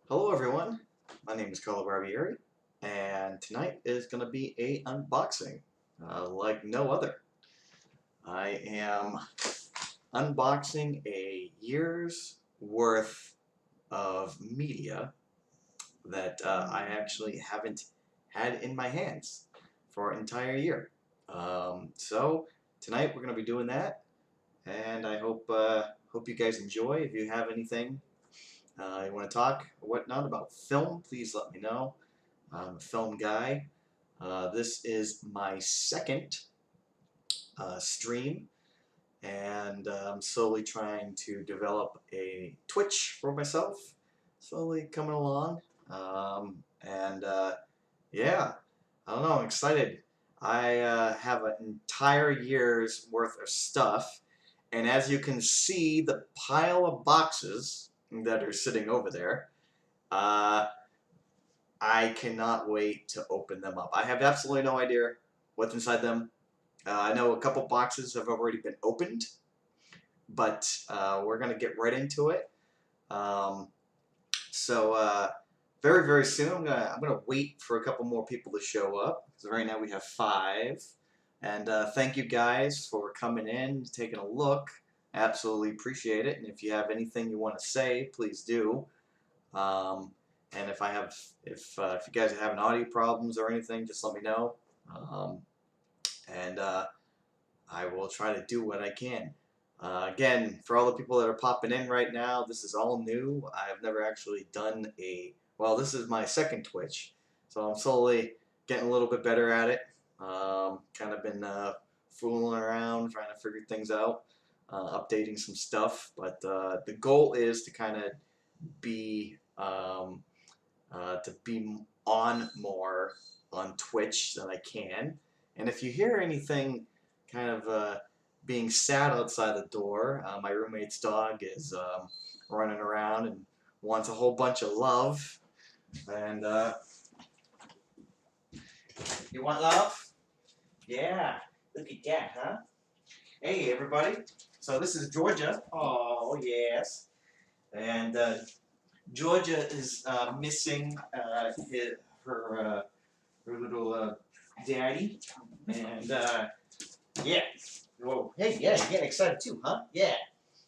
Hello everyone, my name is Carlo Barbieri, and tonight is going to be a unboxing like no other. I am unboxing a year's worth of media that I actually haven't had in my hands for an entire year. So tonight we're going to be doing that, and I hope you guys enjoy. If you have anything you want to talk or whatnot about film, please let me know. I'm a film guy. This is my second stream, and I'm slowly trying to develop a Twitch for myself. Slowly coming along. And yeah, I don't know, I'm excited. I have an entire year's worth of stuff, and as you can see, the pile of boxes that are sitting over there. Uh, I cannot wait to open them up. I have absolutely no idea what's inside them. I know a couple boxes have already been opened, but we're going to get right into it. Um, so very, very soon, I'm gonna wait for a couple more people to show up. So right now we have 5. And thank you guys for coming in, taking a look. Absolutely appreciate it. And if you have anything you want to say, please do. Um, and if you guys are having audio problems or anything, just let me know. Um, and I will try to do what I can. Again, for all the people that are popping in right now, this is all new. I've never actually done well, this is my second Twitch, so I'm slowly getting a little bit better at it. Kind of been fooling around, trying to figure things out, updating some stuff. But the goal is to kind of be on more on Twitch than I can. And if you hear anything kind of being sad outside the door, my roommate's dog is running around and wants a whole bunch of love. And you want love? Yeah. Look at that, huh? Hey, everybody. So this is Georgia. Oh, yes. And Georgia is missing her little daddy, and yeah. Whoa, hey, yeah, you're getting excited too, huh? Yeah,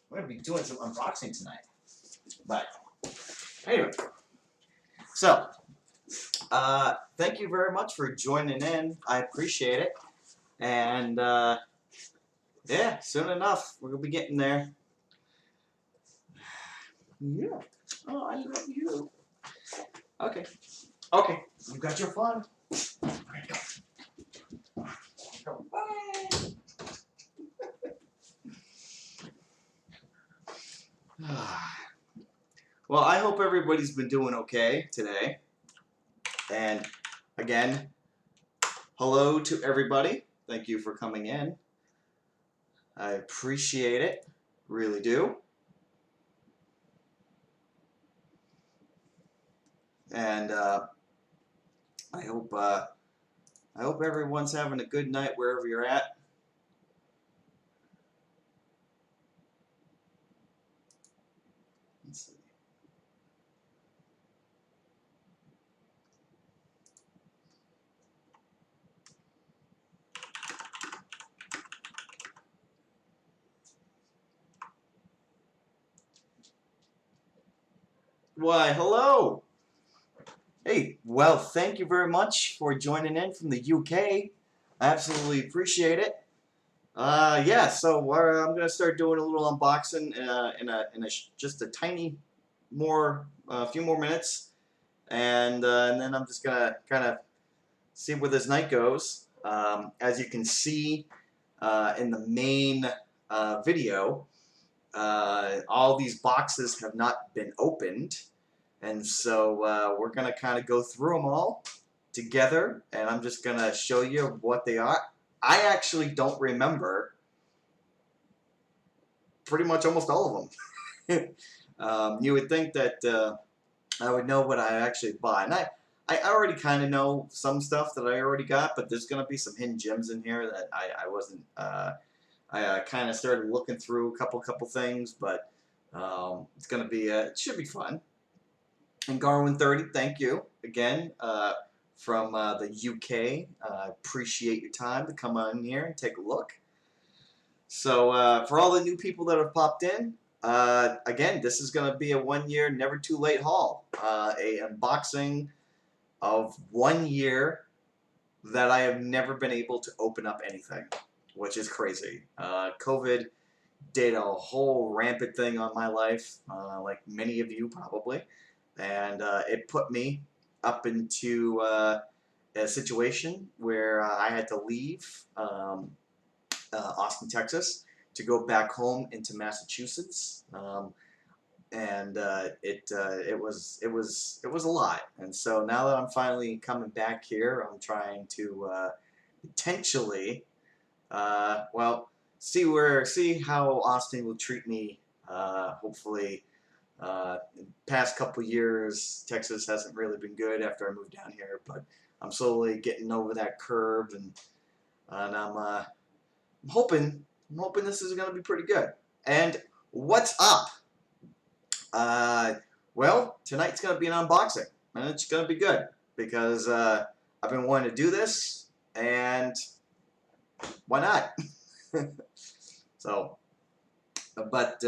we're gonna be doing some unboxing tonight. But anyway, so thank you very much for joining in. I appreciate it, and yeah, soon enough we're gonna be getting there. Yeah. Oh, I love you. Okay. Okay. You got your fun. Bye. Well, I hope everybody's been doing okay today. And again, hello to everybody. Thank you for coming in. I appreciate it. Really do. And I hope everyone's having a good night wherever you're at. Let's see. Why, hello. Hey, well, thank you very much for joining in from the UK. I absolutely appreciate it. Yeah, so I'm gonna start doing a little unboxing just a tiny few more minutes, and then I'm just gonna kind of see where this night goes. As you can see in the main video, all these boxes have not been opened, and so we're gonna kind of go through them all together, and I'm just gonna show you what they are. I actually don't remember pretty much almost all of them. You would think that I would know what I actually bought, and I already kind of know some stuff that I already got, but there's gonna be some hidden gems in here that I wasn't. I kind of started looking through a couple things, but it's gonna be it should be fun. And Garwin30, thank you again from the UK. Appreciate your time to come on here and take a look. So for all the new people that have popped in, again, this is going to be a 1 year never too late haul. A unboxing of 1 year that I have never been able to open up anything, which is crazy. COVID did a whole rampant thing on my life, like many of you probably, and it put me up into a situation where I had to leave Austin, Texas, to go back home into Massachusetts, and it was a lot. And so now that I'm finally coming back here, I'm trying to potentially, well, see how Austin will treat me. Hopefully, past couple years, Texas hasn't really been good after I moved down here, but I'm slowly getting over that curve, and I'm hoping this is going to be pretty good. And what's up? Well, tonight's going to be an unboxing, and it's going to be good because I've been wanting to do this, and why not? So, but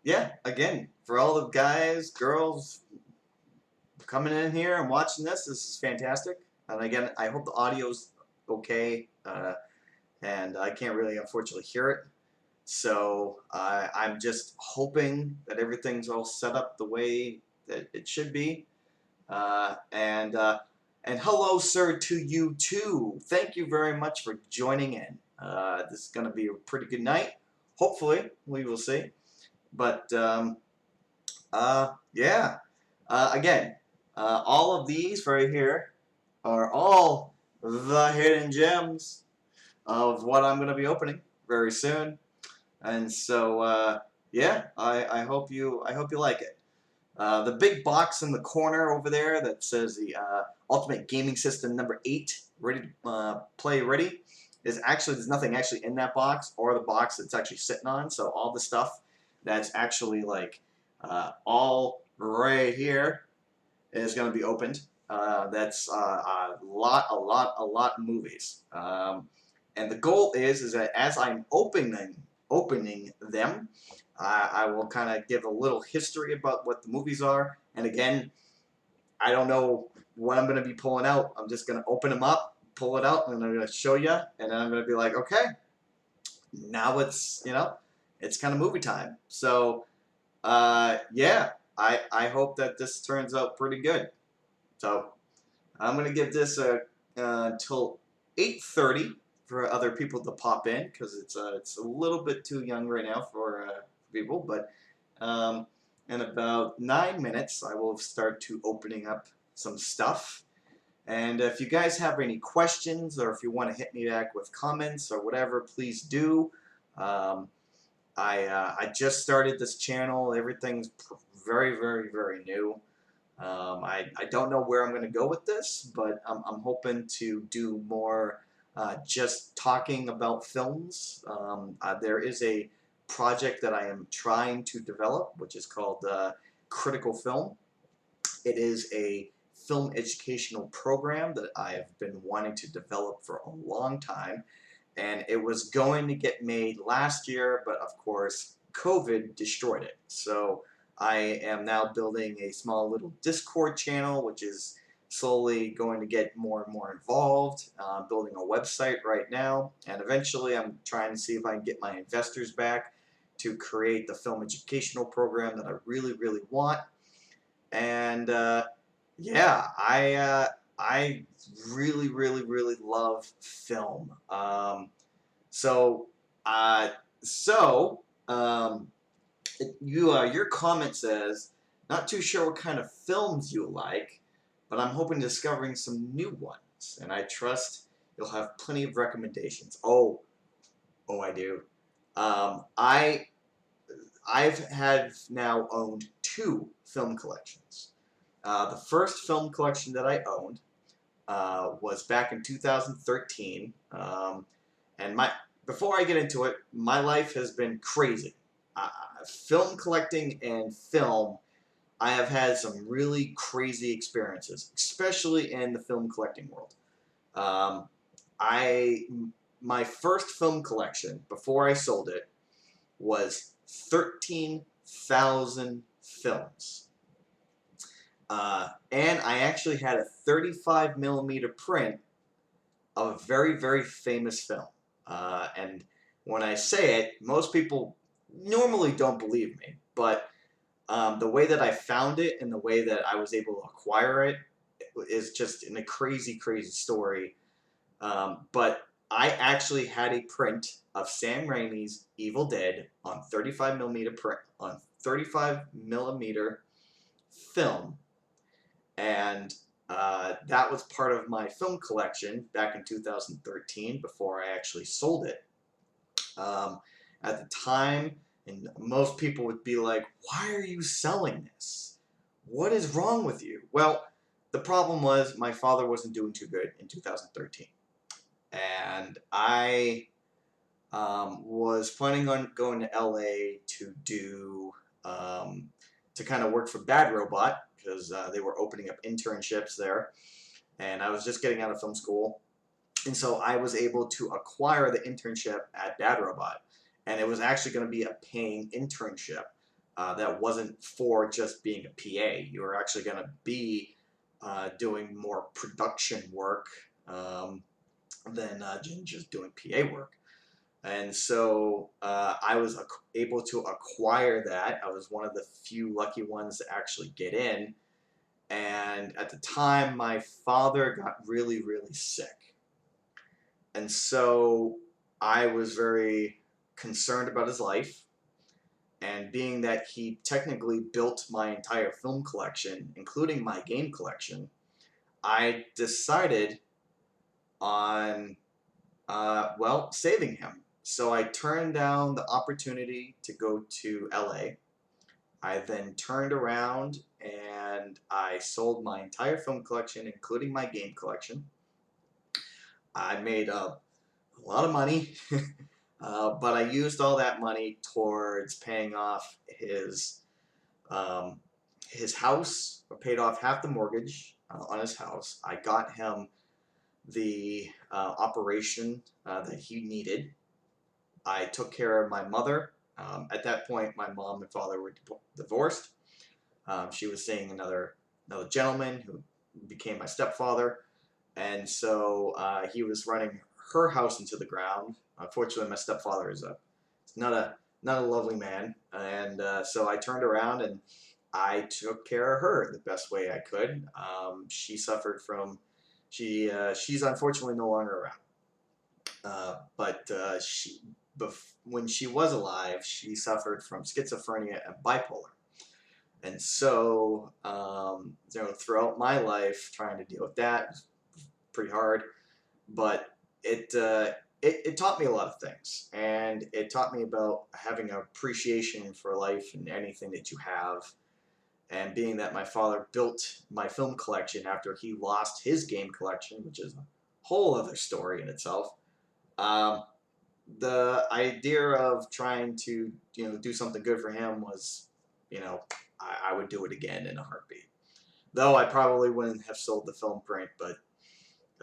yeah, again, for all the guys, girls coming in here and watching this is fantastic. And again, I hope the audio's okay, and I can't really, unfortunately, hear it. So I'm just hoping that everything's all set up the way that it should be. And hello, sir, to you too. Thank you very much for joining in. This is going to be a pretty good night. Hopefully, we will see. But yeah. Again, all of these right here are all the hidden gems of what I'm going to be opening very soon. And so, yeah, I hope you like it. The big box in the corner over there that says the Ultimate Gaming System number 8, ready to play ready, is actually, there's nothing actually in that box or the box it's actually sitting on. So all the stuff that's actually like all right here is going to be opened. That's a lot of movies. And the goal is that as I'm opening them, I will kind of give a little history about what the movies are. And again, I don't know what I'm going to be pulling out. I'm just going to open them up, pull it out, and I'm going to show you. And then I'm going to be like, okay, now it's, it's kind of movie time. So, yeah, I hope that this turns out pretty good. So I'm going to give this until 8:30 for other people to pop in, because it's a little bit too young right now for people. But in about 9 minutes, I will start to opening up some stuff. And if you guys have any questions, or if you want to hit me back with comments or whatever, please do. I just started this channel. Everything's very new. I don't know where I'm going to go with this, but I'm hoping to do more just talking about films. There is a project that I am trying to develop, which is called Critical Film. It is a film educational program that I have been wanting to develop for a long time, and it was going to get made last year, but of course COVID destroyed it. So I am now building a small little Discord channel, which is slowly going to get more and more involved. Building a website right now, and eventually I'm trying to see if I can get my investors back to create the film educational program that I really want. And yeah, I really love film. So your comment says, not too sure what kind of films you like, but I'm hoping discovering some new ones, and I trust you'll have plenty of recommendations. Oh, I do. I've now owned 2 film collections. The first film collection that I owned was back in 2013, and before I get into it, my life has been crazy. Film collecting and film I have had some really crazy experiences, especially in the film collecting world. Um, I my first film collection before I sold it was 13,000 films. And I actually had a 35 millimeter print of a very, very famous film. And when I say it, most people normally don't believe me, but the way that I found it and the way that I was able to acquire it is just in a crazy, crazy story. But I actually had a print of Sam Raimi's Evil Dead on 35 millimeter print on 35 millimeter film, and that was part of my film collection back in 2013 before I actually sold it. Um, at the time, and most people would be like, "Why are you selling this? What is wrong with you?" Well, the problem was my father wasn't doing too good in 2013, and I was planning on going to LA to do to kind of work for Bad Robot because they were opening up internships there, and I was just getting out of film school, and so I was able to acquire the internship at Bad Robot, and it was actually going to be a paying internship that wasn't for just being a PA. You were actually going to be doing more production work than just doing PA work. And so I was able to acquire that. I was one of the few lucky ones to actually get in. And at the time, my father got really, really sick. And so I was very concerned about his life. And being that he technically built my entire film collection, including my game collection, I decided on, saving him. So I turned down the opportunity to go to LA. I then turned around and I sold my entire film collection, including my game collection. I made a lot of money, but I used all that money towards paying off um, his house. I paid off half the mortgage on his house. I got him the operation that he needed. I took care of my mother. At that point, my mom and father were divorced. She was seeing another gentleman who became my stepfather, and so he was running her house into the ground. Unfortunately, my stepfather is not a lovely man, and so I turned around and I took care of her the best way I could. She suffered from she's unfortunately no longer around. But when she was alive, she suffered from schizophrenia and bipolar. And so, throughout my life, trying to deal with that was pretty hard. But it taught me a lot of things, and it taught me about having an appreciation for life and anything that you have. And being that my father built my film collection after he lost his game collection, which is a whole other story in itself. Um, the idea of trying to do something good for him was, I would do it again in a heartbeat. Though I probably wouldn't have sold the film print, but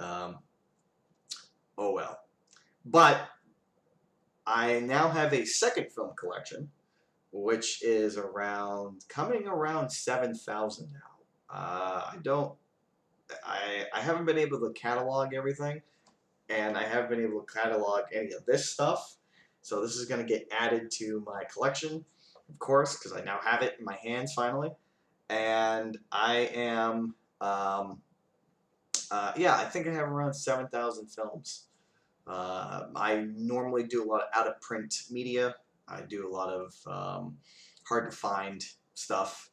um, oh well. But I now have a second film collection, which is coming around 7,000 now. I haven't been able to catalog everything, and I haven't been able to catalog any of this stuff. So this is going to get added to my collection, of course, because I now have it in my hands finally. And I am, I think I have around 7,000 films. I normally do a lot of out of print media. I do a lot of hard to find stuff,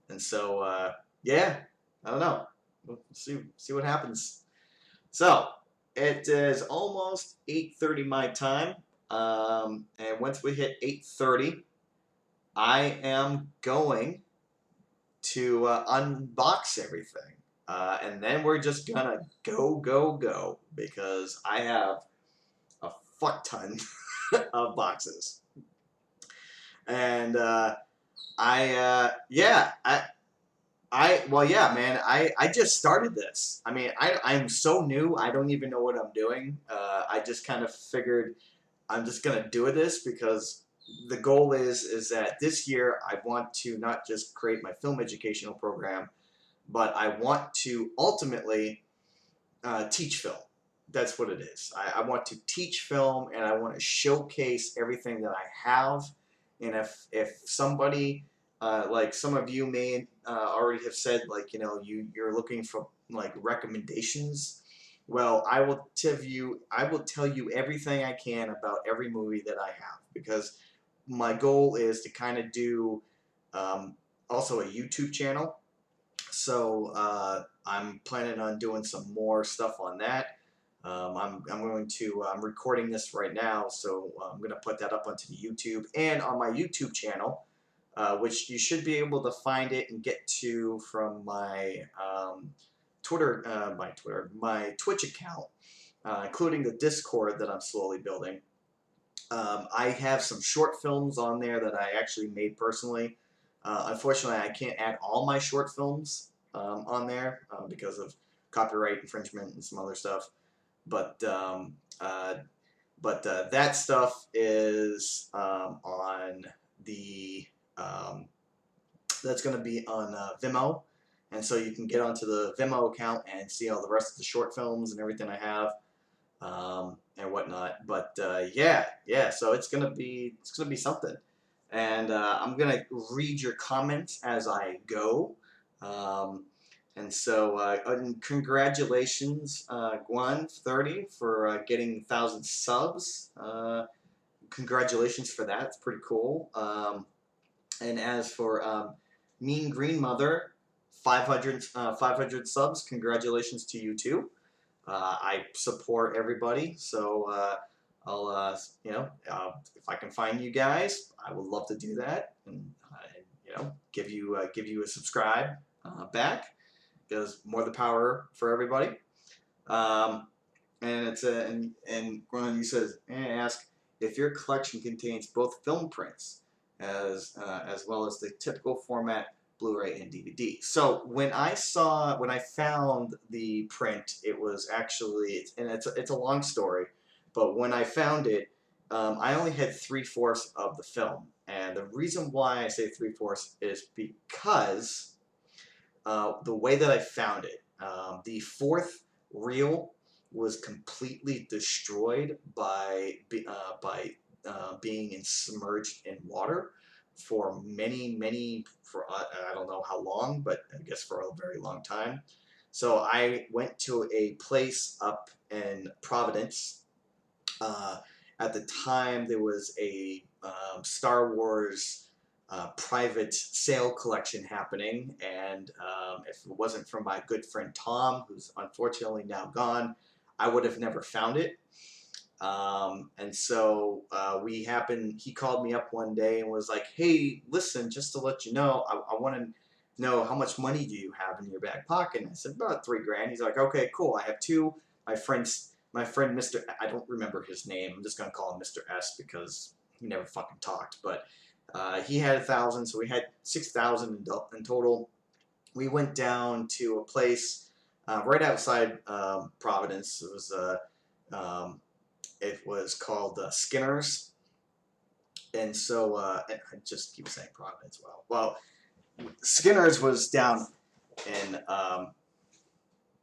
and so I don't know. We'll see what happens. So it is almost 8:30 my time, and once we hit 8:30, I am going to unbox everything, and then we're just gonna go because I have a fuck ton of boxes, and I Well, yeah, man. I just started this. I mean, I'm so new. I don't even know what I'm doing. I just kind of figured I'm just gonna do this because the goal is that this year I want to not just create my film educational program, but I want to ultimately teach film. That's what it is. I want to teach film, and I want to showcase everything that I have. And if somebody like some of you may already have said, like, you're looking for like recommendations. Well, I will tell you everything I can about every movie that I have, because my goal is to kind of do um, also a YouTube channel. So I'm planning on doing some more stuff on that. I'm going to, I'm recording this right now, so I'm going to put that up onto the YouTube and on my YouTube channel, which you should be able to find it and get to from my my Twitch account, including the Discord that I'm slowly building. I have some short films on there that I actually made personally. Unfortunately, I can't add all my short films on there because of copyright infringement and some other stuff. But that stuff is on the that's going to be on Vimeo, and so you can get onto the Vimeo account and see all the rest of the short films and everything I have and whatnot. But yeah. So it's gonna be something, and I'm gonna read your comments as I go. Um, and so, and congratulations, Gwen 30 for getting 1,000 subs. Congratulations for that. It's pretty cool. And as for Mean Green Mother, 500 subs. Congratulations to you too. I support everybody, so I'll if I can find you guys, I would love to do that, and give you a subscribe back, because more the power for everybody. Um, and it's a and Ron, says ask if your collection contains both film prints as well as the typical format Blu-ray and DVD. So when I found the print, it was actually, and it's a long story, but when I found it, I only had 3/4 of the film, and the reason why I say 3/4 is because the way that I found it, the fourth reel was completely destroyed by being submerged in water for I don't know how long, but I guess for a very long time. So I went to a place up in Providence. Uh, at the time, there was a Star Wars private sale collection happening, and if it wasn't for my good friend Tom, who's unfortunately now gone, I would have never found it. And so he called me up one day and was like, "Hey, listen, just to let you know, I want to know how much money do you have in your back pocket?" And I said, "About $3 grand." He's like, "Okay, cool. I have two. My friend Mr. I don't remember his name. I'm just gonna call him Mr. S because he never fucking talked. But he had 1,000, so we had 6,000 in total. We went down to a place right outside Providence. It was called Skinner's, and so I just keep saying Providence. Well, Skinner's was down in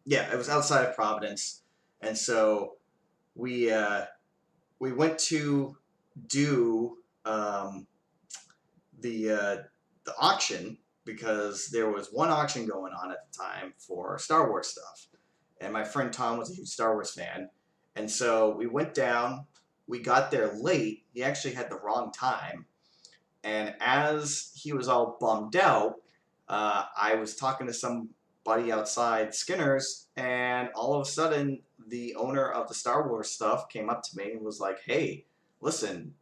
yeah, it was outside of Providence, and so we we went to do the auction, because there was one auction going on at the time for Star Wars stuff, and my friend Tom was a huge Star Wars fan, and so we went down. We got there late. He actually had the wrong time, and as he was all bummed out, I was talking to somebody outside Skinner's, and all of a sudden, the owner of the Star Wars stuff came up to me and was like, "Hey, listen,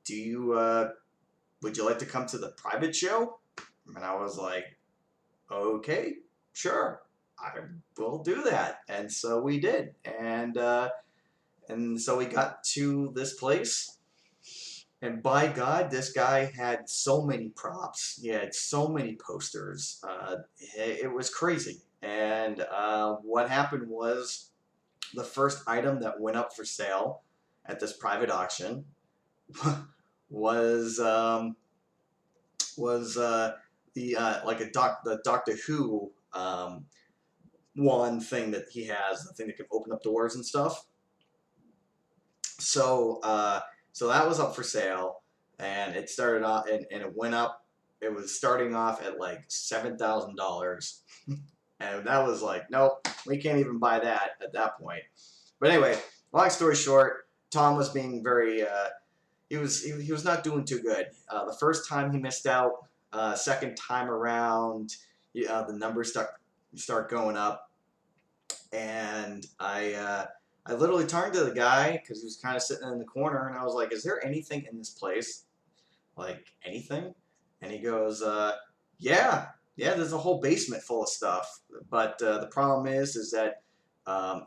do you would you like to come to the private show?" And I was like, "Okay, sure, I will do that." And so we did, and so we got to this place, And by God, this guy had so many props. He had so many posters. It was crazy. And what happened was the first item that went up for sale at this private auction was the like the Doctor Who wand thing that he has, the thing that can open up doors and stuff. So so that was up for sale, and it started off and it went up. It was starting off at like $7,000, and that was like, nope, we can't even buy that at that point. But anyway, long story short, Tom was being very he was not doing too good. The first time he missed out. Second time around, the numbers start going up, and I literally turned to the guy because he was kind of sitting in the corner, and I was like, "Is there anything in this place? Like anything?" And he goes, "Yeah, yeah. There's a whole basement full of stuff, but the problem is that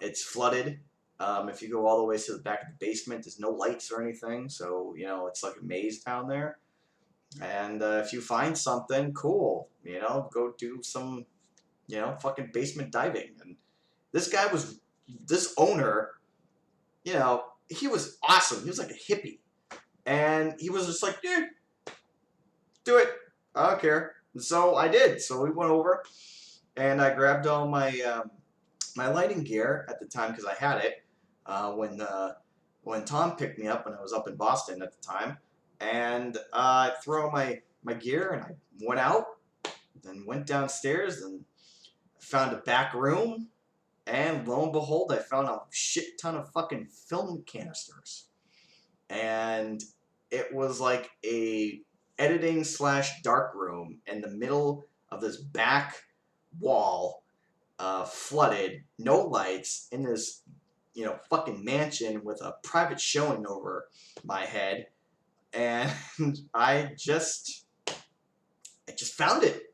it's flooded. If you go all the way to the back of the basement, there's no lights or anything, so you know it's like a maze down there. And if you find something, cool. You know, go do some, you know, fucking basement diving." And this guy was this owner, you know, he was awesome. He was like a hippie. And he was just like, yeah, do it. I don't care. And so I did. So we went over and I grabbed all my lighting gear at the time because I had it when Tom picked me up when I was up in Boston at the time. And I threw my gear and I went out and went downstairs and found a back room. And lo and behold, I found a shit ton of fucking film canisters. And it was like a editing / dark room in the middle of this back wall, flooded, no lights, in this, you know, fucking mansion with a private showing over my head. And I just found it.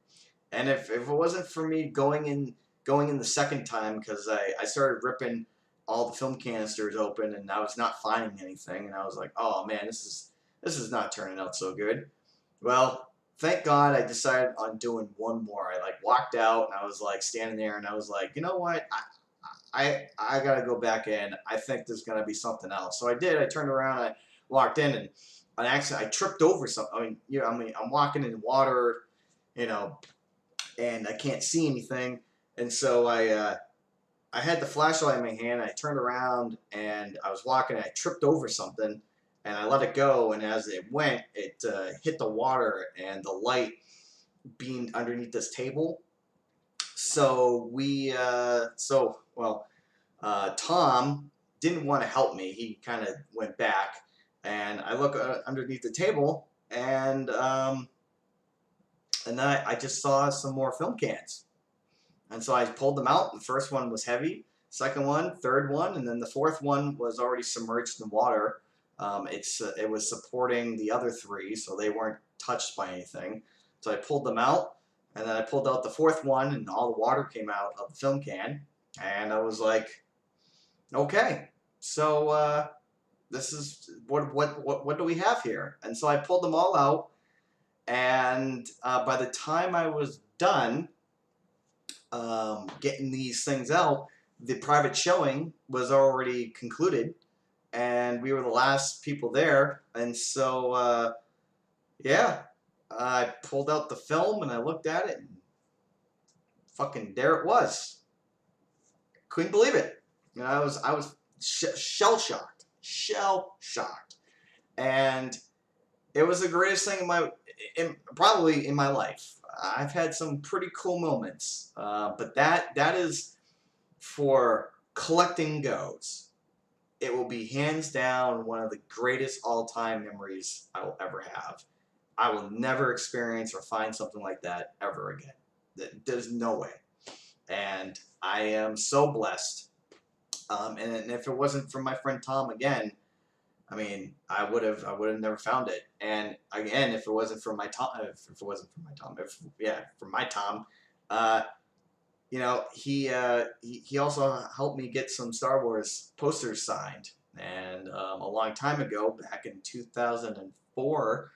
And if it wasn't for me going in the second time because I started ripping all the film canisters open and I was not finding anything and I was like, oh man, this is not turning out so good. Well, thank God I decided on doing one more. I like walked out and I was like standing there and I was like, you know what? I gotta go back in. I think there's gonna be something else. So I did. I turned around, I walked in, and on accident I tripped over something. I mean, you know, I'm walking in water, you know, and I can't see anything, and so I had the flashlight in my hand. I turned around and I was walking. And I tripped over something, and I let it go. And as it went, it hit the water, and the light beamed underneath this table. So Tom didn't want to help me. He kind of went back, and I look underneath the table, and then I just saw some more film cans. And so I pulled them out. The first one was heavy, second one, third one, and then the fourth one was already submerged in water. It was supporting the other three, so they weren't touched by anything. So I pulled them out, and then I pulled out the fourth one, and all the water came out of the film can. And I was like, okay, so this is what do we have here? And so I pulled them all out, and by the time I was done getting these things out, the private showing was already concluded, and we were the last people there. And so, yeah, I pulled out the film and I looked at it, and fucking there it was. Couldn't believe it. You know, I was shell shocked, and it was the greatest thing probably in my life. I've had some pretty cool moments, but that is for collecting goes. It will be hands down one of the greatest all-time memories I will ever have. I will never experience or find something like that ever again. There's no way. And I am so blessed. And if it wasn't for my friend Tom again, I mean, I would have never found it. And again, if it wasn't for my Tom, for my Tom, uh, you know, he also helped me get some Star Wars posters signed. And a long time ago, back in 2005, before,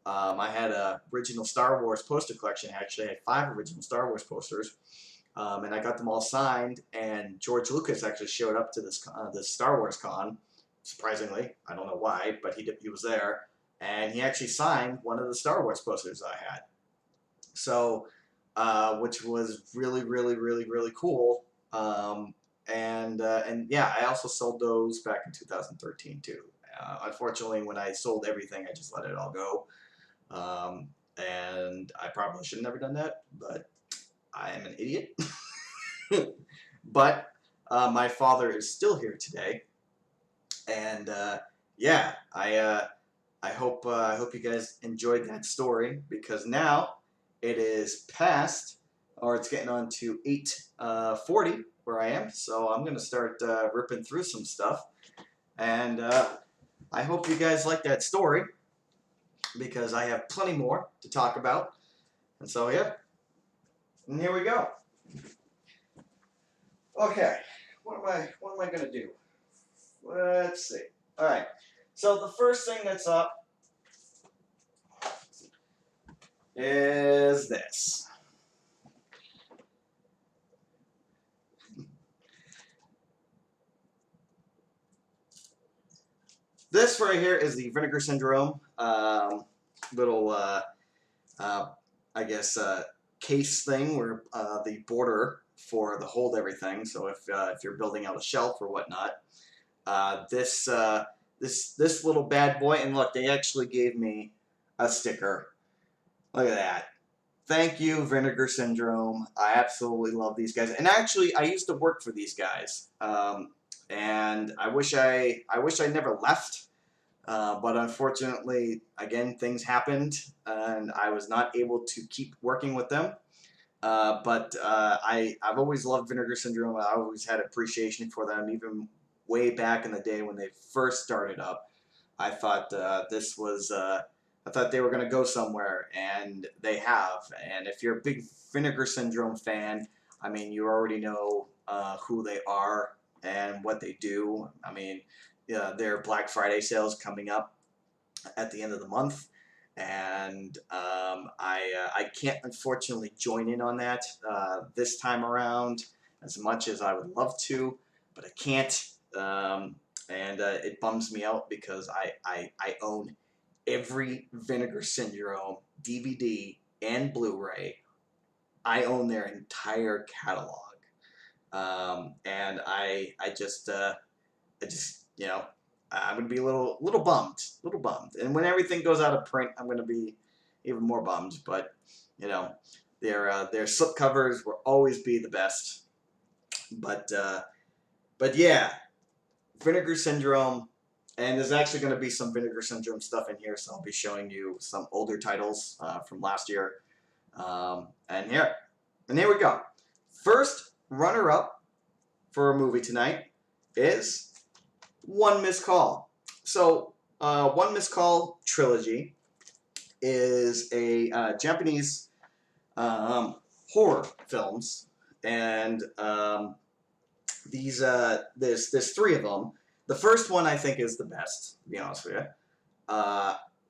I had a original Star Wars poster collection. Actually, I had 5 original Star Wars posters, and I got them all signed. And George Lucas actually showed up to this Star Wars con, surprisingly. I don't know why, but he was there, and he actually signed one of the Star Wars posters I had. So, which was really, really, really, really cool. And yeah, I also sold those back in 2013 too. Unfortunately, when I sold everything, I just let it all go. And I probably should have never done that, but I am an idiot. But my father is still here today, and yeah, I hope you guys enjoyed that story, because now it is past, or it's getting on to 8:40 where I am, so I'm gonna start ripping through some stuff, and I hope you guys like that story, because I have plenty more to talk about, and so yeah, and here we go. Okay, what am I gonna do? Let's see. All right, so the first thing that's up is this. This right here is the Vinegar Syndrome little, uh, I guess, case thing, where the border for the hold everything. So if you're building out a shelf or whatnot, this little bad boy, and look, they actually gave me a sticker. Look at that. Thank you, Vinegar Syndrome. I absolutely love these guys. And actually, I used to work for these guys. And I wish I never left. But unfortunately, again, things happened, and I was not able to keep working with them. But I've always loved Vinegar Syndrome. I always had appreciation for them, even way back in the day when they first started up. I thought this was I thought they were going to go somewhere, and they have. And if you're a big Vinegar Syndrome fan, I mean, you already know who they are and what they do. I mean, their Black Friday sales coming up at the end of the month, and I can't unfortunately join in on that this time around, as much as I would love to, but I can't. And it bums me out, because I own every Vinegar Syndrome DVD and Blu-ray. I own their entire catalog, and I just, I'm gonna be a little bummed. And when everything goes out of print, I'm gonna be even more bummed. But you know, their slip covers will always be the best. But yeah, Vinegar Syndrome, and there's actually going to be some Vinegar Syndrome stuff in here, so I'll be showing you some older titles from last year. And here we go. First runner-up for a movie tonight is One Missed Call. So, One Missed Call trilogy is a Japanese horror films, and there's 3 of them. The first one I think is the best, to be honest with you,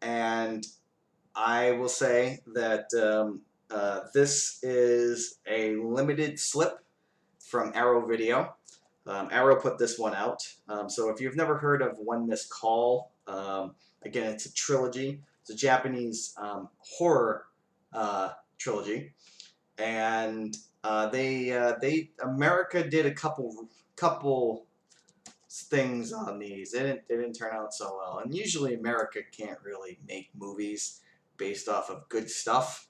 and I will say that this is a limited slip from Arrow Video. Arrow put this one out. So if you've never heard of One Missed Call, again, it's a trilogy. It's a Japanese horror trilogy, and America did a couple things on these. They didn't turn out so well, and usually America can't really make movies based off of good stuff.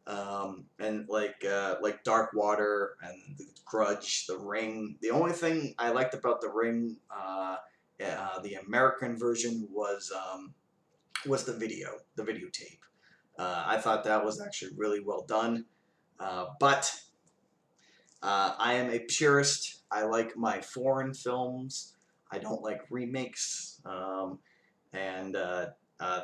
And like Dark Water and The Grudge, The Ring. The only thing I liked about The Ring, the American version, was the videotape. I thought that was actually really well done. But I am a purist. I like my foreign films. I don't like remakes. And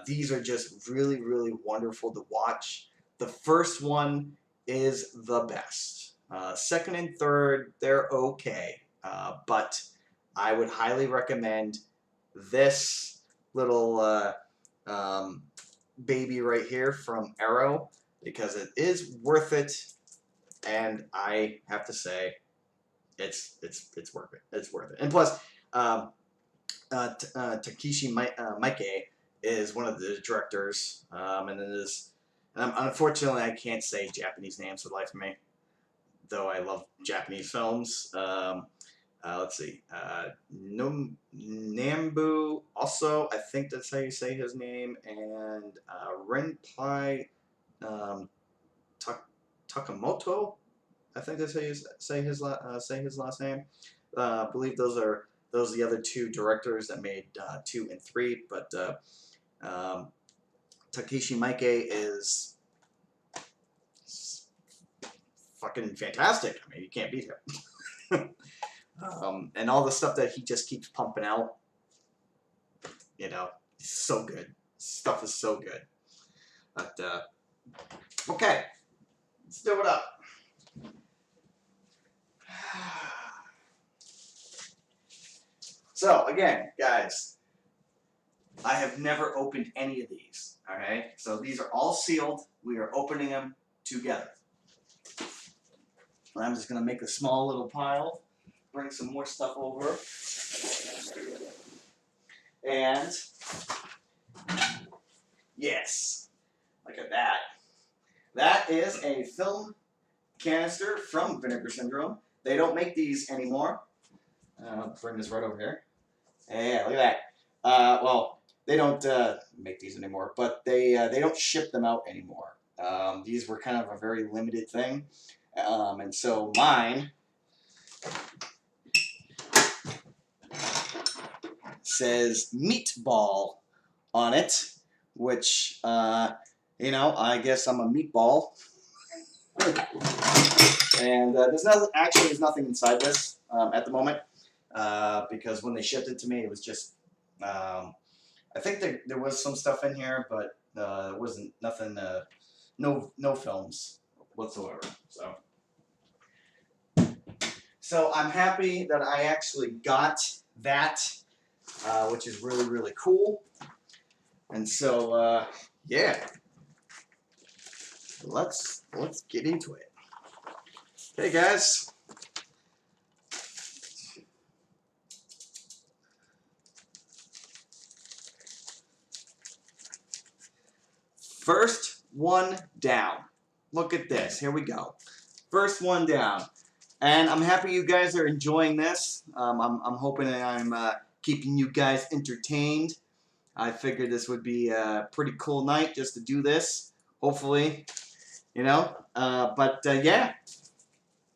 these are just really, really wonderful to watch. The first one is the best. Second and third, they're okay. But I would highly recommend this little baby right here from Arrow, because it is worth it, and I have to say, it's worth it. It's worth it. And plus, Takeshi Miike is one of the directors, and it is. Unfortunately, I can't say Japanese names for the life of me, though I love Japanese films. Let's see. Nambu, also, I think that's how you say his name, and Renpai Takamoto, I think that's how you say his last name. I believe those are the other two directors that made 2 and 3, but Takeshi Miike is fucking fantastic. I mean, you can't beat him. And all the stuff that he just keeps pumping out, so good. Stuff is so good. But okay, let's do it up. So again, guys, I have never opened any of these. All right, so these are all sealed. We are opening them together. And I'm just gonna make a small little pile. Bring some more stuff over. And yes, look at that. That is a film canister from Vinegar Syndrome. They don't make these anymore. I'll bring this right over here. Yeah, look at that. Well, they don't make these anymore, but they don't ship them out anymore. These were kind of a very limited thing. And so mine says meatball on it, which, I guess I'm a meatball. And there's nothing inside this at the moment, because when they shipped it to me, it was just, I think there was some stuff in here, but it wasn't nothing, no films whatsoever. So I'm happy that I actually got that, which is really, really cool. And so, yeah, let's get into it. Okay, guys. First one down. Look at this. Here we go. First one down. And I'm happy you guys are enjoying this. I'm hoping that I'm keeping you guys entertained. I figured this would be a pretty cool night just to do this. Hopefully, But yeah.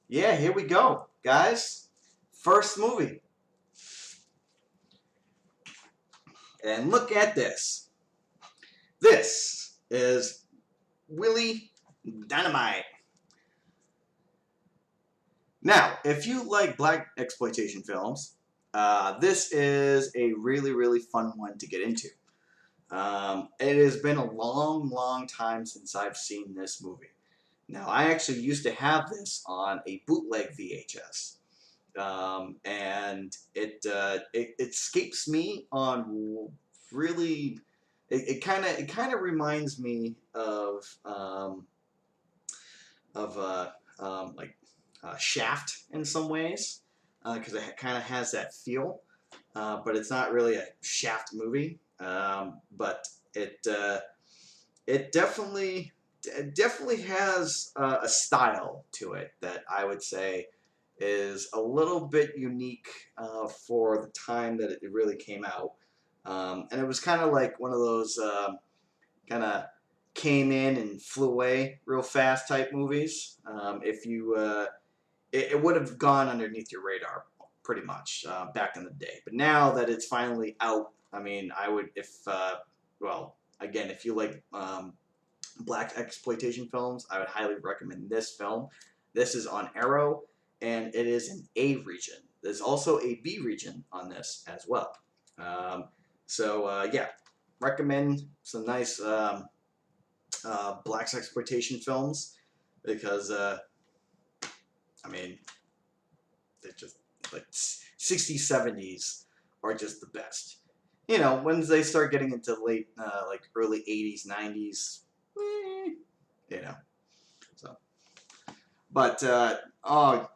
Yeah, here we go, guys. First movie. And look at this. This is Willie Dynamite. Now, if you like black exploitation films, this is a really, really fun one to get into. It has been a long, long time since I've seen this movie. Now, I actually used to have this on a bootleg VHS. And it escapes me on really. It kind of reminds me of like Shaft in some ways, because it kind of has that feel, but it's not really a Shaft movie. But it definitely has a style to it that I would say is a little bit unique for the time that it really came out. And it was kind of like one of those kind of came in and flew away real fast type movies. If you, it would have gone underneath your radar pretty much back in the day. But now that it's finally out, I mean, I would, again, if you like black exploitation films, I would highly recommend this film. This is on Arrow, and it is an A region. There's also a B region on this as well. Yeah, recommend some nice black exploitation films because, I mean, they're just like 60s, 70s are just the best. you know, once they start getting into late, like early 80s, 90s, you know, so. But, oh,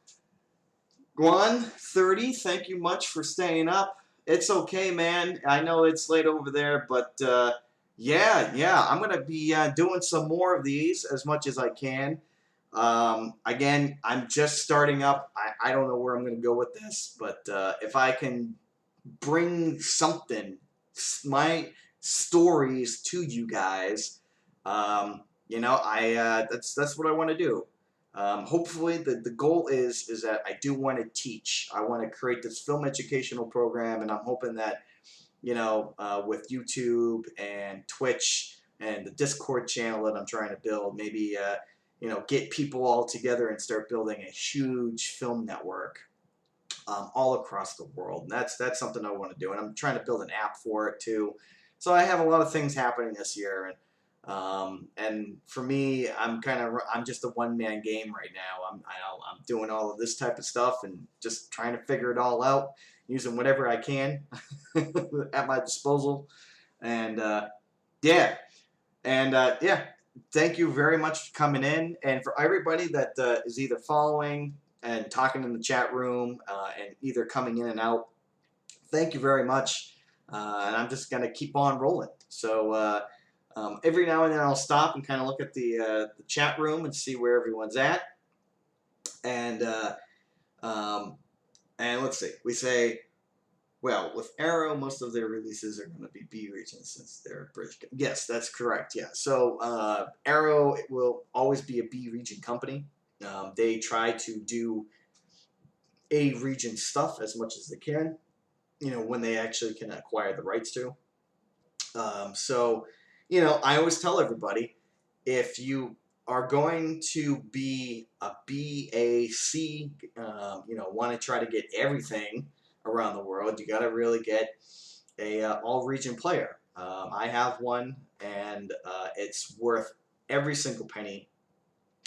Guan, 30, thank you much for staying up. It's okay, man. I know it's late over there, but yeah, I'm going to be doing some more of these as much as I can. Again, I'm just starting up. I don't know where I'm going to go with this, but if I can bring something, my stories to you guys, you know, that's what I want to do. Hopefully, the goal is that I do want to teach. I want to create this film educational program, and I'm hoping that, you know, with YouTube and Twitch and the Discord channel that I'm trying to build, maybe you know, get people all together and start building a huge film network all across the world. And that's something I want to do, and I'm trying to build an app for it too. So I have a lot of things happening this year, and for me, I'm just a one-man game right now. I'm doing all of this type of stuff and just trying to figure it all out using whatever I can at my disposal. And yeah, and yeah, thank you very much for coming in, and for everybody that is either following and talking in the chat room and either coming in and out. Thank you very much, and I'm just gonna keep on rolling. So every now and then I'll stop and kind of look at the chat room and see where everyone's at, and um, and let's see. We say, well, with Arrow, most of their releases are going to be B regions since they're a bridge. Yes, that's correct. Yeah. So Arrow will always be a B region company. They try to do A region stuff as much as they can, you know, when they actually can acquire the rights to. So, you know, I always tell everybody, if you are going to be a B, A, C, you know, want to try to get everything around the world, you got to really get a all-region player. I have one, and it's worth every single penny,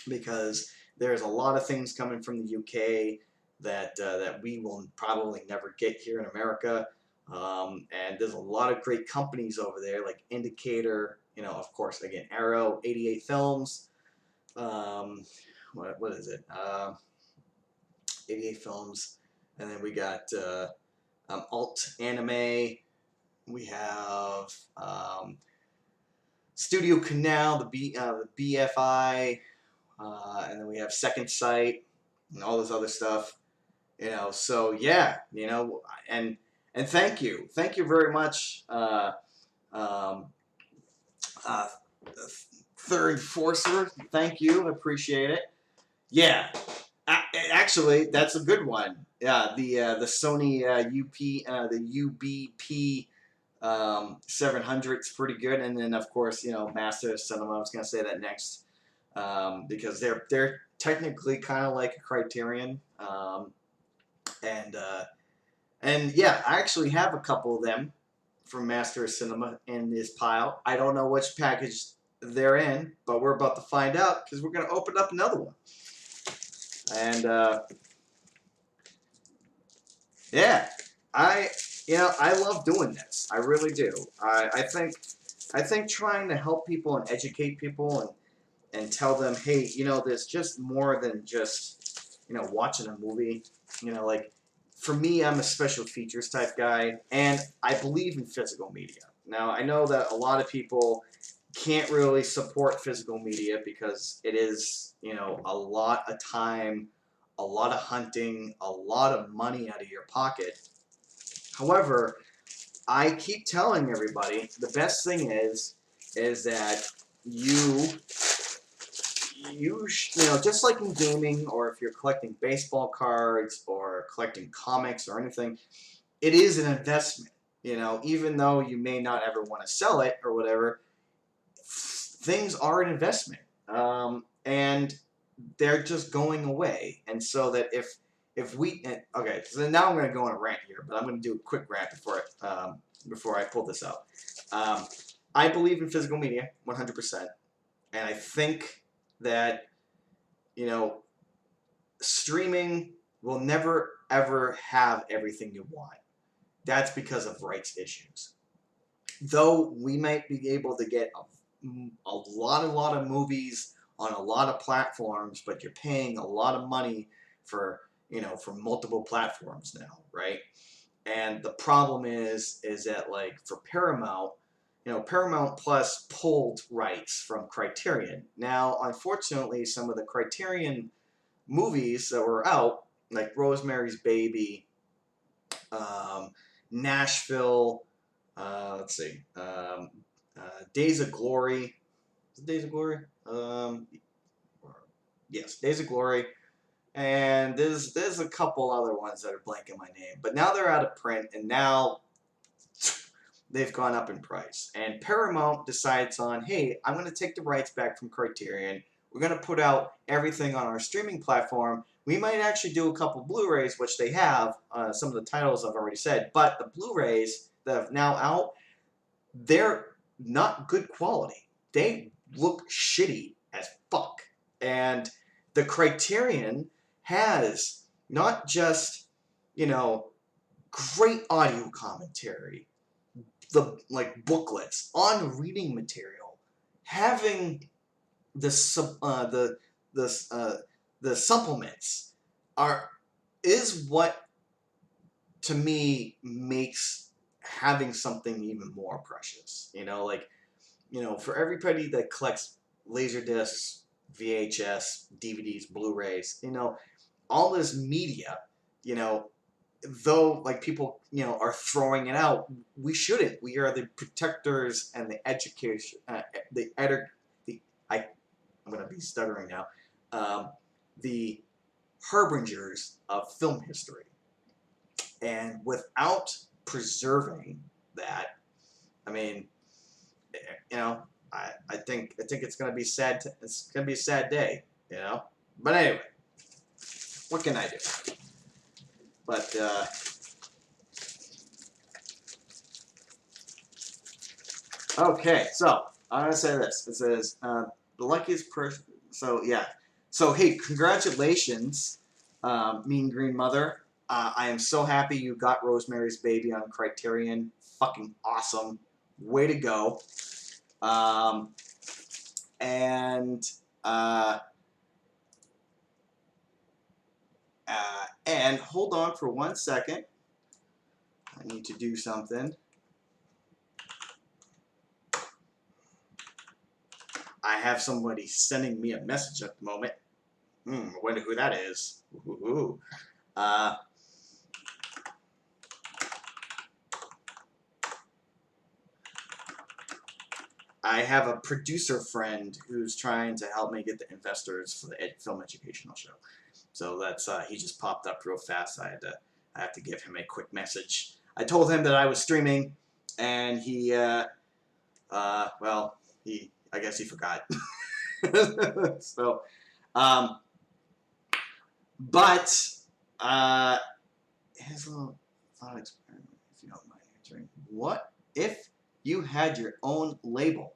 because there's a lot of things coming from the UK that we will probably never get here in America. And there's a lot of great companies over there, like Indicator, you know, of course, again, Arrow, 88 Films. What is it? 88 Films. And then we got Alt Anime. We have Studio Canal, the BFI, and then we have Second Sight and all this other stuff. You know, so yeah, you know, and thank you very much, um, uh, Third Forcer. Thank you, appreciate it. Yeah, actually, that's a good one. Yeah, the Sony the UBP 700 is pretty good, and then of course, you know, Master Cinema. I was gonna say that next, because they're technically kind of like a Criterion, and yeah, I actually have a couple of them from Master of Cinema in this pile. I don't know which package they're in, but we're about to find out, because we're gonna open up another one. And yeah, I love doing this. I really do. I think trying to help people and educate people and tell them, hey, you know, there's just more than just, you know, watching a movie. You know, like, for me, I'm a special features type guy, and I believe in physical media. Now, I know that a lot of people can't really support physical media because it is, you know, a lot of time, a lot of hunting, a lot of money out of your pocket. However, I keep telling everybody the best thing is that you know, just like in gaming, or if you're collecting baseball cards or collecting comics or anything, it is an investment. You know, even though you may not ever want to sell it or whatever, things are an investment, and they're just going away. And so that if we okay, so now I'm going to go on a rant here, but I'm going to do a quick rant before I pull this out. I believe in physical media 100%, and I think that, you know, streaming will never ever have everything you want. That's because of rights issues. though we might be able to get a lot of movies on a lot of platforms, but you're paying a lot of money for for multiple platforms now, right? And the problem is that like for Paramount, Paramount Plus pulled rights from Criterion. Now, unfortunately, some of the Criterion movies that were out, like Rosemary's Baby, um, Nashville, let's see, Days of Glory. Is it Days of Glory? Yes, Days of Glory. And there's a couple other ones that are blanking my name. But now they're out of print, and now they've gone up in price. And Paramount decides on, hey, I'm going to take the rights back from Criterion. We're going to put out everything on our streaming platform. We might actually do a couple Blu-rays, which they have. Some of the titles I've already said. But the Blu-rays that are now out, they're not good quality. They look shitty as fuck. And the Criterion has not just, great audio commentary, the like booklets on reading material, having the the supplements are is what to me makes having something even more precious. For everybody that collects laser discs, VHS, DVDs, Blu-rays, all this media, you know, though like people, are throwing it out, we shouldn't. We are the protectors and the education, the I'm gonna be stuttering now, the harbingers of film history, and without preserving that, I mean, I think it's gonna be sad. It's gonna be a sad day, But anyway, what can I do? But okay, so I'm gonna say this. It says the luckiest person. So yeah. So hey, congratulations, Mean Green Mother. I am so happy you got Rosemary's Baby on Criterion. Fucking awesome. Way to go. Um, and uh, and hold on for 1 second. I need to do something. I have somebody sending me a message at the moment. I wonder who that is. Ooh. I have a producer friend who's trying to help me get the investors for the film educational show. So that's he just popped up real fast. I have to give him a quick message. I told him that I was streaming, and he well, I guess he forgot. So, but here's a little thought experiment, if you don't mind answering. What if you had your own label?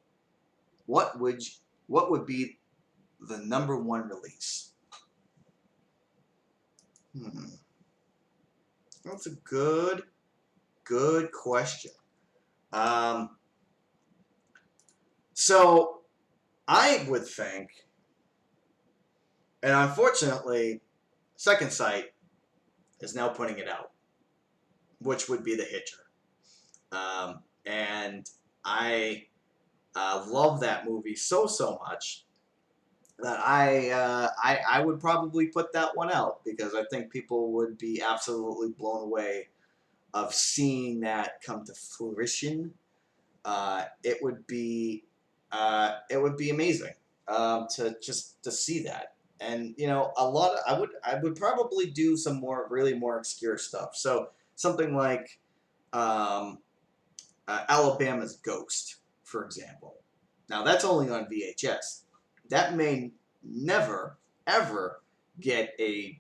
What would be the #1 release? That's a good question. So I would think, and unfortunately, Second Sight is now putting it out, which would be The Hitcher. And I love that movie so much that I would probably put that one out, because I think people would be absolutely blown away of seeing that come to fruition. It would be amazing to see that. And I would probably do some more obscure stuff. So something like Alabama's Ghost, for example. Now that's only on VHS. That may never ever get a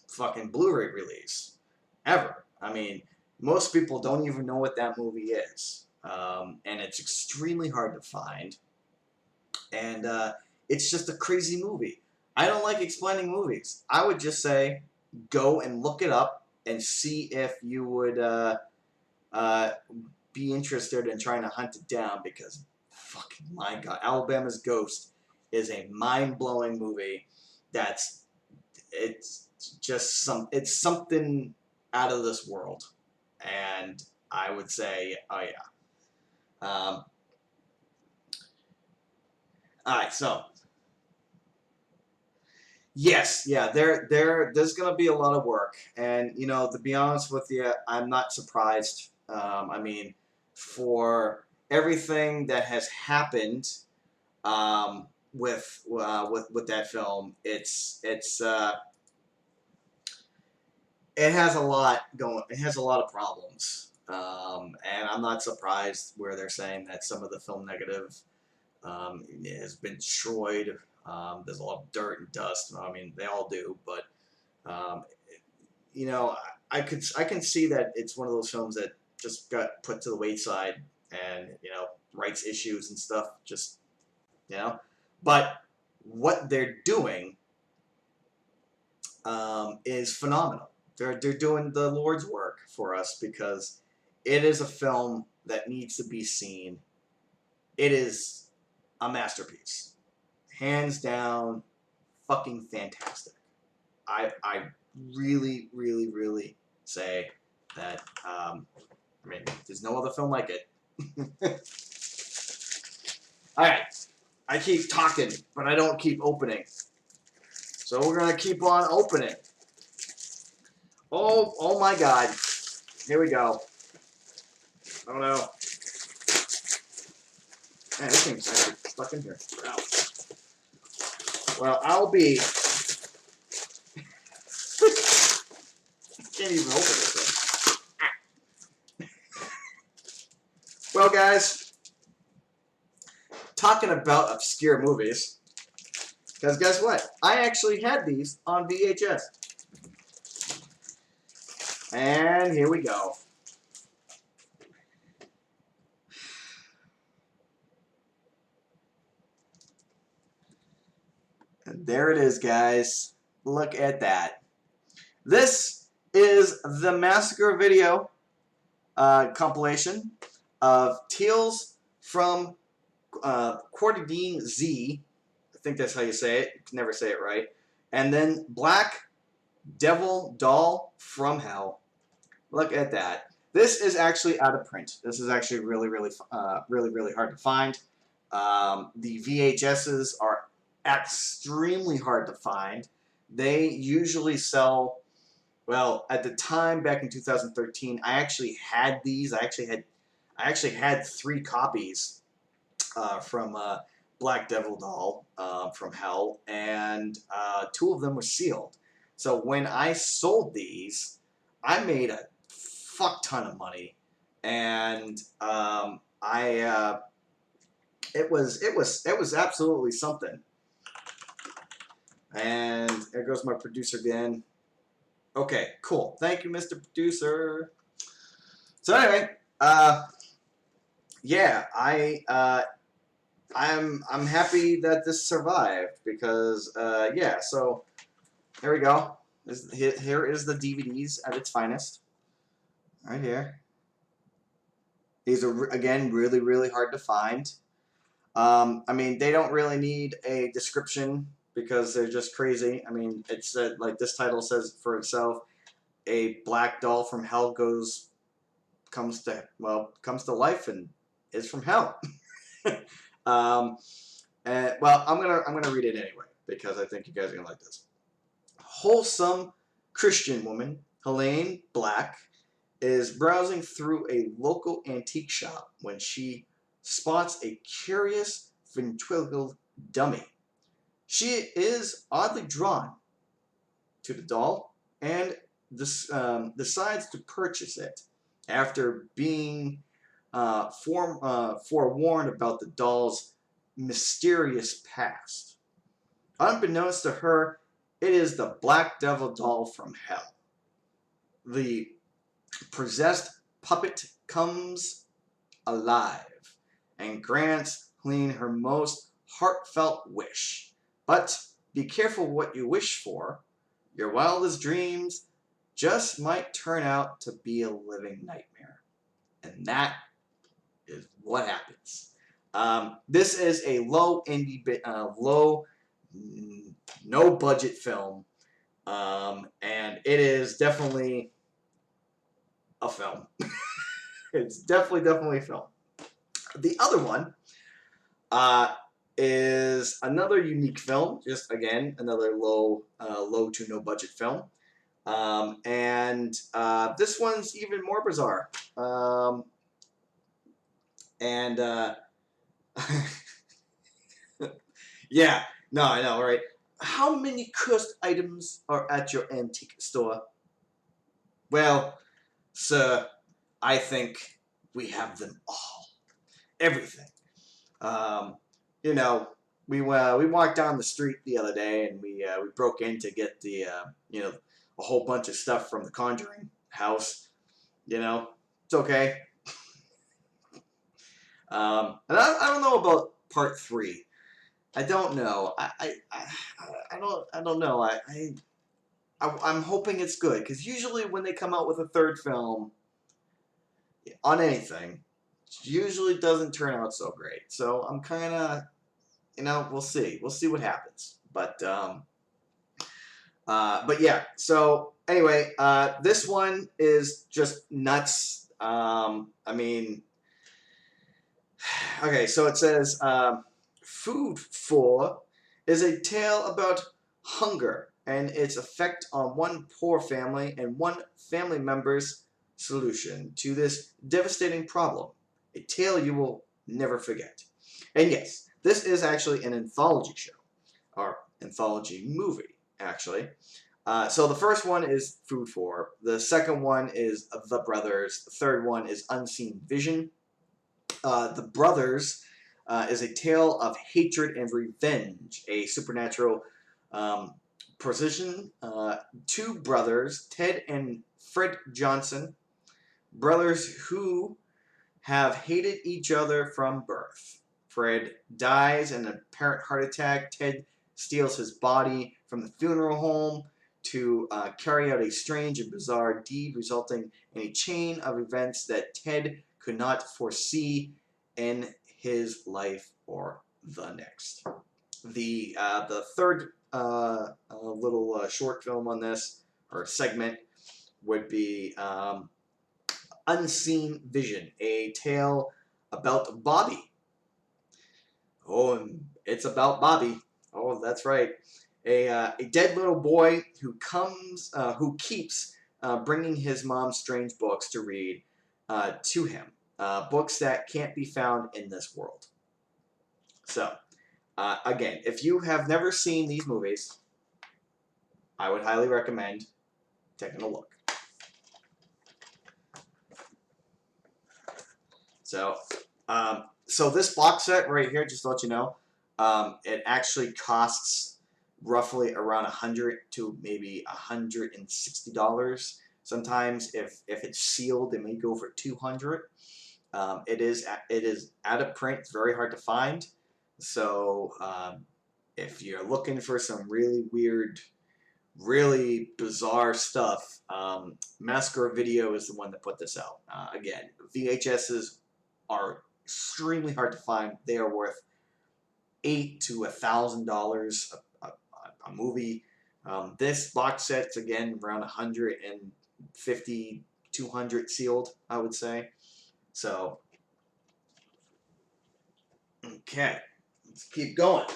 fucking Blu-ray release, ever. I mean, most people don't even know what that movie is, and it's extremely hard to find. And it's just a crazy movie. I don't like explaining movies. I would just say, go and look it up and see if you would be interested in trying to hunt it down because, fucking my God, Alabama's Ghost is a mind-blowing movie. It's it's something out of this world, and I would say, oh yeah. All right, so yes, yeah, there's gonna be a lot of work, and you know, to be honest with you, I'm not surprised. I mean, for everything that has happened with that film, it has a lot going. It has a lot of problems, and I'm not surprised where they're saying that some of the film negative has been destroyed. There's a lot of dirt and dust. I mean, they all do, but um, you know, I can see that it's one of those films that just got put to the wayside, and you know, rights issues and stuff. Just you know, but what they're doing is phenomenal. They're doing the Lord's work for us because it is a film that needs to be seen. It is a masterpiece, hands down, fucking fantastic. I really really really say that. I mean, there's no other film like it. All right, I keep talking, but I don't keep opening. So we're gonna keep on opening. Oh my God! Here we go. Oh no! Man, this thing's actually stuck in here. Wow. Well, I'll be. Can't even open this thing. Well, guys, talking about obscure movies, because guess what? I actually had these on VHS. And here we go. And there it is, guys. Look at that. This is the Massacre video compilation of Tales from Quarantine Z. I think that's how you say it. You can never say it right. And then Black Devil Doll from Hell. Look at that. This is actually out of print. This is actually really hard to find. The VHSs are extremely hard to find. They usually sell, well, at the time back in 2013, I actually had these. I actually had 3 copies from Black Devil Doll from Hell, and 2 of them were sealed. So when I sold these, I made a fuck ton of money, and it was absolutely something. And there goes my producer again. Okay, cool. Thank you, Mr. Producer. So anyway, yeah, I'm happy that this survived because yeah. So there we go. Here is the DVDs at its finest, right here. These are again really hard to find. I mean, they don't really need a description because they're just crazy. I mean, it's like this title says for itself. A black doll from hell comes to life and is from hell. Well, I'm gonna read it anyway because I think you guys are gonna like this. Wholesome Christian woman Helene Black is browsing through a local antique shop when she spots a curious ventriloquial dummy. She is oddly drawn to the doll and decides to purchase it after being forewarned about the doll's mysterious past. Unbeknownst to her, it is the Black Devil Doll from Hell. The possessed puppet comes alive and grants Helene her most heartfelt wish. But be careful what you wish for. Your wildest dreams just might turn out to be a living nightmare. And that is what happens. This is a low indie, low, no budget film, and it is definitely a film. It's definitely a film. The other one is another unique film. Just again, another low to no budget film. And this one's even more bizarre. And yeah, no, I know, right? How many cursed items are at your antique store? Well, sir, I think we have them all. Everything. Um, you know, we walked down the street the other day and we broke in to get the a whole bunch of stuff from the Conjuring house. You know, it's okay. And I don't know about part 3. I don't know. I don't know. I'm hoping it's good because usually when they come out with a third film on anything, it usually doesn't turn out so great. So I'm kind of, we'll see. We'll see what happens. But yeah. So anyway, this one is just nuts. I mean, okay. So it says, "Food for" is a tale about hunger and its effect on one poor family and one family member's solution to this devastating problem. A tale you will never forget. And yes, this is actually an anthology show, or anthology movie, actually. So the first one is Food for. The second one is The Brothers. The third one is Unseen Vision. The Brothers is a tale of hatred and revenge, a supernatural precision. Two brothers, Ted and Fred Johnson, brothers who have hated each other from birth. Fred dies in an apparent heart attack. Ted steals his body from the funeral home to carry out a strange and bizarre deed, resulting in a chain of events that Ted could not foresee in his life or the next. The third little short film on this, or segment, would be Unseen Vision, a tale about Bobby. Oh, and it's about Bobby. Oh, that's right. A dead little boy who keeps bringing his mom strange books to read to him. Books that can't be found in this world. So, again, if you have never seen these movies, I would highly recommend taking a look. So, so this box set right here, just to let you know, it actually costs roughly around $100 to maybe $160. Sometimes, if it's sealed, it may go for $200. It is out of print. It's very hard to find. So, if you're looking for some really weird, really bizarre stuff, Massacre Video is the one that put this out. Again, VHSs are extremely hard to find. They are worth $800 to $1,000 a movie. This box set's again around 150, 200 sealed, I would say. So, okay, let's keep going.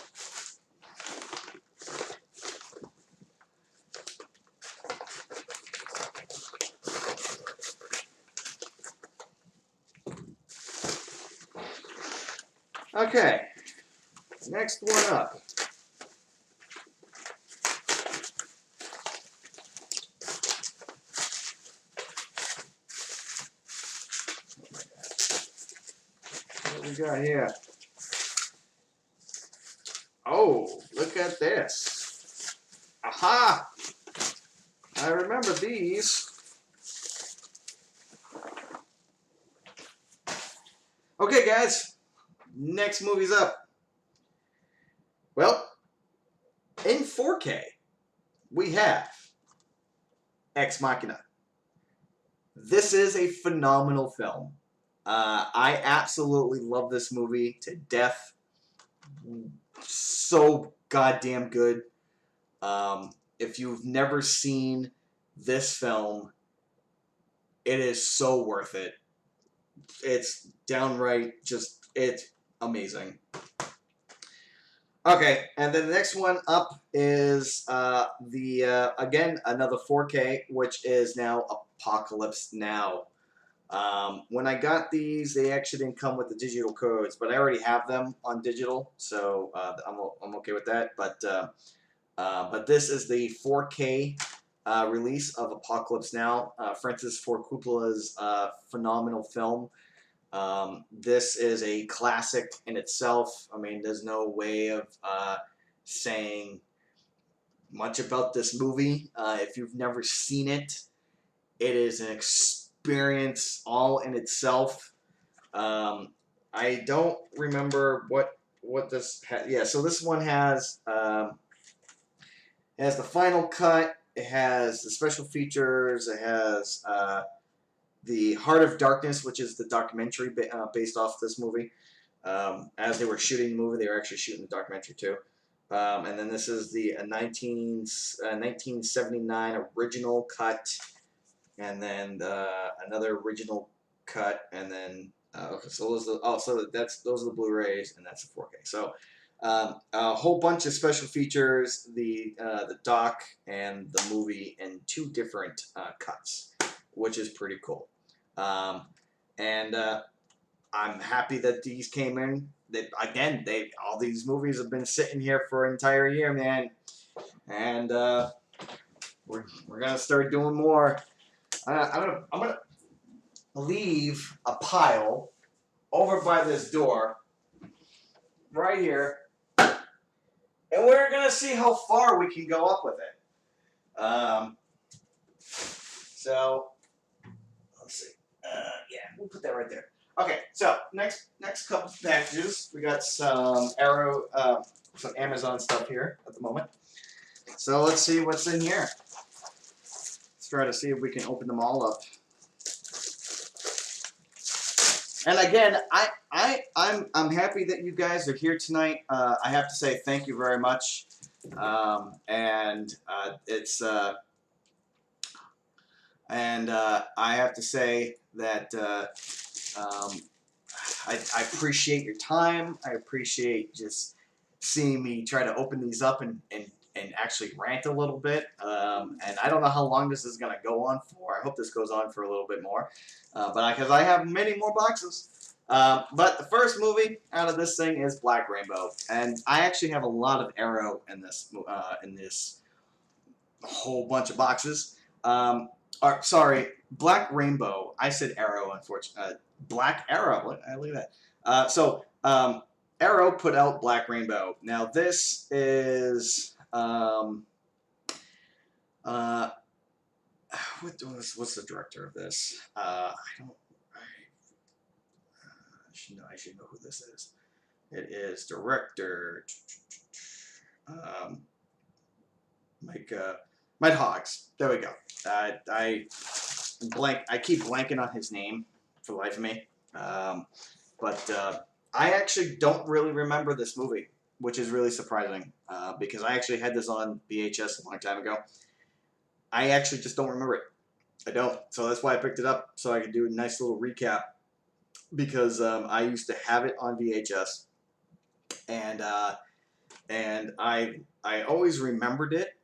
Okay, next one up. What we got here? Oh, look at this. Aha! I remember these. Okay, guys. Next movie's up. Well, in 4K, we have Ex Machina. This is a phenomenal film. I absolutely love this movie to death. So goddamn good. If you've never seen this film, it is so worth it. It's downright just, it's amazing. Okay, and then the next one up is again, another 4K, which is now Apocalypse Now. When I got these, they actually didn't come with the digital codes, but I already have them on digital, so I'm okay with that. But this is the 4K release of Apocalypse Now, Francis Ford Coppola's phenomenal film. This is a classic in itself. I mean, there's no way of saying much about this movie. If you've never seen it, it is an experience all in itself. I don't remember what this yeah, so this one has it has the final cut, it has the special features, it has the Heart of Darkness, which is the documentary based off this movie. As they were shooting the movie, they were actually shooting the documentary too. And then this is the 1979 original cut, and then another original cut, and then so those are those are the Blu-rays, and that's the 4K. So a whole bunch of special features, the doc and the movie in two different cuts, which is pretty cool. And I'm happy that these came in. All these movies have been sitting here for an entire year, man. And we're gonna start doing more. I'm gonna leave a pile over by this door, right here, and we're gonna see how far we can go up with it. So let's see. Yeah, we'll put that right there. Okay, so next couple of packages, we got some some Amazon stuff here at the moment. So let's see what's in here. Let's try to see if we can open them all up. And again, I'm happy that you guys are here tonight. I have to say thank you very much. I have to say that I appreciate your time. I appreciate just seeing me try to open these up and actually rant a little bit. And I don't know how long this is going to go on for. I hope this goes on for a little bit more. Because I have many more boxes. But the first movie out of this thing is Black Rainbow. And I actually have a lot of Arrow in this whole bunch of boxes. Sorry, Black Rainbow. I said Arrow, unfortunately. Black Arrow. What? Look at that. Arrow put out Black Rainbow. Now this is what's the director of this? I should know who this is. It is director Mike Hoggs. There we go. I keep blanking on his name for the life of me. But I actually don't really remember this movie, which is really surprising because I actually had this on VHS a long time ago. I actually just don't remember it. I don't. So that's why I picked it up, so I could do a nice little recap, because I used to have it on VHS, and I always remembered it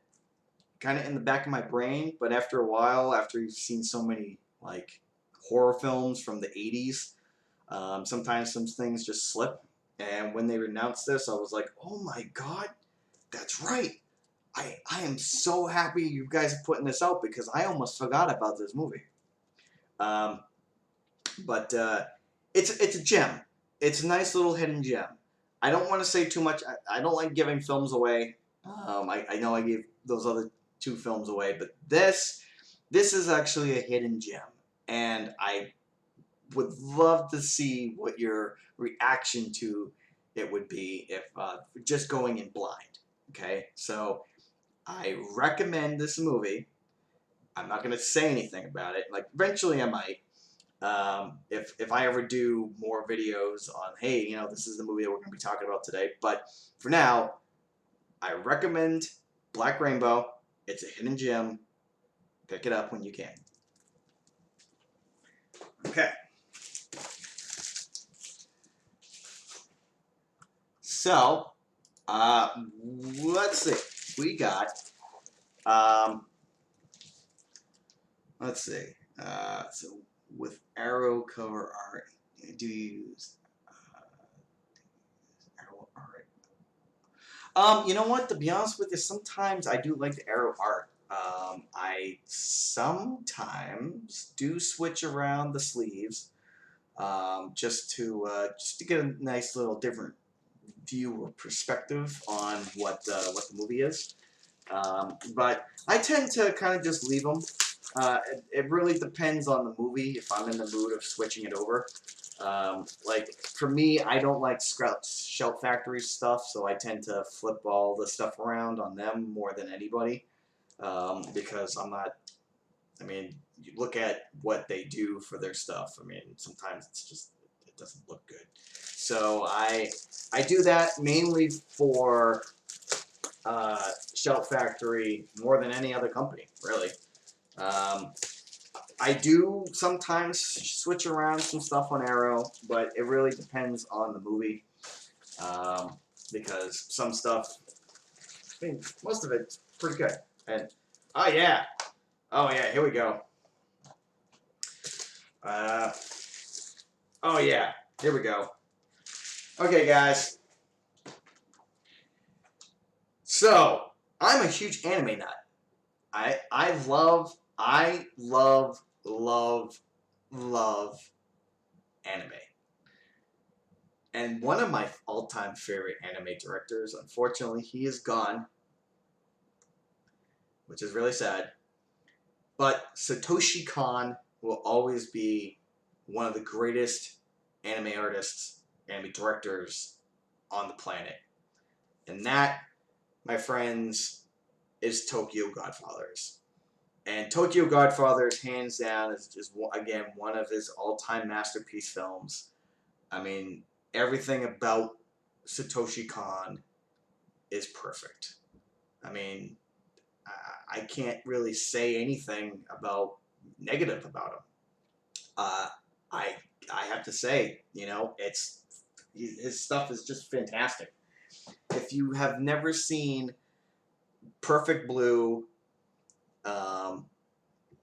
kind of in the back of my brain, but after a while, after you've seen so many like horror films from the 80s, sometimes some things just slip. And when they announced this, I was like, oh my god, that's right. I am so happy you guys are putting this out, because I almost forgot about this movie. But it's a gem. It's a nice little hidden gem. I don't want to say too much. I don't like giving films away. I know I gave those other 2 films away, but this is actually a hidden gem, and I would love to see what your reaction to it would be if just going in blind. Okay, so I recommend this movie. I'm not going to say anything about it. Like, eventually I might. If I ever do more videos on, hey, this is the movie that we're going to be talking about today. But for now, I recommend Black Rainbow. It's a hidden gem. Pick it up when you can. Okay. So, let's see. We got, let's see. So with Arrow cover art, do you use Arrow art? You know what? To be honest with you, sometimes I do like the Arrow art. I sometimes do switch around the sleeves, just to get a nice little different view or perspective on what the movie is. But I tend to kind of just leave them. It really depends on the movie if I'm in the mood of switching it over. Like for me, I don't like Shout Factory stuff, so I tend to flip all the stuff around on them more than anybody, because I'm not. I mean, you look at what they do for their stuff. I mean, sometimes it doesn't look good. So I do that mainly for Shout Factory more than any other company, really. I do sometimes switch around some stuff on Arrow, but it really depends on the movie, because some stuff, I mean, most of it's pretty good. And oh yeah, here we go. Oh yeah, here we go. Okay, guys. So I'm a huge anime nut. I love anime. And one of my all-time favorite anime directors, unfortunately, he is gone, which is really sad. But Satoshi Kon will always be one of the greatest anime artists, anime directors on the planet. And that, my friends, is Tokyo Godfathers. And Tokyo Godfathers, hands down, is just, again, one of his all-time masterpiece films. I mean, everything about Satoshi Kon is perfect. I mean, I can't really say anything negative about him. I have to say, his stuff is just fantastic. If you have never seen Perfect Blue,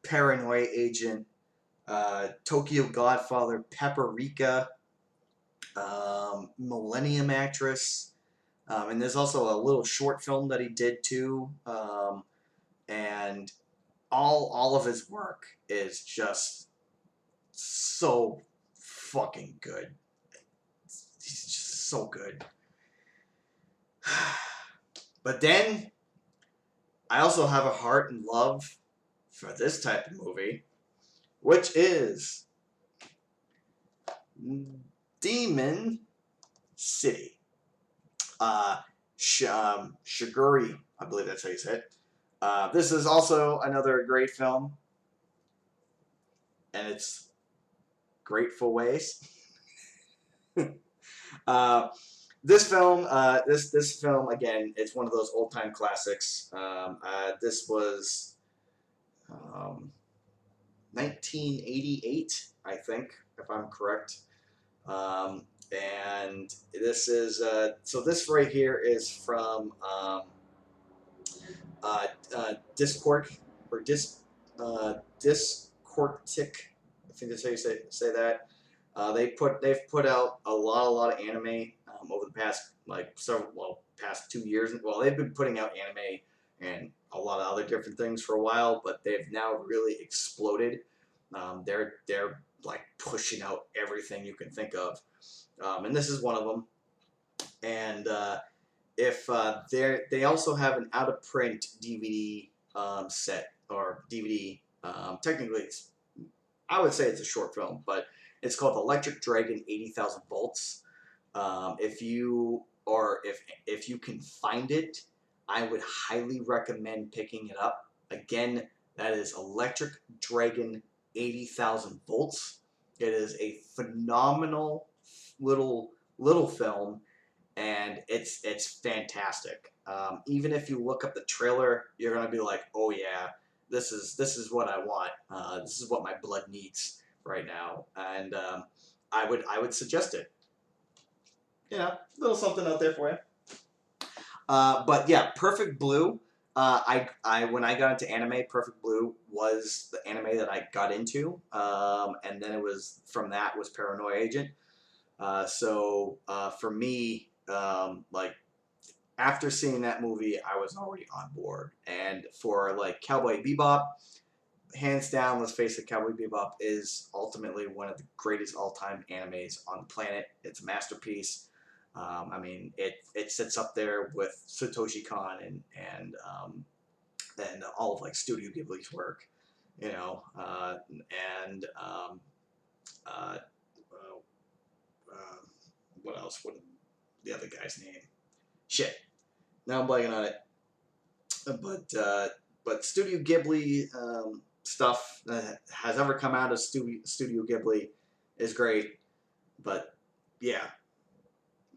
Paranoia Agent, Tokyo Godfather, Paprika, Millennium Actress, and there's also a little short film that he did too, and all of his work is just so fucking good. He's just so good. But then I also have a heart and love for this type of movie, which is Demon City. Shiguri, I believe that's how you say it. This is also another great film, and it's Grateful Ways. This film, this film again, it's one of those old time classics. This was 1988, I think, if I'm correct. And this is so this right here is from Discord or Discortic. I think that's how you say that. They've put out a lot of anime over the past past 2 years. Well, they've been putting out anime and a lot of other different things for a while, but they've now really exploded. They're like pushing out everything you can think of, and this is one of them. And if they also have an out of print DVD set or DVD. Technically, I would say it's a short film, but it's called Electric Dragon 80,000 Volts. If you can find it, I would highly recommend picking it up. Again, that is Electric Dragon 80,000 Volts. It is a phenomenal little film, and it's fantastic. Even if you look up the trailer, you're gonna be like, oh yeah, this is what I want. This is what my blood needs right now, and I would suggest it. Yeah, a little something out there for you. But yeah, Perfect Blue. I when I got into anime, Perfect Blue was the anime that I got into, and then it was from that was Paranoia Agent. So for me, like after seeing that movie, I was already on board. And for like Cowboy Bebop, hands down, let's face it, Cowboy Bebop is ultimately one of the greatest all-time animes on the planet. It's a masterpiece. I mean, it sits up there with Satoshi Kon and all of like Studio Ghibli's work, you know, and uh, uh, uh, what else? What the other guy's name? Shit. Now I'm blanking on it. But Studio Ghibli stuff that has ever come out of Studio Ghibli is great. But yeah,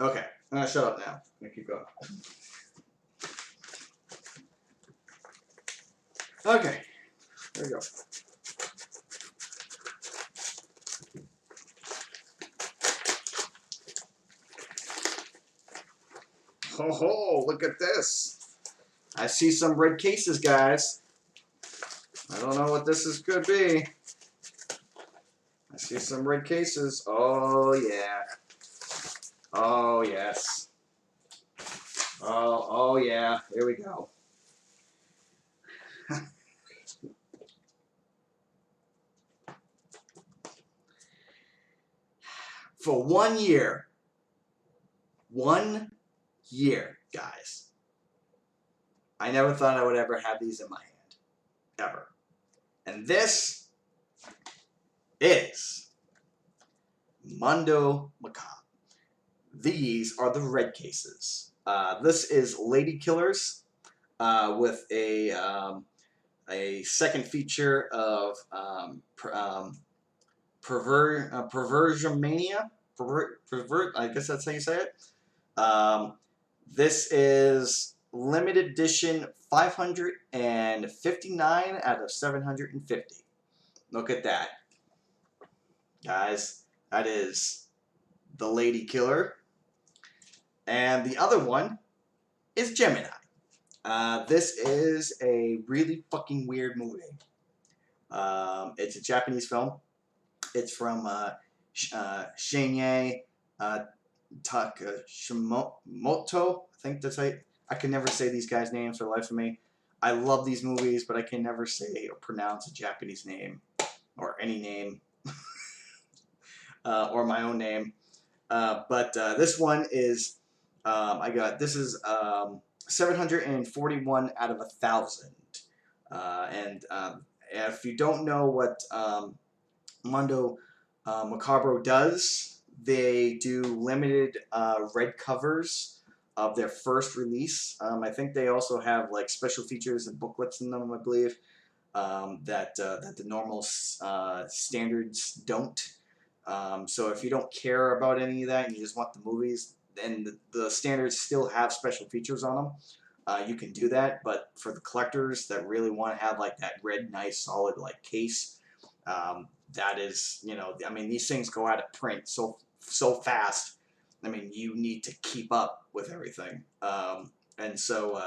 okay, I'm gonna shut up now. I'm gonna keep going. Okay, there we go. Ho ho! Look at this. I see some red cases, guys. I don't know what this is could be. I see some red cases. Oh yeah. Oh yes. Oh yeah. Here we go. For 1 year. 1 year, guys. I never thought I would ever have these in my hand. Ever. And this is Mondo Macabre. These are the red cases. This is Lady Killers with a second feature of Perversion Mania. I guess that's how you say it. This is limited edition 559 out of 750. Look at that. Guys, that is the Lady Killer. And the other one is Gemini. This is a really fucking weird movie. It's a Japanese film. It's from Shinya Takashimoto. I think that's how I can never say these guys' names for the life of me. I love these movies, but I can never say or pronounce a Japanese name or any name or my own name. But this one is this is 741 out of 1,000. And if you don't know what Mondo Macabro does, they do limited red covers of their first release. I think they also have like special features and booklets in them, I believe, that the normal standards don't. So if you don't care about any of that and you just want the movies, then the standards still have special features on them. You can do that, but for the collectors that really want to have like that red, nice, solid like case, that is, I mean, these things go out of print so fast. I mean, you need to keep up with everything. And so,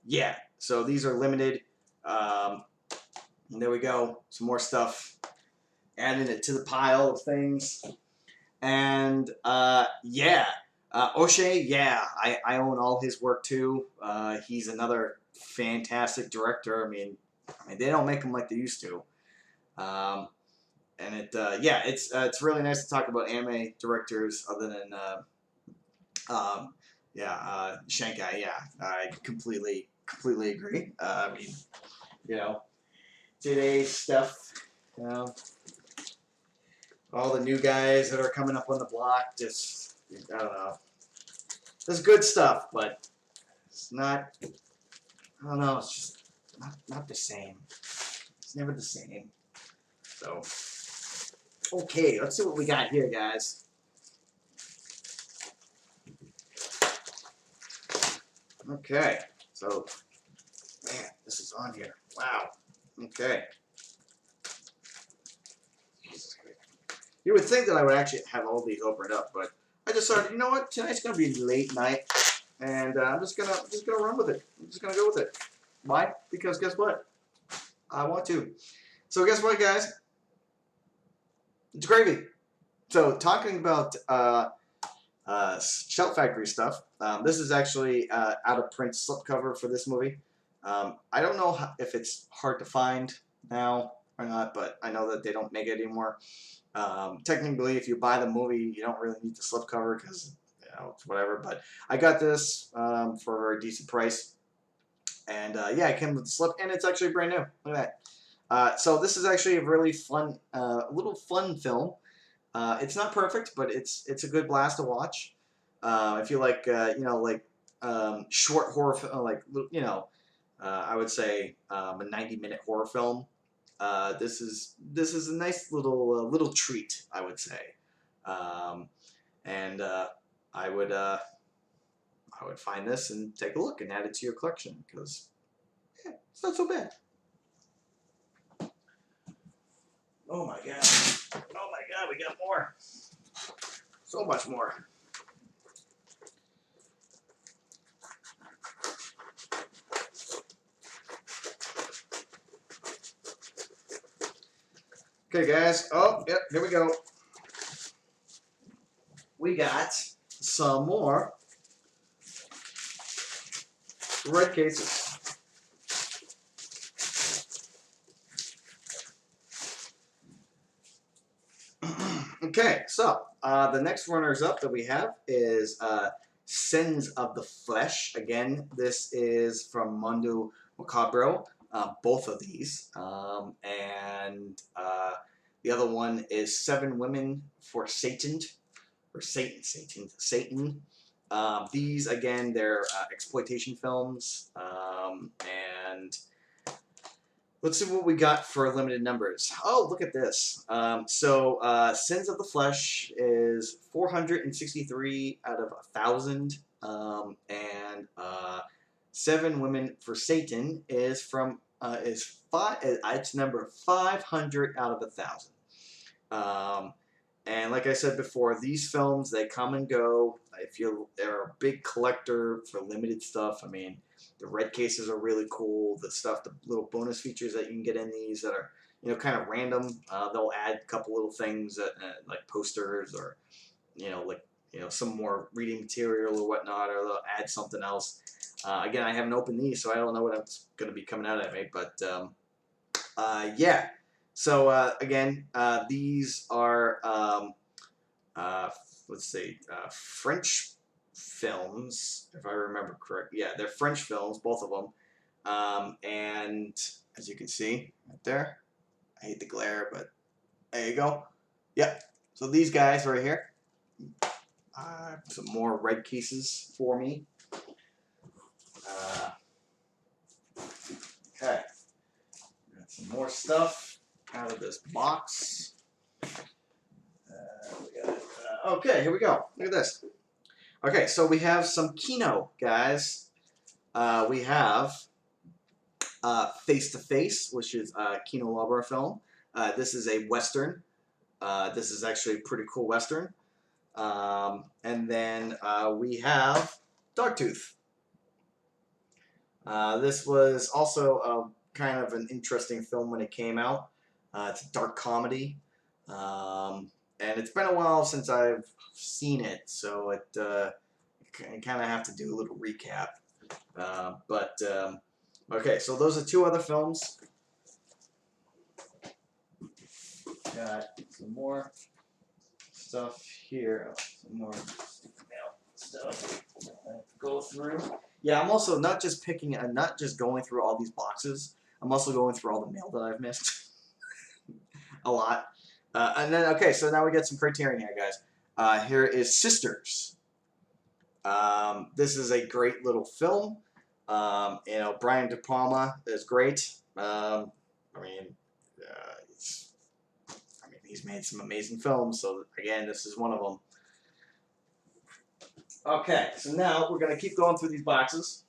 yeah, so these are limited. And there we go, some more stuff. Adding it to the pile of things. And yeah, O'Shea, yeah, I own all his work too. He's another fantastic director. I mean, they don't make them like they used to. And yeah, it's really nice to talk about anime directors other than Shankai. Yeah, I completely agree. I mean, today's stuff, you know, all the new guys that are coming up on the block, just I don't know. There's good stuff, but it's not. I don't know. It's just not the same. It's never the same. So Okay, let's see what we got here, guys. Okay, so, man, this is on here. Wow. Okay. You would think that I would actually have all these opened up, but I decided, you know what? Tonight's gonna be late night, and I'm just gonna run with it. I'm just gonna go with it. Why? Because guess what? I want to. So guess what, guys? It's gravy. So talking about Shell Factory stuff. This is actually out of print slipcover for this movie. I don't know if it's hard to find now or not, but I know that they don't make it anymore. Technically, if you buy the movie, you don't really need the slipcover because it's whatever. But I got this for a very decent price, and yeah, it came with the slip, and it's actually brand new. Look at that. So this is actually a really fun, little fun film. It's not perfect, but it's a good blast to watch. If you like, short horror, I would say a 90-minute horror film. This is a nice little treat, I would say, and I would find this and take a look and add it to your collection because yeah, it's not so bad. Oh my god! Oh my god! We got more. So much more. Okay, guys. Oh, yep. Here we go. We got some more red cases. Okay, so the next runners up that we have is Sins of the Flesh. Again, this is from Mundo Macabro. Both of these, and the other one is Seven Women for Satan, or Satan. These again, they're exploitation films, and let's see what we got for limited numbers. Oh, look at this. Sins of the Flesh is 463 out of 1,000. And Seven Women for Satan is it's number 500 out of 1,000. And like I said before, these films, they come and go. If they're a big collector for limited stuff, I mean, the red cases are really cool. The little bonus features that you can get in these that are, kind of random. They'll add a couple little things like posters or, some more reading material or whatnot, or they'll add something else. Again, I haven't opened these, so I don't know what's going to be coming out at me. But yeah. So again, these are let's see, French films, if I remember correct. Yeah, they're French films, both of them. And as you can see right there, I hate the glare, but there you go. Yep. So these guys right here, some more red cases for me. Okay. Got some more stuff out of this box. Okay, here we go. Look at this. Okay, so we have some Kino, guys. We have Face to Face, which is a Kino Lorber film. This is a Western. This is actually a pretty cool Western. And then we have Dogtooth. This was also kind of an interesting film when it came out. It's a dark comedy. And it's been a while since I've seen it, so I kind of have to do a little recap. Okay, so those are two other films. Got some more stuff here. Some more mail stuff to go through. Yeah, I'm also not just going through all these boxes. I'm also going through all the mail that I've missed. A lot. And then, okay, so now we get some Criterion here, guys. Here is Sisters. This is a great little film. Brian De Palma is great. He's made some amazing films. So again, this is one of them. Okay, so now we're gonna keep going through these boxes,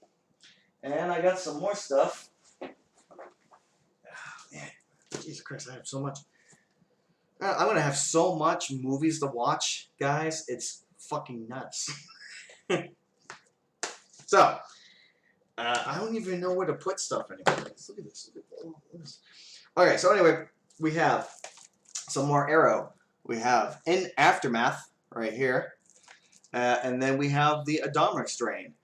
and I got some more stuff. Oh, man, Jesus Christ, I have so much. I'm gonna have so much movies to watch, guys. It's fucking nuts. So, I don't even know where to put stuff anymore. Look at this. Look at this. Okay, so anyway, we have some more Arrow. We have In Aftermath right here. And then we have the Adama Strain.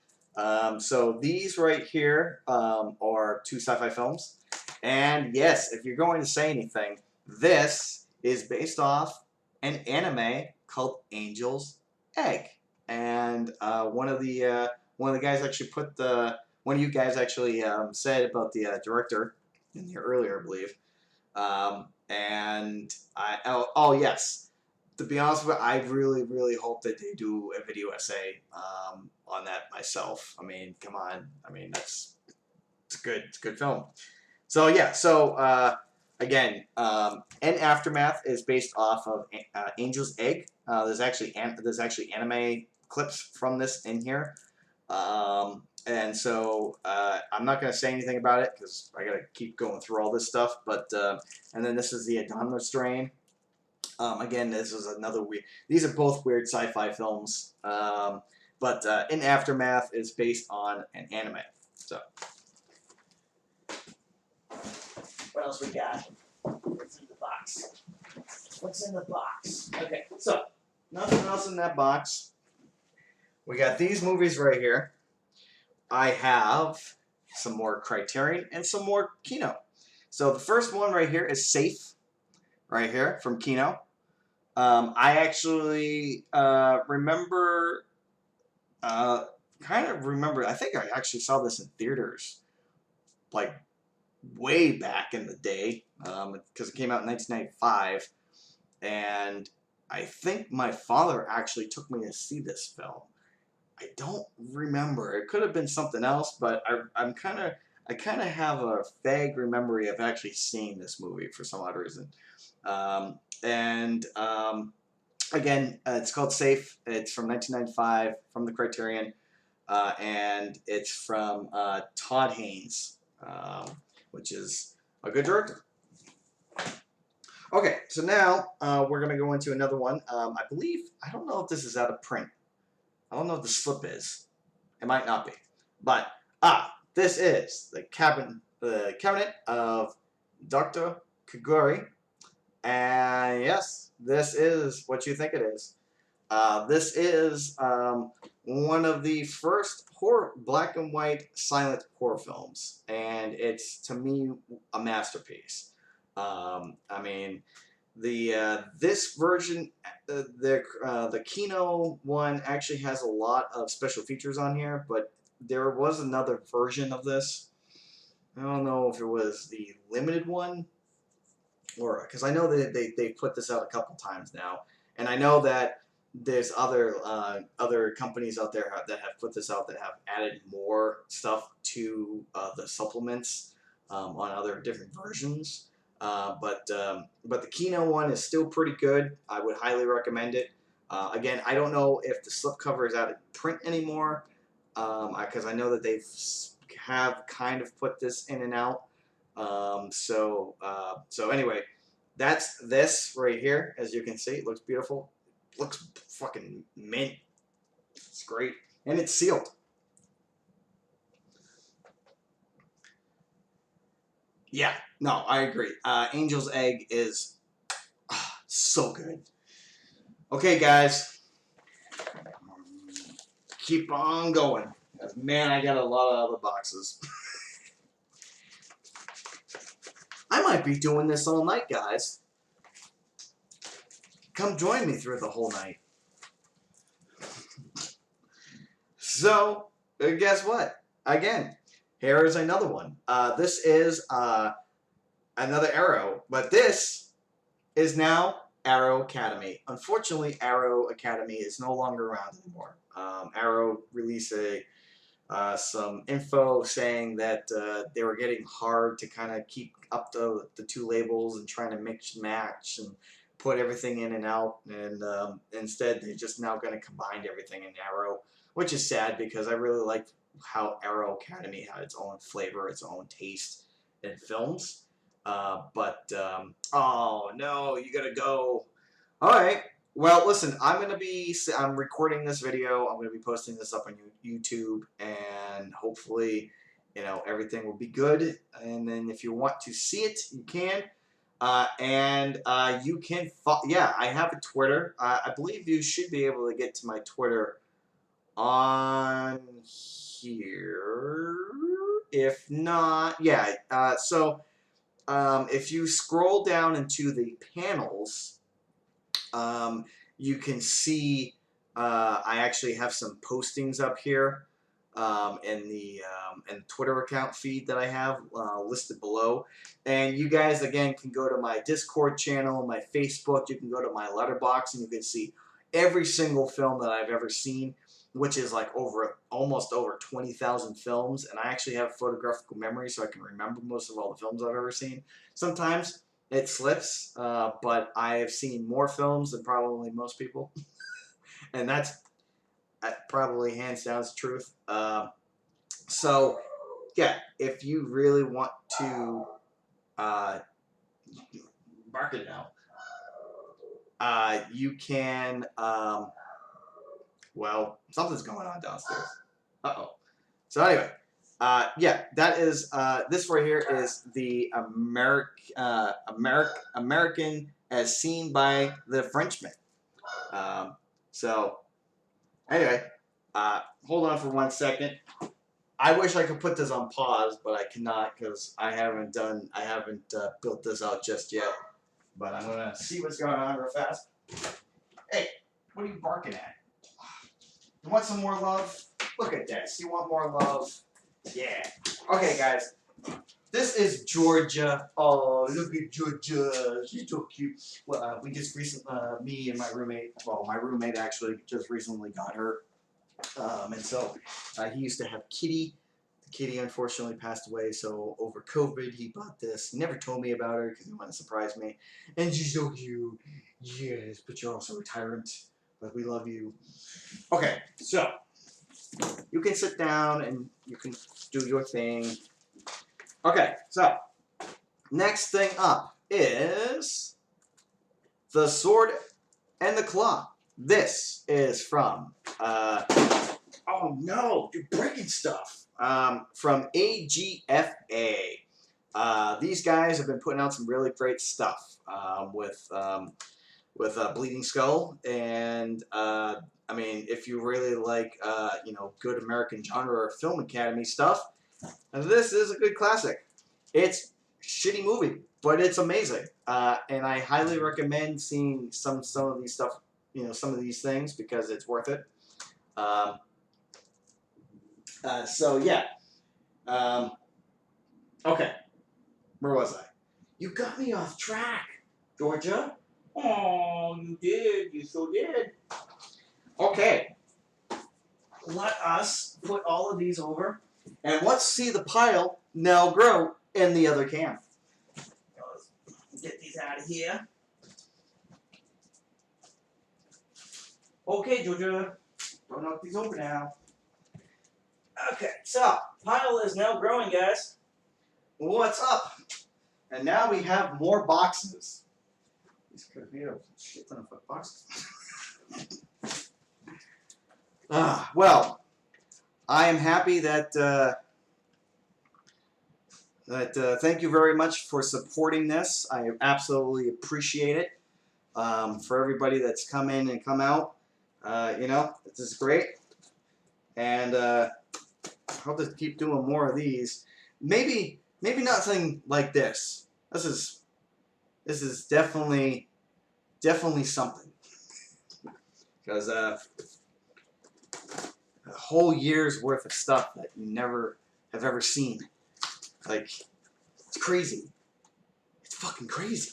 So these right here are 2 sci-fi films. And yes, if you're going to say anything, this is based off an anime called Angel's Egg. And one of the guys actually put one of you guys actually said about the director in here earlier, I believe. Oh yes. To be honest with you, I really, really hope that they do a video essay on that myself. I mean, come on. I mean, it's a good film. So yeah. So again, In Aftermath is based off of Angel's Egg. There's actually anime clips from this in here. And so I'm not going to say anything about it because I got to keep going through all this stuff. But and then this is the Adama Strain. Again, this is another weird. These are both weird sci-fi films. But In Aftermath is based on an anime. So, what else we got? What's in the box? What's in the box? Okay, so nothing else in that box. We got these movies right here. I have some more Criterion and some more Kino. So the first one right here is Safe, right here from Kino. I actually remember, I think I actually saw this in theaters, like way back in the day, because it came out in 1995, and I think my father actually took me to see this film. I don't remember. It could have been something else, but I kind of have a vague memory of actually seeing this movie for some odd reason. Again, it's called Safe. It's from 1995 from the Criterion, and it's from Todd Haynes, which is a good director. Okay, so now we're going to go into another one. I don't know if this is out of print. I don't know if the slip is. It might not be. But, this is the Cabinet of Dr. Kaguri. And yes, this is what you think it is. This is one of the first black and white silent horror films. And it's, to me, a masterpiece. I mean, this version, the Kino one actually has a lot of special features on here, but there was another version of this. I don't know if it was the limited one, or because I know that they put this out a couple times now, and I know that there's other companies out there that have put this out that have added more stuff to the supplements on other different versions. But the Kino one is still pretty good. I would highly recommend it. Again, I don't know if the slipcover is out of print anymore, because I know that they have kind of put this in and out. So anyway, that's this right here. As you can see, it looks beautiful. It looks fucking mint. It's great, and it's sealed. Yeah, no, I agree. Angel's Egg is so good. Okay, guys, keep on going. Man, I got a lot of other boxes. I might be doing this all night, guys. Come join me through the whole night. So, guess what? Again, here is another one. This is another Arrow, but this is now Arrow Academy. Unfortunately, Arrow Academy is no longer around anymore. Arrow released some info saying that they were getting hard to kind of keep up the two labels and trying to mix and match, and put everything in and out, and instead they're just now going to combine everything in Arrow, which is sad because I really like how Arrow Academy had its own flavor, its own taste in films. Oh no, you gotta go. All right. Well, listen, I'm recording this video. I'm gonna be posting this up on YouTube, and hopefully, everything will be good. And then if you want to see it, you can. You can, yeah, I have a Twitter. I believe you should be able to get to my Twitter on here. If not, yeah. If you scroll down into the panels, you can see I actually have some postings up here in the Twitter account feed that I have listed below. And you guys, again, can go to my Discord channel, my Facebook. You can go to my Letterboxd, and you can see every single film that I've ever seen, which is like almost over 20,000 films. And I actually have photographical memory, so I can remember most of all the films I've ever seen. Sometimes it slips, but I have seen more films than probably most people. And that's probably hands down the truth. So, yeah, if you really want to mark it now, you can, well, something's going on downstairs. Uh-oh. So anyway, yeah, that is, this right here is the American as seen by the Frenchman. So, anyway, hold on for 1 second. I wish I could put this on pause, but I cannot because I haven't built this out just yet. But I'm gonna see what's going on real fast. Hey, what are you barking at? You want some more love? Look at this. You want more love? Yeah. Okay, guys. This is Georgia. Oh, look at Georgia. She's so cute. Well, we just recently, me and my roommate, well, my roommate actually just recently got her. And so he used to have Kitty. Kitty unfortunately passed away, so over COVID he bought this. He never told me about her because he wanted to surprise me. And she's so cute. Yes, but you're also a tyrant. But we love you. Okay, so you can sit down and you can do your thing. Okay, so next thing up is The Sword and the Claw. This is from, oh no, you're breaking stuff. From AGFA. These guys have been putting out some really great stuff with Bleeding Skull, and I mean, if you really like good American genre or film academy stuff, this is a good classic. It's a shitty movie, but it's amazing, and I highly recommend seeing some of these stuff, some of these things because it's worth it. So yeah. Okay. Where was I? You got me off track, Georgia. Oh, you did. You so did. Okay. Let us put all of these over, and let's see the pile now grow in the other can. Let's get these out of here. Okay, Georgia. Don't knock these over now. Okay, so pile is now growing, guys. What's up? And now we have more boxes. These could be a shit ton of boxes. Well, I am happy that thank you very much for supporting this. I absolutely appreciate it. For everybody that's come in and come out, this is great. And I'll just keep doing more of these. Maybe not something like this. This is definitely something. Because a whole year's worth of stuff that you never have ever seen. Like, it's crazy. It's fucking crazy.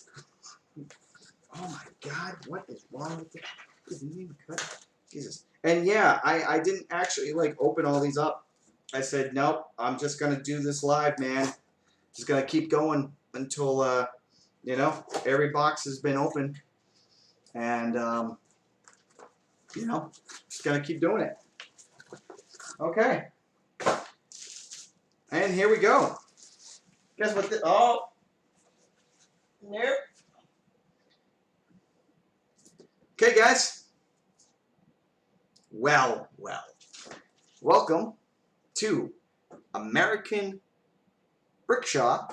Oh my God, what is wrong with it? Didn't even cut. Jesus. And yeah, I didn't actually open all these up. I said, nope, I'm just gonna do this live, man. Just gonna keep going until every box has been opened. And you know, just gotta keep doing it. Okay. And here we go. Guess what? Oh, nope. Okay, guys. Well. Welcome to American Rickshaw,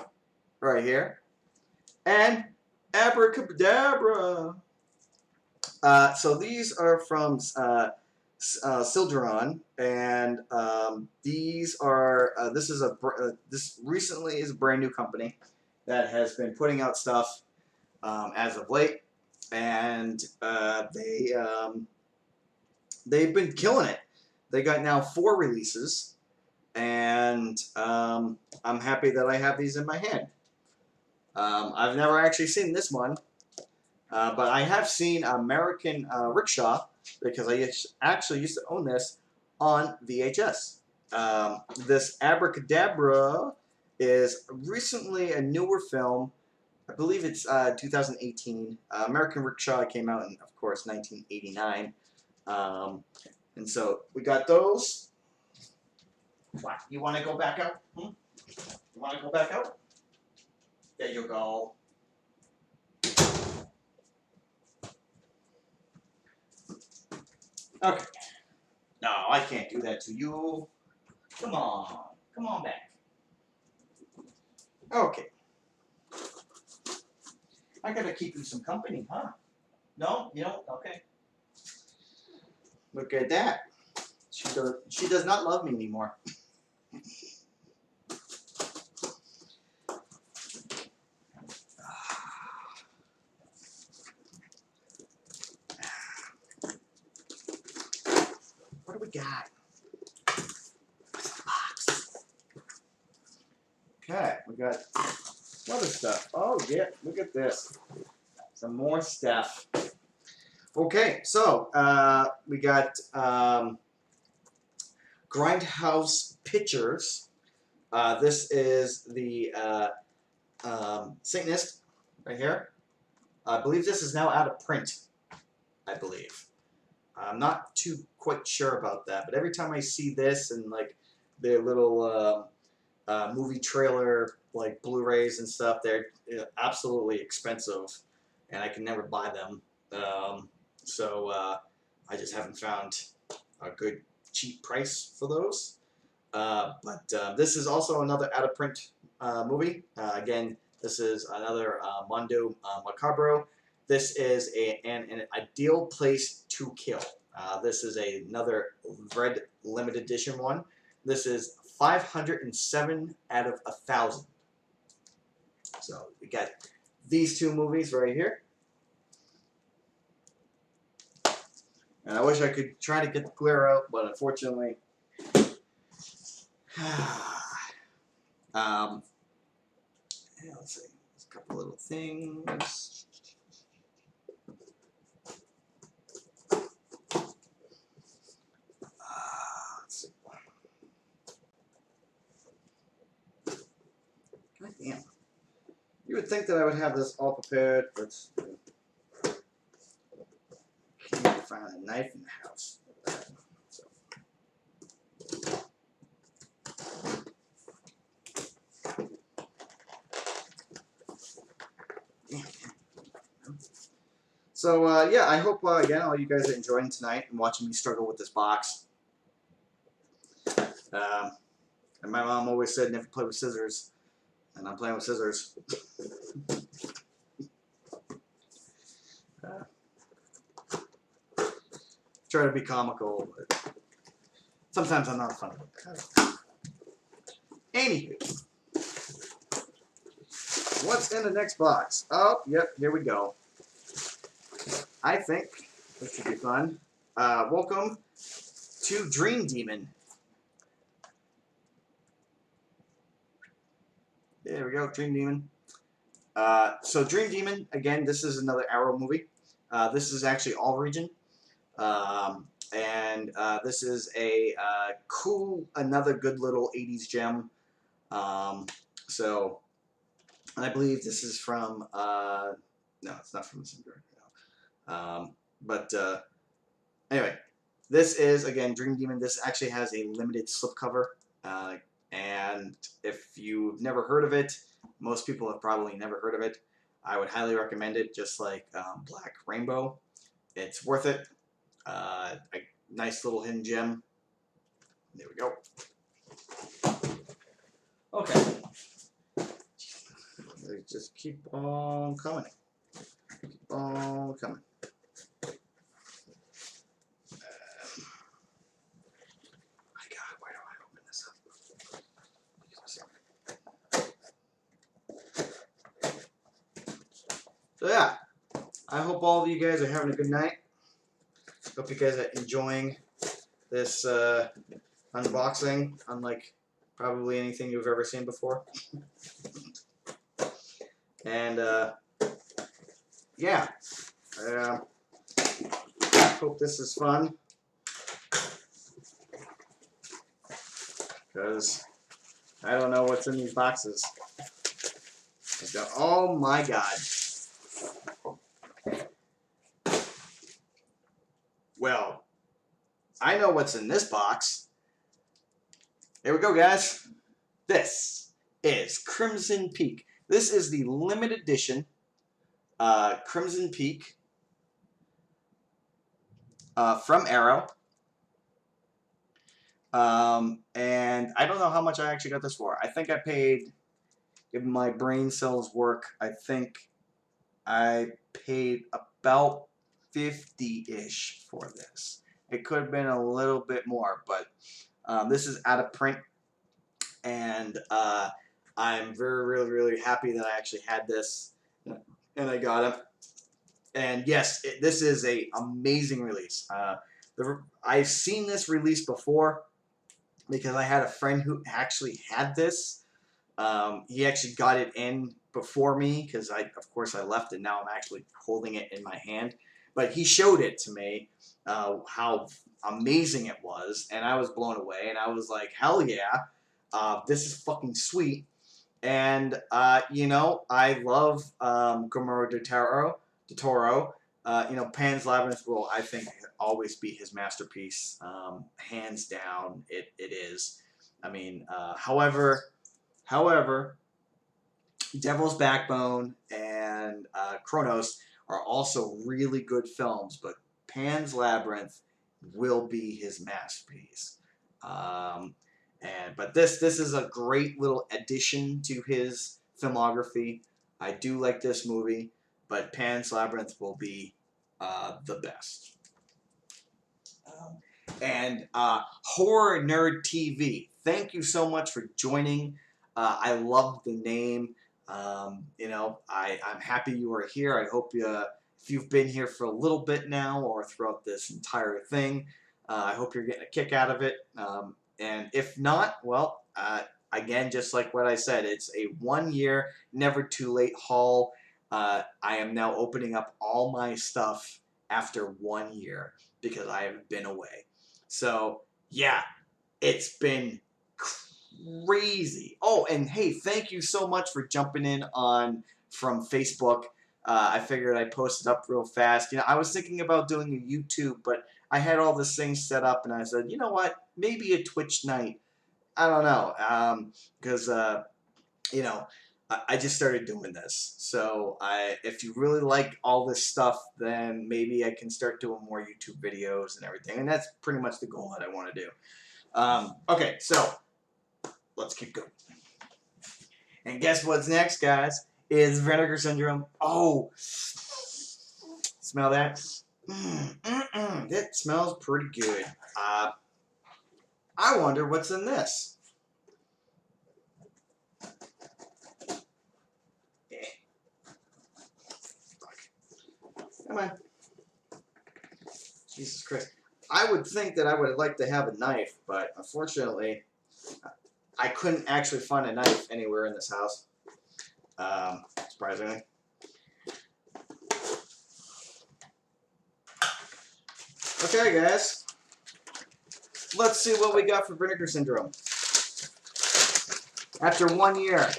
right here, and Abracadabra. So these are from Silderon, and these are this recently is a brand new company that has been putting out stuff as of late, and they've been killing it. They got now 4 releases, and I'm happy that I have these in my hand. I've never actually seen this one, but I have seen American Rickshaw because I actually used to own this on VHS. This Abracadabra is recently a newer film. I believe it's 2018. American Rickshaw came out in, of course, 1989. And so we got those. What? You want to go back out? You want to go back out? There you go. Okay. No, I can't do that to you. Come on. Come on back. Okay. I gotta keep you some company, huh? No? You don't? Okay. Look at that. She does not love me anymore. What do we got? Okay, we got other stuff. Oh yeah, look at this. Some more stuff. Okay, so we got Grindhouse Pictures. This is the Satanist right here. I believe this is now out of print. I believe. I'm not too quite sure about that, but every time I see this and like their little movie trailer like Blu-rays and stuff, they're absolutely expensive, and I can never buy them. So I just haven't found a good cheap price for those. But this is also another out of print movie. Again, this is another Mondo Macabro. This is an ideal place to kill. This is another red limited edition one. This is 507 out of 1,000. So we got these 2 movies right here. And I wish I could try to get the glare out, but unfortunately, yeah, let's see. There's a couple little things. Let's see. God damn. You would think that I would have this all prepared, but can't find a knife in the house. So. So yeah, I hope again all you guys are enjoying tonight and watching me struggle with this box. And my mom always said never play with scissors, and I'm playing with scissors. Try to be comical, but sometimes I'm not funny. Anywho, what's in the next box? Oh, yep, here we go. I think this should be fun. Welcome to Dream Demon. There we go, Dream Demon. So Dream Demon, again, this is another Arrow movie. This is actually all region. And this is a cool, another good little 80s gem. So I believe this is from, no, it's not from Cinder. But anyway, this is, again, Dream Demon. This actually has a limited slipcover. And if you've never heard of it, most people have probably never heard of it. I would highly recommend it, just like Black Rainbow. It's worth it. A nice little hidden gem. There we go. Okay. They just keep on coming. Keep on coming. My God, why do I open this up? So yeah, I hope all of you guys are having a good night. Hope you guys are enjoying this unboxing, unlike probably anything you've ever seen before. And yeah, hope this is fun, because I don't know what's in these boxes. Oh my God. Well, I know what's in this box. Here we go, guys. This is Crimson Peak. This is the limited edition Crimson Peak from Arrow. And I don't know how much I actually got this for. I think I paid, if my brain cells work, I think I paid about 50-ish for this. It could have been a little bit more, but this is out of print, and I'm really happy that I actually had this, and I got it. And yes, this is a amazing release. I've seen this release before because I had a friend who actually had this. He actually got it in before me because of course I left it. Now I'm actually holding it in my hand. But he showed it to me, how amazing it was, and I was blown away. And I was like, hell yeah, this is fucking sweet. And you know, I love Guillermo del Toro. You know, Pan's Labyrinth will, I think, always be his masterpiece, hands down. It is. I mean, however, Devil's Backbone and Kronos are also really good films, but Pan's Labyrinth will be his masterpiece. But this is a great little addition to his filmography. I do like this movie, but Pan's Labyrinth will be the best. And Horror Nerd TV, thank you so much for joining. I love the name. You know, I'm happy you are here. I hope if you've been here for a little bit now or throughout this entire thing, I hope you're getting a kick out of it. And if not, well, again, just like what I said, it's a 1 year, never too late haul. I am now opening up all my stuff after 1 year because I have been away. So, yeah, it's been crazy. Oh, and hey, thank you so much for jumping in on from Facebook. I figured I'd post it up real fast. You know, I was thinking about doing a YouTube, but I had all this things set up, and I said, you know what, maybe a Twitch night. I don't know, because you know, I just started doing this. So if you really like all this stuff, then maybe I can start doing more YouTube videos and everything. And that's pretty much the goal that I want to do. Okay, so let's keep going. And guess what's next, guys? Is Vinegar Syndrome. Oh, smell that? That smells pretty good. I wonder what's in this. Come on. Jesus Christ. I would think that I would like to have a knife, but unfortunately, I couldn't actually find a knife anywhere in this house. Surprisingly. Okay, guys. Let's see what we got for Vinegar Syndrome. After 1 year.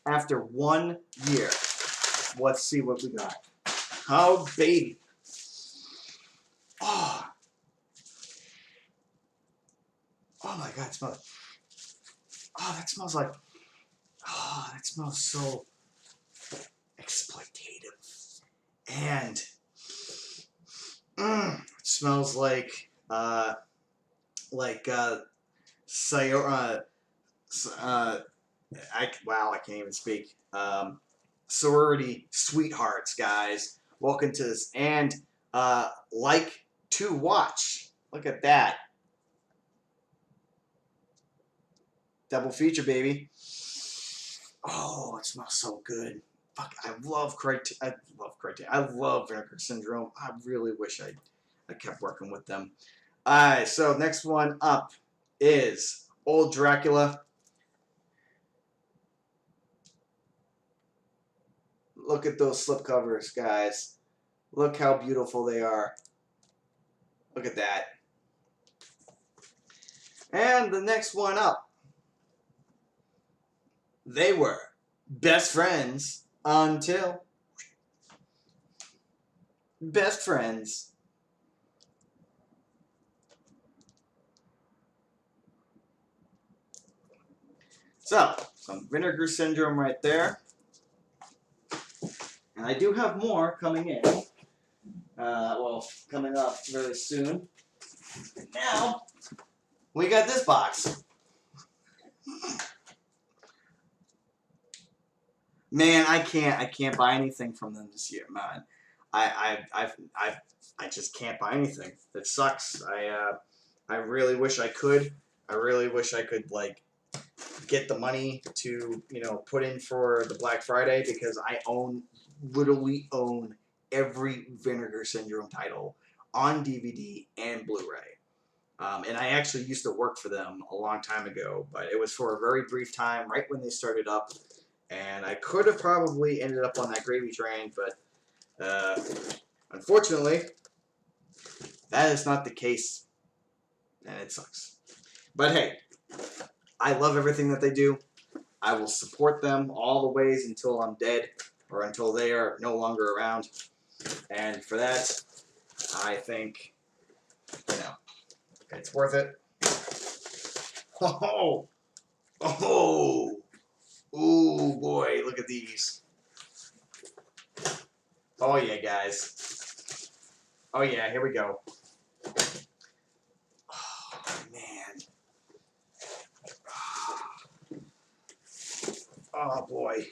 After 1 year. Let's see what we got. Oh, baby. Oh, oh my God, it smells. Oh, that smells like. Oh, that smells so exploitative. And it smells like Sayora. Wow, I can't even speak. Sorority sweethearts, guys. Welcome to this, and like to watch. Look at that double feature, baby. Oh, it smells so good. Fuck, I love Criterion. I love Vinegar Syndrome. I really wish I kept working with them. Alright, so next one up is Old Dracula. Look at those slipcovers, guys. Look how beautiful they are. Look at that. And the next one up. They were best friends until best friends. So, some Vinegar Syndrome right there. And I do have more coming in. Well, coming up very soon. Now, we got this box. Man, I can't buy anything from them this year, man. I just can't buy anything. It sucks. I really wish I could. I really wish I could like get the money to put in for the Black Friday, because I literally own every Vinegar Syndrome title on DVD and Blu-ray. And I actually used to work for them a long time ago, but it was for a very brief time, right when they started up. And I could have probably ended up on that gravy train, but unfortunately, that is not the case, and it sucks. But hey, I love everything that they do. I will support them all the ways until I'm dead, or until they are no longer around. And for that, I think, it's worth it. Oh, oh, ooh, boy, look at these. Oh yeah, guys. Oh yeah, here we go. Oh man. Oh boy.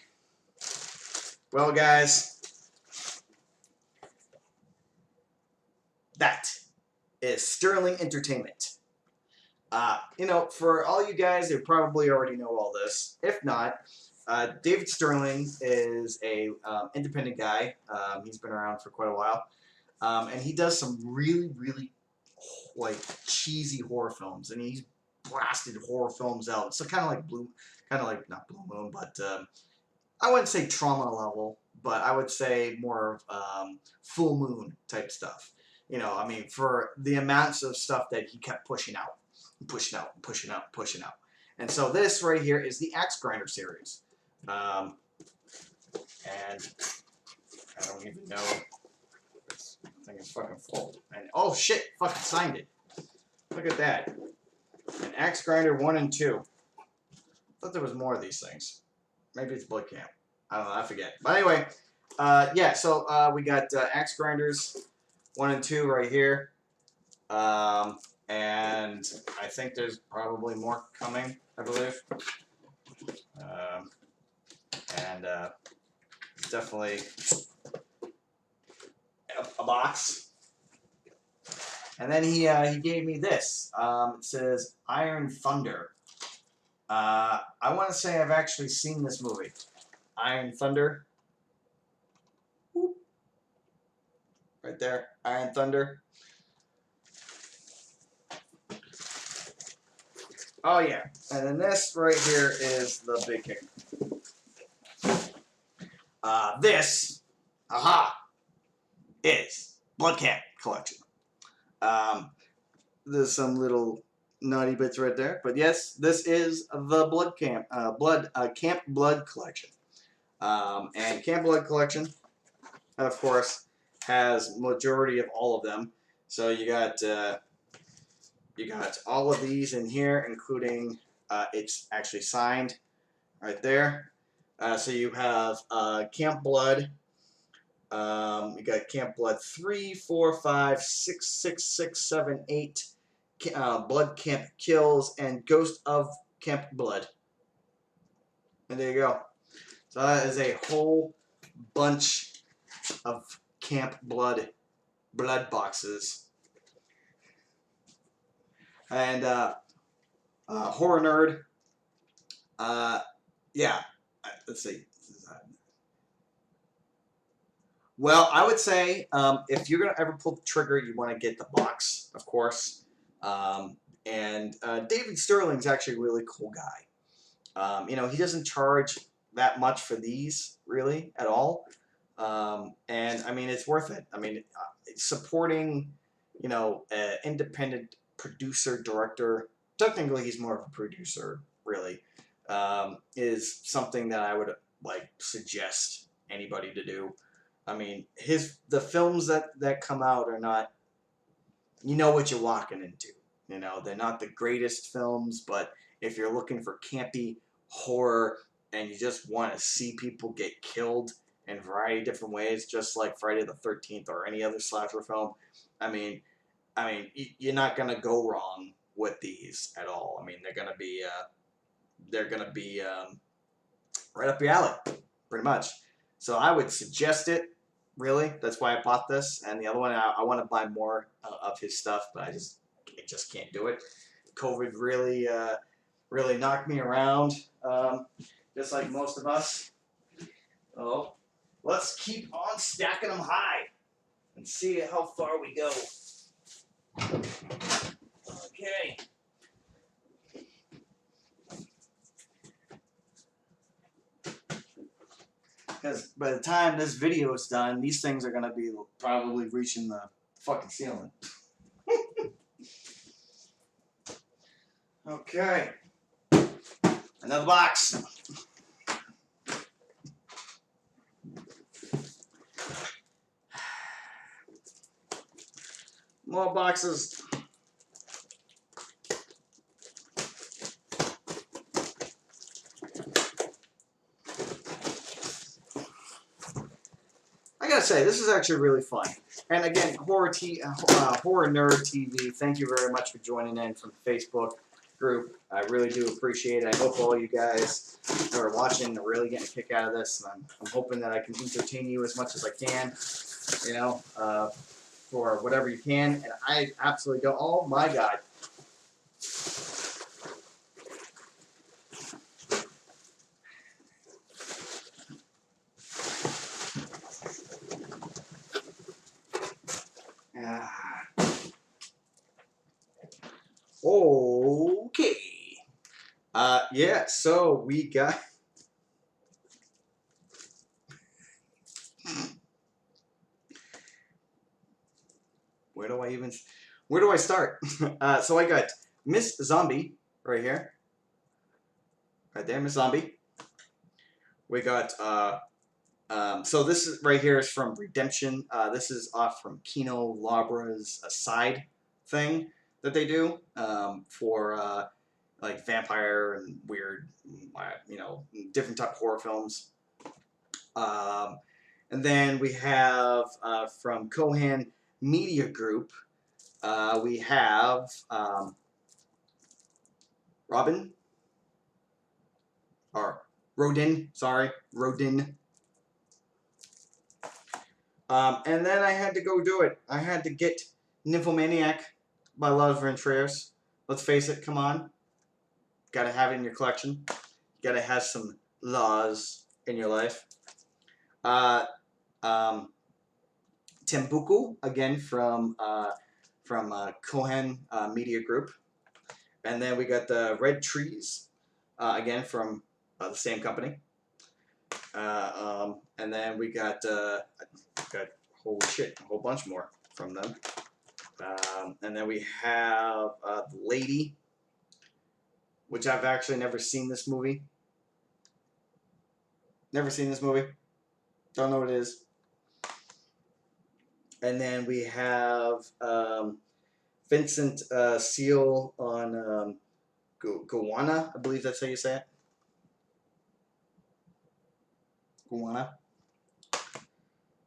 Well, guys, that is Sterling Entertainment. For all you guys who probably already know all this, if not, David Sterling is a independent guy. He's been around for quite a while, and he does some really, really like cheesy horror films, and he's blasted horror films out. So kind of like not Blue Moon, but I wouldn't say trauma level, but I would say more Full Moon type stuff. For the amounts of stuff that he kept pushing out. And so this right here is the Axe Grinder series. And I don't even know. This thing is fucking full. And oh shit, fucking signed it. Look at that. An Axe Grinder 1 and 2. I thought there was more of these things. Maybe it's Blood Camp. I don't know, I forget. But anyway, yeah, so we got Axe Grinders 1 and 2 right here. And I think there's probably more coming, I believe. And definitely a box. And then he gave me this. It says Iron Thunder. I want to say I've actually seen this movie. Iron Thunder. Whoop. Right there. Iron Thunder. Oh yeah, and then this right here is the big kicker. This, is Blood Camp collection. There's some little naughty bits right there, but yes, this is the Blood Camp, Camp Blood collection. And Camp Blood collection, of course, has majority of all of them. So you got all of these in here, including it's actually signed right there. So you have Camp Blood. You got Camp Blood 3, 4, 5, 6, 6, 6, 7, 8. Blood Camp Kills and Ghost of Camp Blood. And there you go. So that is a whole bunch of Camp Blood boxes. And Horror Nerd. Yeah. Let's see. Well, I would say if you're gonna ever pull the trigger, you want to get the box, of course. And David Sterling's actually a really cool guy. You know, he doesn't charge that much for these really at all. And I mean, it's worth it. I mean, supporting, you know, an independent producer director. Technically, he's more of a producer, really. Is something that I would like suggest anybody to do. I mean, the films that come out are not, you know what you're walking into. You know, they're not the greatest films, but if you're looking for campy horror and you just want to see people get killed in a variety of different ways, just like Friday the 13th or any other slasher film, I mean, you're not gonna go wrong with these at all. I mean, they're gonna be right up your alley, pretty much. So I would suggest it. Really, that's why I bought this. And the other one, I want to buy more of his stuff, but I just can't do it. COVID really knocked me around, just like most of us. Oh, let's keep on stacking them high and see how far we go. Okay. Because by the time this video is done, these things are going to be probably reaching the fucking ceiling. Okay. Another box. More boxes. I gotta say, this is actually really fun. And again, Horror Nerd TV, thank you very much for joining in from the Facebook group. I really do appreciate it. I hope all you guys who are watching are really getting a kick out of this. And I'm hoping that I can entertain you as much as I can, you know, for whatever you can. And I absolutely don't. Oh my God. Okay. Yeah, so we got... Where do I start? So I got Miss Zombie right here. Right there, Miss Zombie. We got, so this is right here is from Redemption. This is off from Kino Lorbra's side thing that they do for like vampire and weird, you know, different type of horror films. And then we have from Kohan Media Group, we have Rodin. Sorry, Rodin. And then I had to go do it. I had to get Nymphomaniac by Lars von Trier's. Let's face it, come on. Gotta have it in your collection. Gotta have some Lars in your life. Tembuku, again from Kohan Media Group. And then we got the Red Trees, again from the same company. And then we got holy shit, a whole bunch more from them. And then we have The Lady, which I've actually never seen this movie. Never seen this movie. Don't know what it is. And then we have Vincent Seal on Goanna, I believe that's how you say it. Goanna.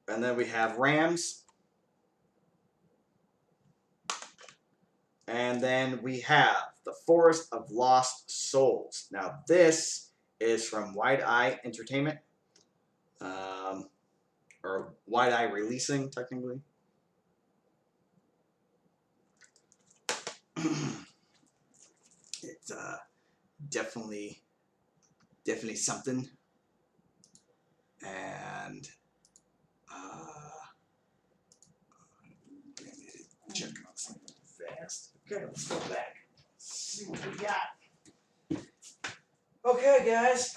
And then we have Rams. And then we have The Forest of Lost Souls. Now, this is from Wide Eye Entertainment, or Wide Eye Releasing, technically. It's definitely something. And check out something fast. Okay, let's go back. See what we got. Okay, guys.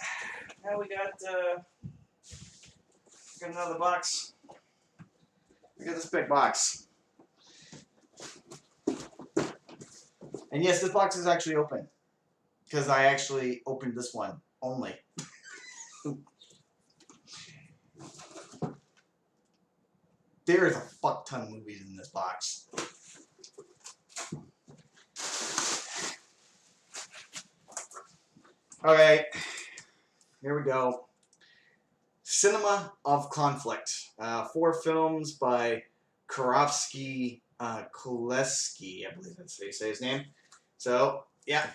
Now we got another box. We got this big box. And yes, this box is actually open. Because I actually opened this one only. There is a fuck ton of movies in this box. Okay, here we go. Cinema of Conflict. 4 films by Korovsky Koleski, I believe that's how you say his name. So, yeah.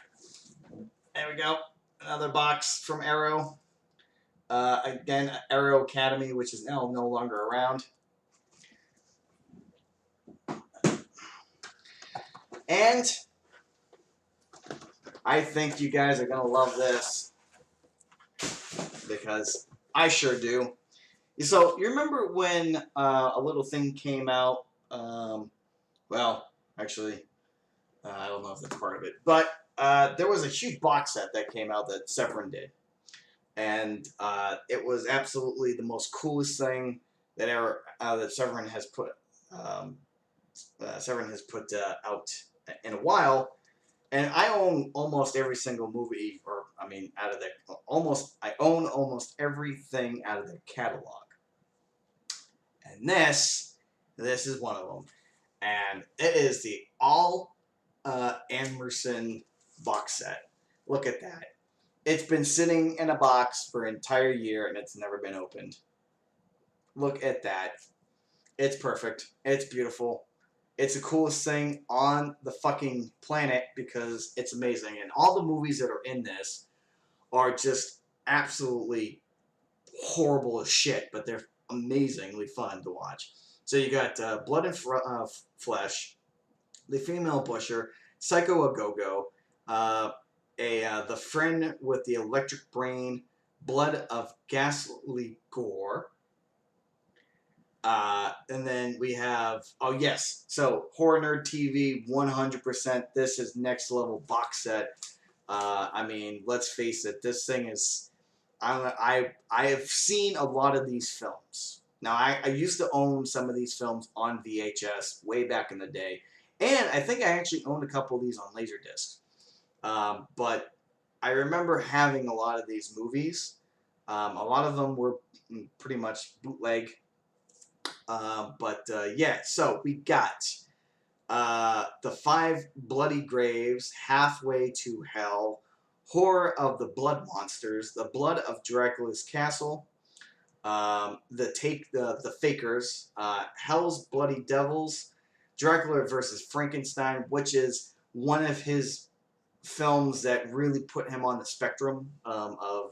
There we go. Another box from Arrow. Again, Arrow Academy, which is now no longer around. And I think you guys are going to love this. Because I sure do. So, you remember when a little thing came out? Well, actually, I don't know if that's part of it. But there was a huge box set that came out that Severin did. And it was absolutely the most coolest thing that ever that Severin has put out in a while. And I own almost every single movie, or I mean, I own almost everything out of their catalog. And this is one of them, and it is the all Anderson box set. Look at that. It's been sitting in a box for an entire year, and it's never been opened. Look at that. It's perfect. It's beautiful. It's the coolest thing on the fucking planet because it's amazing. And all the movies that are in this are just absolutely horrible as shit, but they're amazingly fun to watch. So you got Blood and Flesh, The Female Busher, Psycho A Go-Go, The Friend with the Electric Brain, Blood of Ghastly Gore. And then we have, oh yes, so Horror Nerd TV, 100%. This is next level box set. I mean, let's face it, this thing is, I have seen a lot of these films. Now, I used to own some of these films on VHS way back in the day. And I think I actually owned a couple of these on Laserdisc. But I remember having a lot of these movies. A lot of them were pretty much bootleg. Yeah, so we got The 5 Bloody Graves, Halfway to Hell, Horror of the Blood Monsters, The Blood of Dracula's Castle, The Fakers, Hell's Bloody Devils, Dracula versus Frankenstein, which is one of his films that really put him on the spectrum of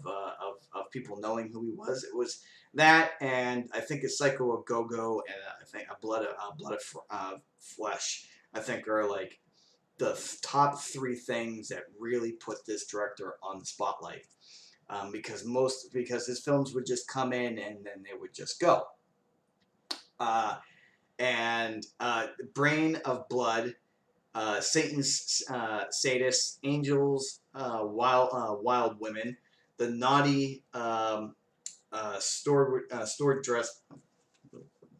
people knowing who he was. It was that, and I think it's Psycho A Go-Go, and I think Blood of Flesh. I think are like the top 3 things that really put this director on the spotlight. Because his films would just come in and then they would just go. Brain of Blood, Satan's Sadists, Angels, Wild Women, The Naughty Stored Dress.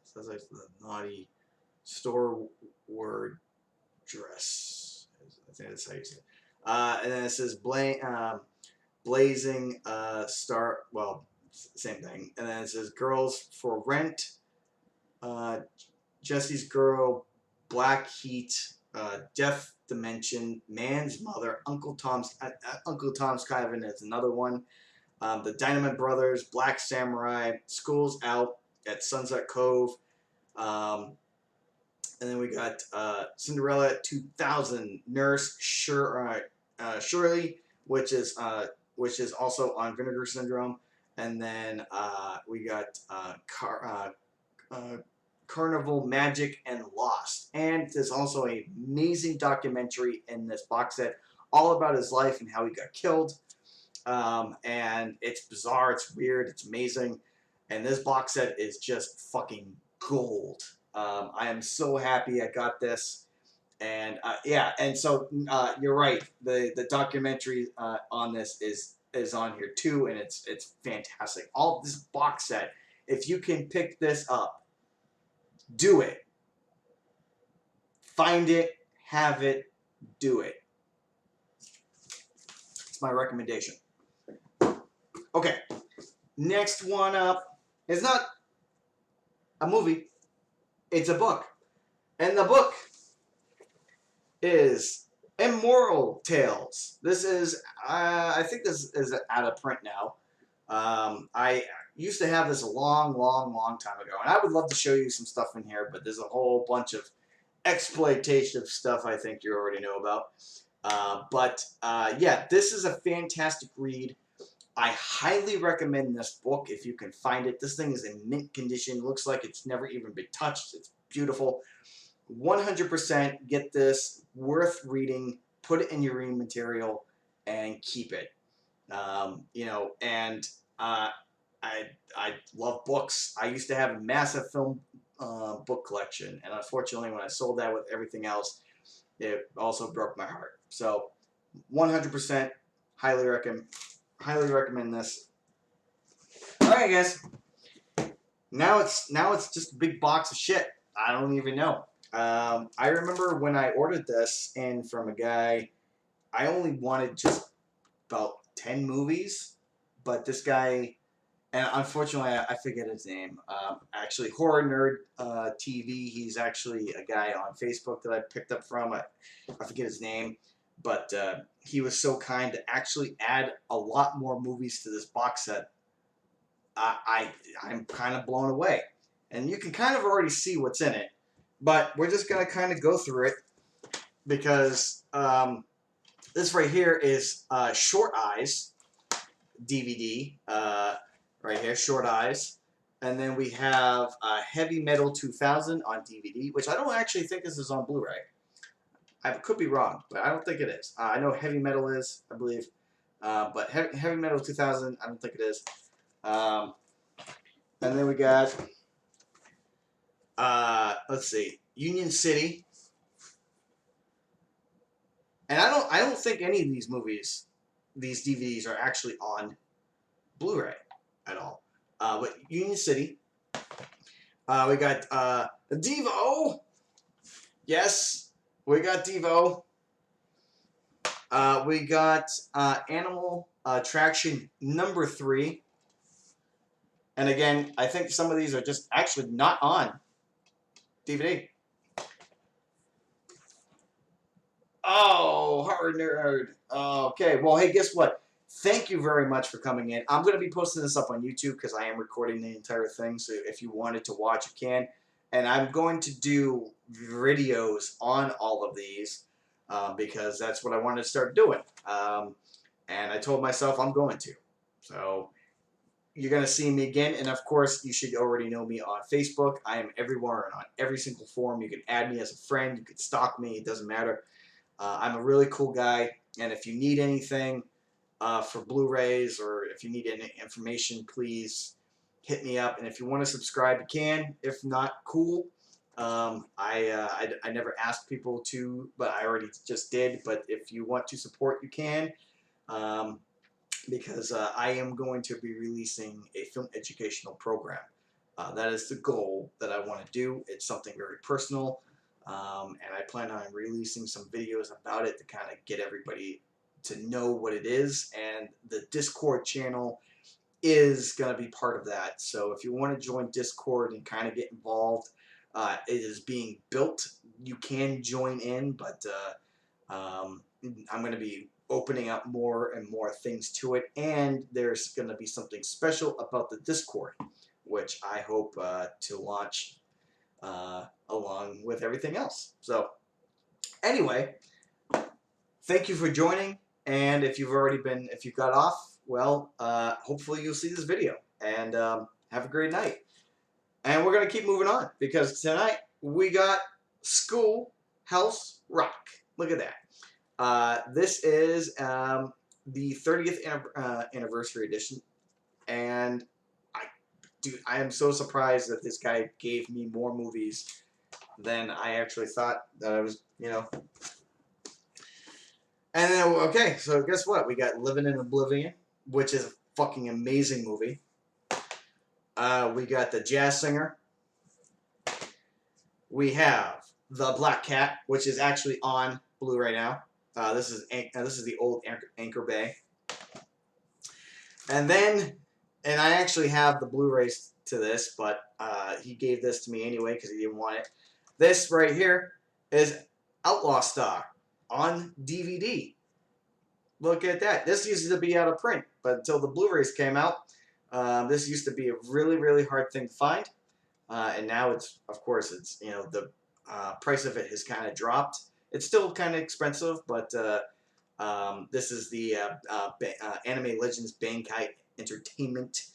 Says like The Naughty Storeward Dress. I think that's how you say it. And then it says Blazing Star. Well, same thing. And then it says Girls for Rent. Jesse's Girl, Black Heat, Death Dimension, Man's Mother, Uncle Tom's Cabin is another one. The Dynamite Brothers, Black Samurai, School's Out at Sunset Cove. Um, and then we got Cinderella 2000, Nurse Shirley, which is also on Vinegar Syndrome. And then we got Carnival Magic and Lost. And there's also an amazing documentary in this box set all about his life and how he got killed. And it's bizarre, it's weird, it's amazing. And this box set is just fucking gold. I am so happy I got this. And yeah, and so you're right. The documentary on this is on here too, and it's fantastic. All this box set, if you can pick this up, do it. Find it, have it, do it. It's my recommendation. Okay, next one up is not a movie, it's a book. And the book is Immoral Tales. This is, I think this is out of print now. I used to have this a long time ago, and I would love to show you some stuff in here, but there's a whole bunch of exploitative stuff I think you already know about. Yeah, this is a fantastic read. I highly recommend this book if you can find it. This thing is in mint condition. Looks like it's never even been touched. It's beautiful. 100% get this. Worth reading. Put it in your reading material and keep it. You know, and I love books. I used to have a massive film book collection, and unfortunately, when I sold that with everything else, it also broke my heart. So, 100% highly recommend this. All right, guys. Now it's just a big box of shit. I don't even know. I remember when I ordered this in from a guy, I only wanted just about 10 movies, but this guy, and unfortunately I forget his name. Actually, Horror Nerd TV. He's actually a guy on Facebook that I picked up from. I forget his name. But he was so kind to actually add a lot more movies to this box set. I'm kind of blown away. And you can kind of already see what's in it. But we're just going to kind of go through it because this right here is Short Eyes DVD. Right here, Short Eyes. And then we have Heavy Metal 2000 on DVD, which I don't actually think this is on Blu-ray. I could be wrong, but I don't think it is. I know Heavy Metal is, I believe. But Heavy Metal 2000, I don't think it is. And then we got, let's see, Union City. And I don't think any of these movies, these DVDs are actually on Blu-ray at all. But Union City. We got Devo. Yes. We got Devo. We got Animal Attraction number 3. And again, I think some of these are just actually not on DVD. Oh, Horror Nerd. Okay, well, hey, guess what? Thank you very much for coming in. I'm going to be posting this up on YouTube because I am recording the entire thing. So if you wanted to watch, you can. And I'm going to do videos on all of these because that's what I wanted to start doing. And I told myself I'm going to. So you're going to see me again. And of course, you should already know me on Facebook. I am everywhere and on every single forum. You can add me as a friend. You can stalk me. It doesn't matter. I'm a really cool guy. And if you need anything for Blu-rays or if you need any information, please hit me up. And if you want to subscribe, you can. If not, cool. I never asked people to, but I already just did. But if you want to support, you can. Because I am going to be releasing a film educational program. That is the goal that I want to do. It's something very personal, and I plan on releasing some videos about it to kind of get everybody to know what it is, and the Discord channel is going to be part of that. So if you want to join Discord and kind of get involved, it is being built. You can join in, but I'm going to be opening up more and more things to it, and there's going to be something special about the Discord, which I hope to launch along with everything else. So anyway, thank you for joining, and if you got off, well, hopefully you'll see this video, and have a great night. And we're going to keep moving on, because tonight we got Schoolhouse Rock. Look at that. This is the 30th anniversary edition, and I am so surprised that this guy gave me more movies than I actually thought that I was, And then, okay, so guess what? We got Living in Oblivion, which is a fucking amazing movie. We got The Jazz Singer. We have The Black Cat, which is actually on Blu-ray now. This is the old Anchor Bay. And then, and I actually have the Blu-rays to this, but he gave this to me anyway because he didn't want it. This right here is Outlaw Star on DVD. Look at that. This used to be out of print, but until the Blu-rays came out, this used to be a really, really hard thing to find. And now it's, of course, it's, the price of it has kind of dropped. It's still kind of expensive, but this is the Anime Legends Bankai Entertainment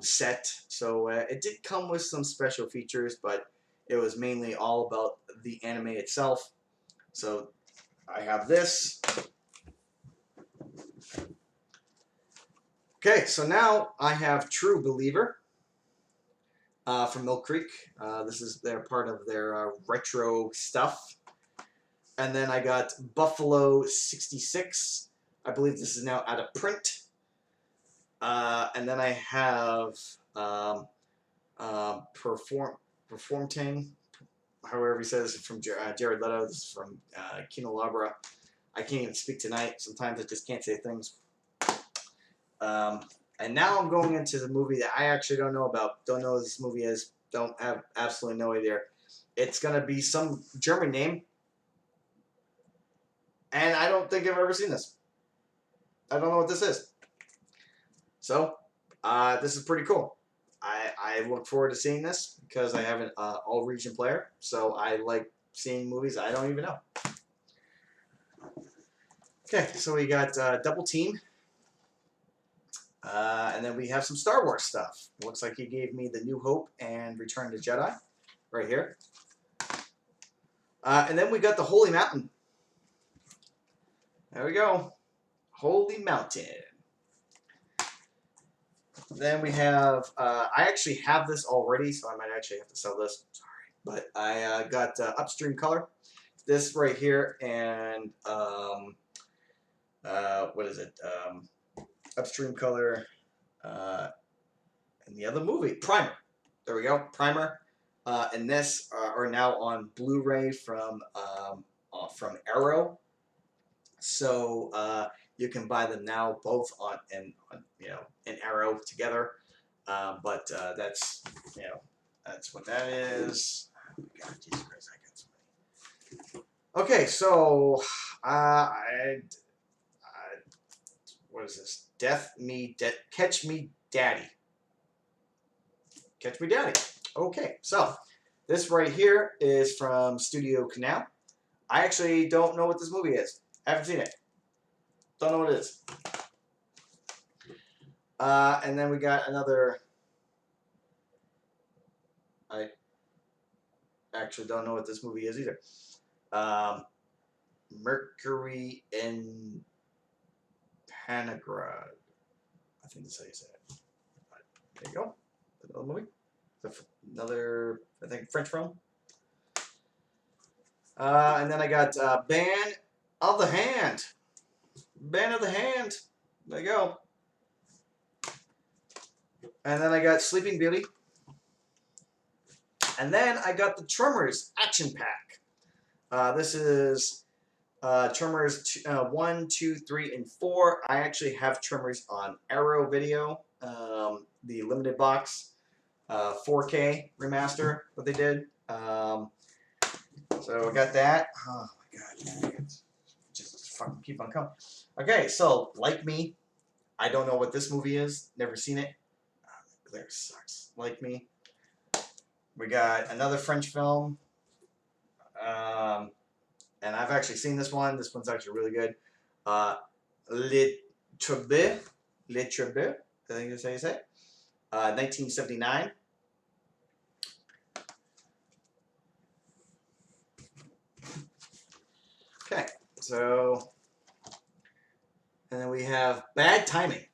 set. So it did come with some special features, but it was mainly all about the anime itself. So I have this. Okay, so now I have True Believer from Mill Creek. This is their part of their retro stuff. And then I got Buffalo 66. I believe this is now out of print. And then I have Performtang, however he says it, from Jared Leto. This is from Kino Labra. I can't even speak tonight. Sometimes I just can't say things. And now I'm going into the movie that I actually don't know about. Don't know what this movie is. Don't have absolutely no idea. It's going to be some German name. And I don't think I've ever seen this. I don't know what this is. So, this is pretty cool. I look forward to seeing this because I have an all-region player. So I like seeing movies I don't even know. Okay, so we got Double Team. And then we have some Star Wars stuff. It looks like he gave me The New Hope and Return to Jedi right here. And then we got the Holy Mountain. There we go. Holy Mountain. Then we have, I actually have this already, so I might actually have to sell this. Sorry. But I got Upstream Color. This right here, and what is it? Upstream Color, and the other movie, Primer. There we go, Primer. And this are now on Blu-ray from Arrow. So you can buy them now both in Arrow together. But that's that's what that is. Oh my God, Jesus Christ, I got so many. Okay, so what is this? Catch Me Daddy. Catch Me Daddy. Okay, so this right here is from Studio Canal. I actually don't know what this movie is. I haven't seen it. Don't know what it is. And then we got another. I actually don't know what this movie is either. Mercury in Panagrad. I think that's how you say it. There you go. Another movie. Another, I think, French film. And then I got Band of the Hand. Band of the Hand. There you go. And then I got Sleeping Beauty. And then I got the Tremors Action Pack. This is Tremors 1, 2, 3, and 4. I actually have Tremors on Arrow Video, the limited box. 4K remaster what they did. So I got that. Oh my god, man. Just fucking keep on coming. Okay, so Like Me. I don't know what this movie is. Never seen it. There sucks. Like Me. We got another French film. And I've actually seen this one. This one's actually really good. Les Troubles. Les Troubles. I think that's how you say it. 1979. Okay, so, and then we have Bad Timing.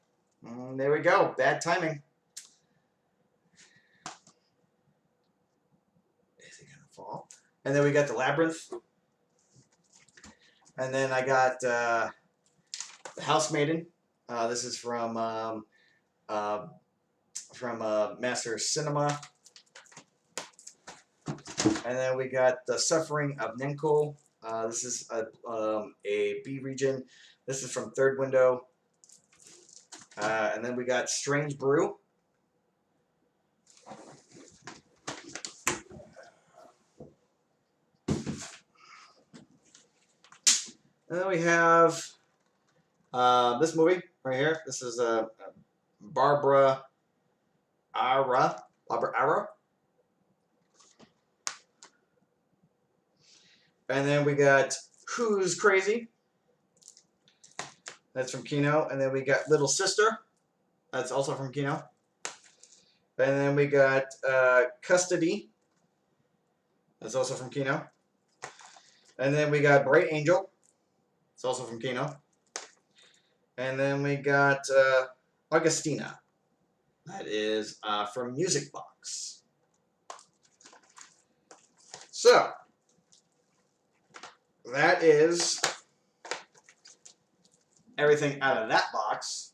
There we go, Bad Timing. Is it gonna fall? And then we got The Labyrinth. And then I got The Housemaiden. This is from Master Cinema. And then we got The Suffering of Nenko. This is a B region. This is from Third Window. And then we got Strange Brew. And then we have this movie right here. This is Barbara Ara. Barbara Ara. And then we got Who's Crazy? That's from Kino. And then we got Little Sister. That's also from Kino. And then we got Custody. That's also from Kino. And then we got Bright Angel. It's also from Kino. And then we got Augustina. That is from Music Box. So, that is everything out of that box.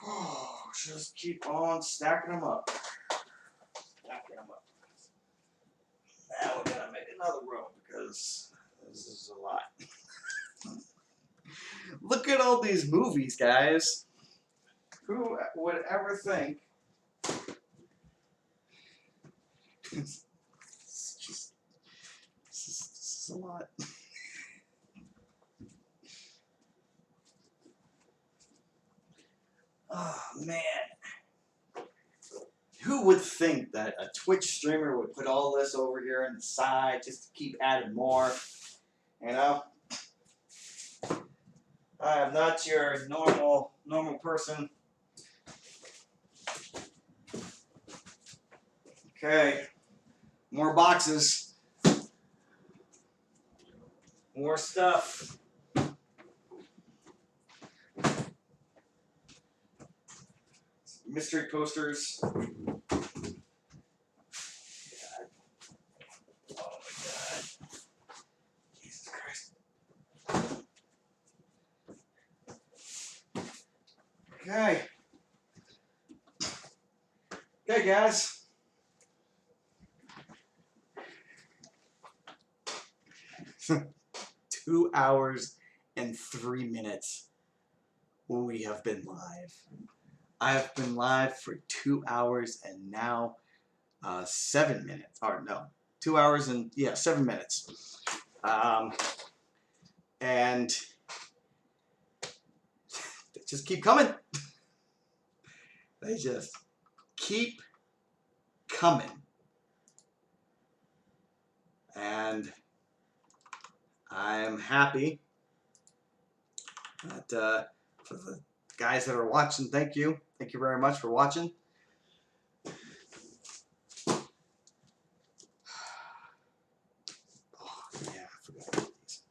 Oh, just keep on stacking them up. Stacking them up. Now we're gonna make another room because this is a lot. Look at all these movies, guys. Who would ever think? This is a lot. Oh, man. Who would think that a Twitch streamer would put all this over here on the side just to keep adding more? You know? I am not your normal person. Okay. More boxes. More stuff. Mystery posters. God. Oh my god. Jesus Christ. Okay. Okay, guys. Two hours and 3 minutes we have been live. I have been live for 2 hours and now 7 minutes. Or no, 2 hours and 7 minutes. And they just keep coming. They just keep coming. And I'm happy that for the guys that are watching, thank you. Thank you very much for watching. Oh, yeah, I forgot these.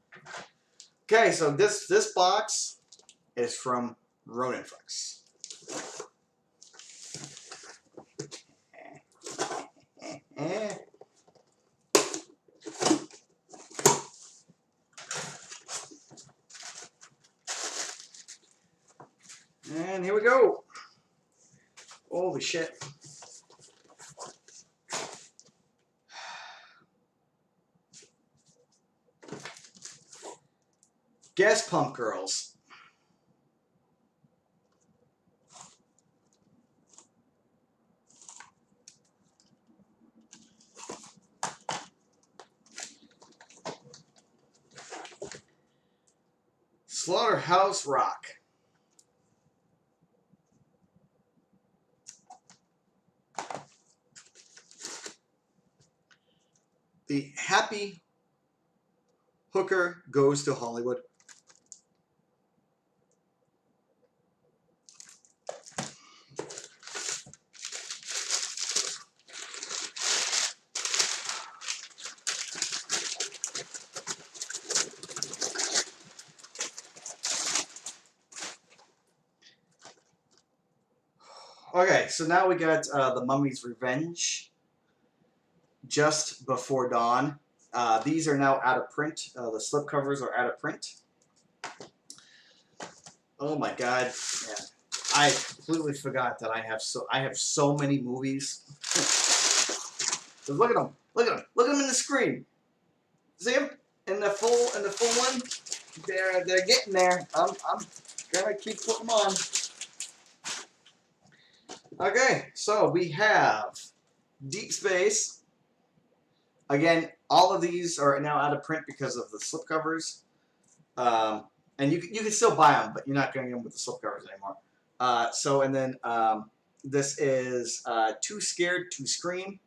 Okay, so this box is from Rodentflex. And here we go. Holy shit. Gas Pump Girls. Slaughterhouse Rock. The Happy Hooker Goes to Hollywood. Okay, so now we got The Mummy's Revenge, Just Before Dawn. These are now out of print. The slipcovers are out of print. Oh my god, yeah. I completely forgot that I have so many movies. Look at them. Look at them. Look at them in the screen. See them in the full one. They're getting there. I'm gonna keep putting them on. Okay, so we have Deep Space. Again, all of these are now out of print because of the slipcovers. And you can still buy them, but you're not going to get them with the slipcovers anymore. And then this is Too Scared to Scream.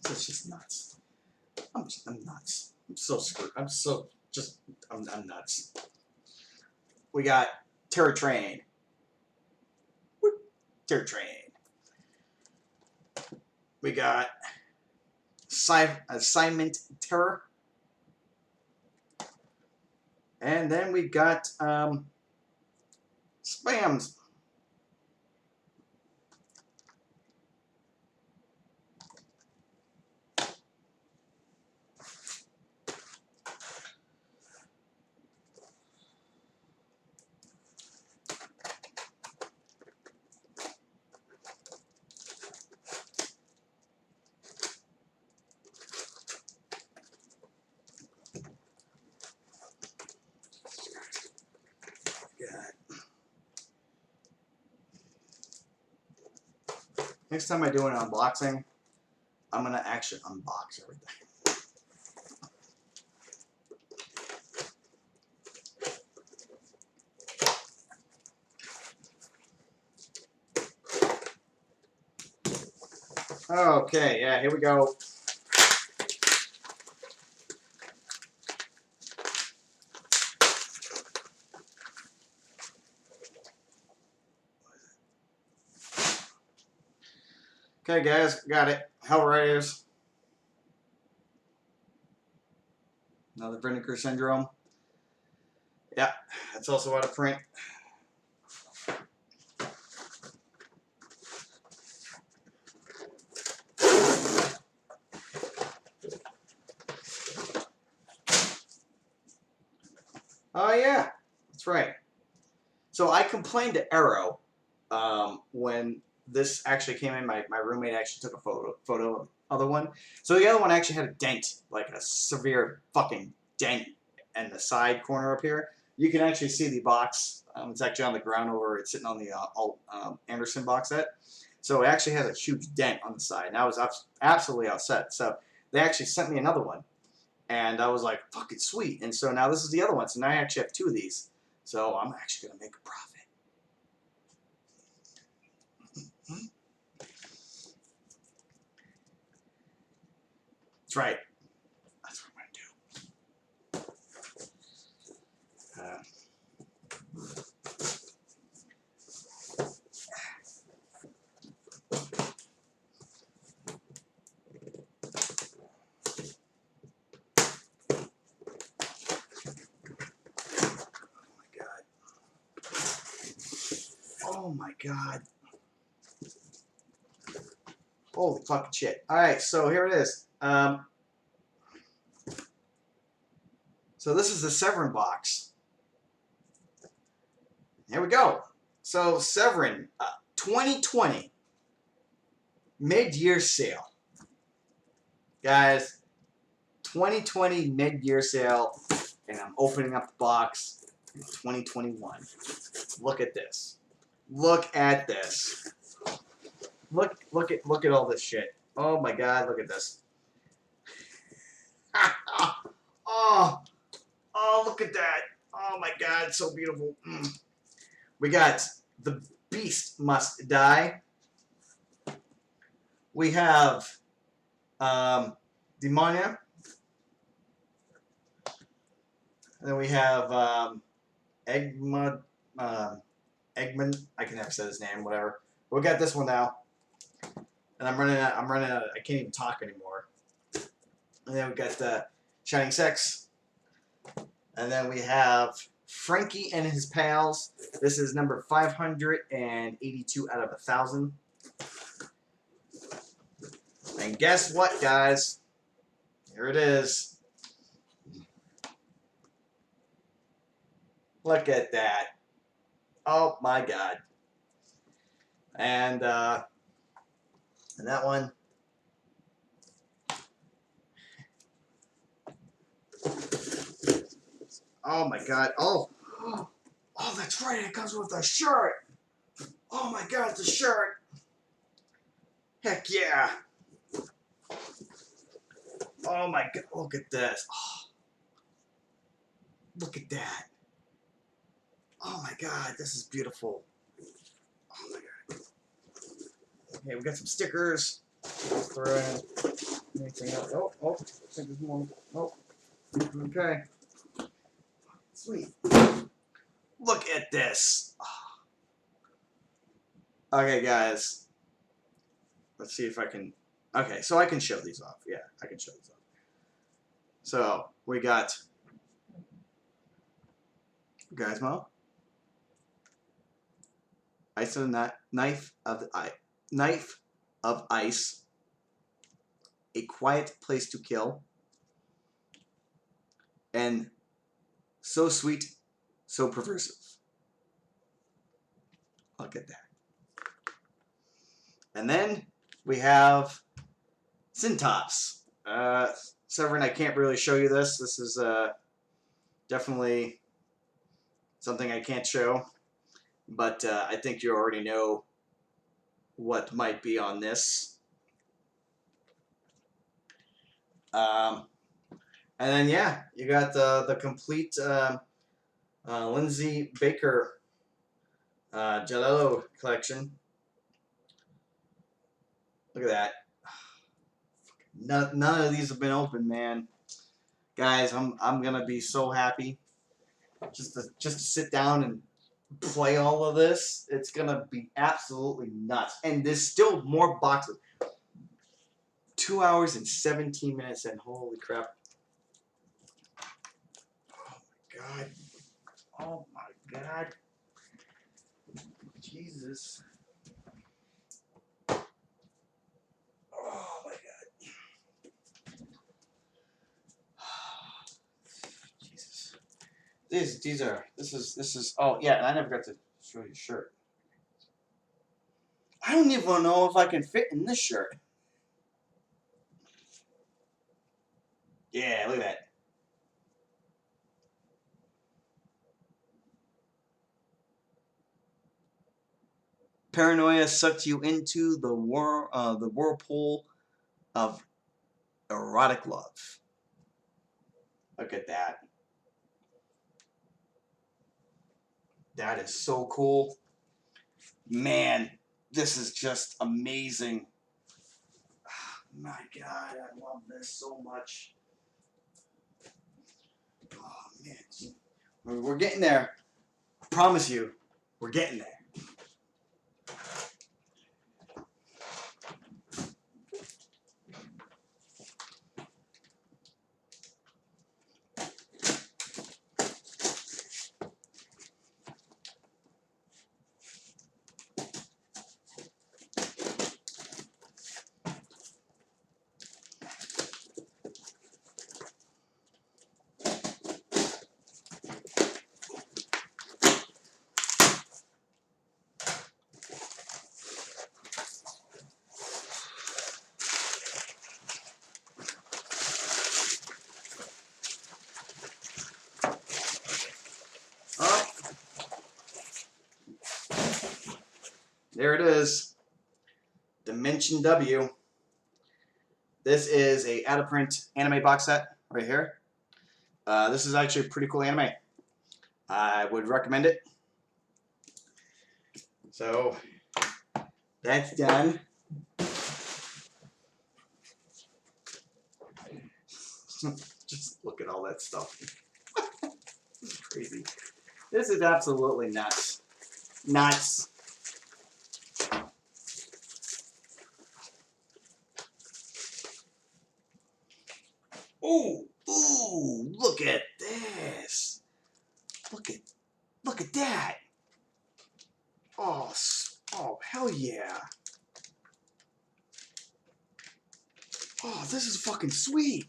It's just nuts. I'm nuts. I'm so screwed. I'm nuts. We got Terror Train. Terror Train. We got Assignment Terror. And then we got Spams. Next time I do an unboxing, I'm going to actually unbox everything. Okay, yeah, here we go. Okay, guys, got it. Hellraisers. Another Vinegar Syndrome. Yeah, that's also out of print. Oh, yeah, that's right. So I complained to Arrow when this actually came in. My roommate actually took a photo of the other one. So the other one actually had a dent, like a severe fucking dent in the side corner up here. You can actually see the box. It's actually on the ground over. It's sitting on the Anderson box set. So it actually has a huge dent on the side. And I was absolutely upset. So they actually sent me another one. And I was like, fucking sweet. And so now this is the other one. So now I actually have two of these. So I'm actually going to make a profit. That's right. That's what I'm going to do. Oh my God. Holy fucking shit. Alright, so here it is. So this is the Severin box. Here we go. So Severin, 2020 mid-year sale. Guys, 2020 mid-year sale, and I'm opening up the box in 2021. Look at this. Look at this. Look at all this shit. Oh my god, look at this. Oh, look at that. Oh my god, it's so beautiful. We got The Beast Must Die. We have Demonia. And then we have Eggman. Eggman. I can never say his name. Whatever. We got this one now, and I'm running out. I can't even talk anymore. And then we got the Shining Sex, and then we have Frankie and his pals. This is number 582 out of 1,000. And guess what, guys? Here it is. Look at that. Oh my god. And that one. Oh my god. Oh, that's right. It comes with a shirt. Oh my god, it's a shirt. Heck yeah. Oh my god, look at this. Oh, look at that. Oh my god, this is beautiful. Oh my god. Okay, we got some stickers. Throw in anything else. Oh, I think there's more. Oh, okay. Sweet. Look at this. Okay, guys. Let's see if I can. Okay, so I can show these off. Yeah, I can show these off. So we got Gizmo, Ice of the Knife of Ice, A Quiet Place to Kill, and So Sweet, So Perversive. Look at that. And then we have Syntops. Severin, I can't really show you this. This is definitely something I can't show. But I think you already know what might be on this. And then, yeah, you got the complete Lindsay Baker Jalelo collection. Look at that. None of these have been opened, man. Guys, I'm gonna be so happy just to sit down and play all of this. It's gonna be absolutely nuts. And there's still more boxes. 2 hours and 17 minutes, and holy crap. Oh my god. Oh my god. Jesus. Oh my god. Jesus. This is oh yeah, and I never got to show you the shirt. I don't even know if I can fit in this shirt. Yeah, look at that. Paranoia sucked you into the whirlpool of erotic love. Look at that. That is so cool. Man, this is just amazing. My God, I love this so much. Oh, man. We're getting there. I promise you, we're getting there. There it is. Dimension W. This is a out-of-print anime box set right here. This is actually a pretty cool anime. I would recommend it. So that's done. Just look at all that stuff. This is crazy. This is absolutely nuts. Nuts. Ooh, ooh, look at this. Look at that. Oh, oh, hell yeah. Oh, this is fucking sweet.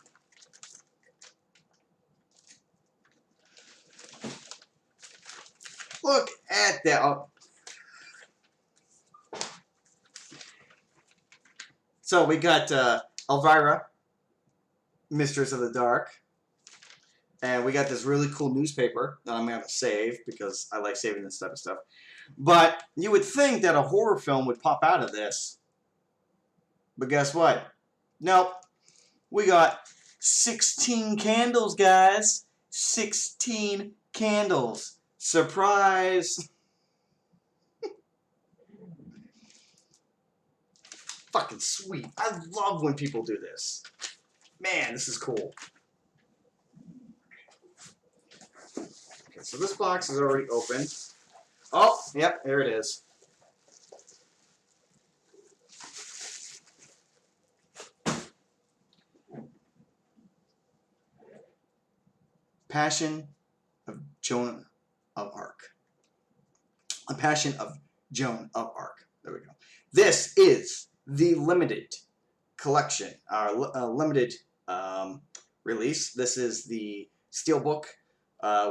Look at that. Oh. So we got Elvira, Mistress of the Dark. And we got this really cool newspaper that I'm going to save because I like saving this type of stuff. But you would think that a horror film would pop out of this. But guess what? Nope. We got 16 candles, guys. 16 candles. Surprise. Fucking sweet. I love when people do this. Man, this is cool. Okay, so this box is already open. Oh, yep, there it is. Passion of Joan of Arc. A Passion of Joan of Arc. There we go. This is the limited collection, our limited release. This is the steelbook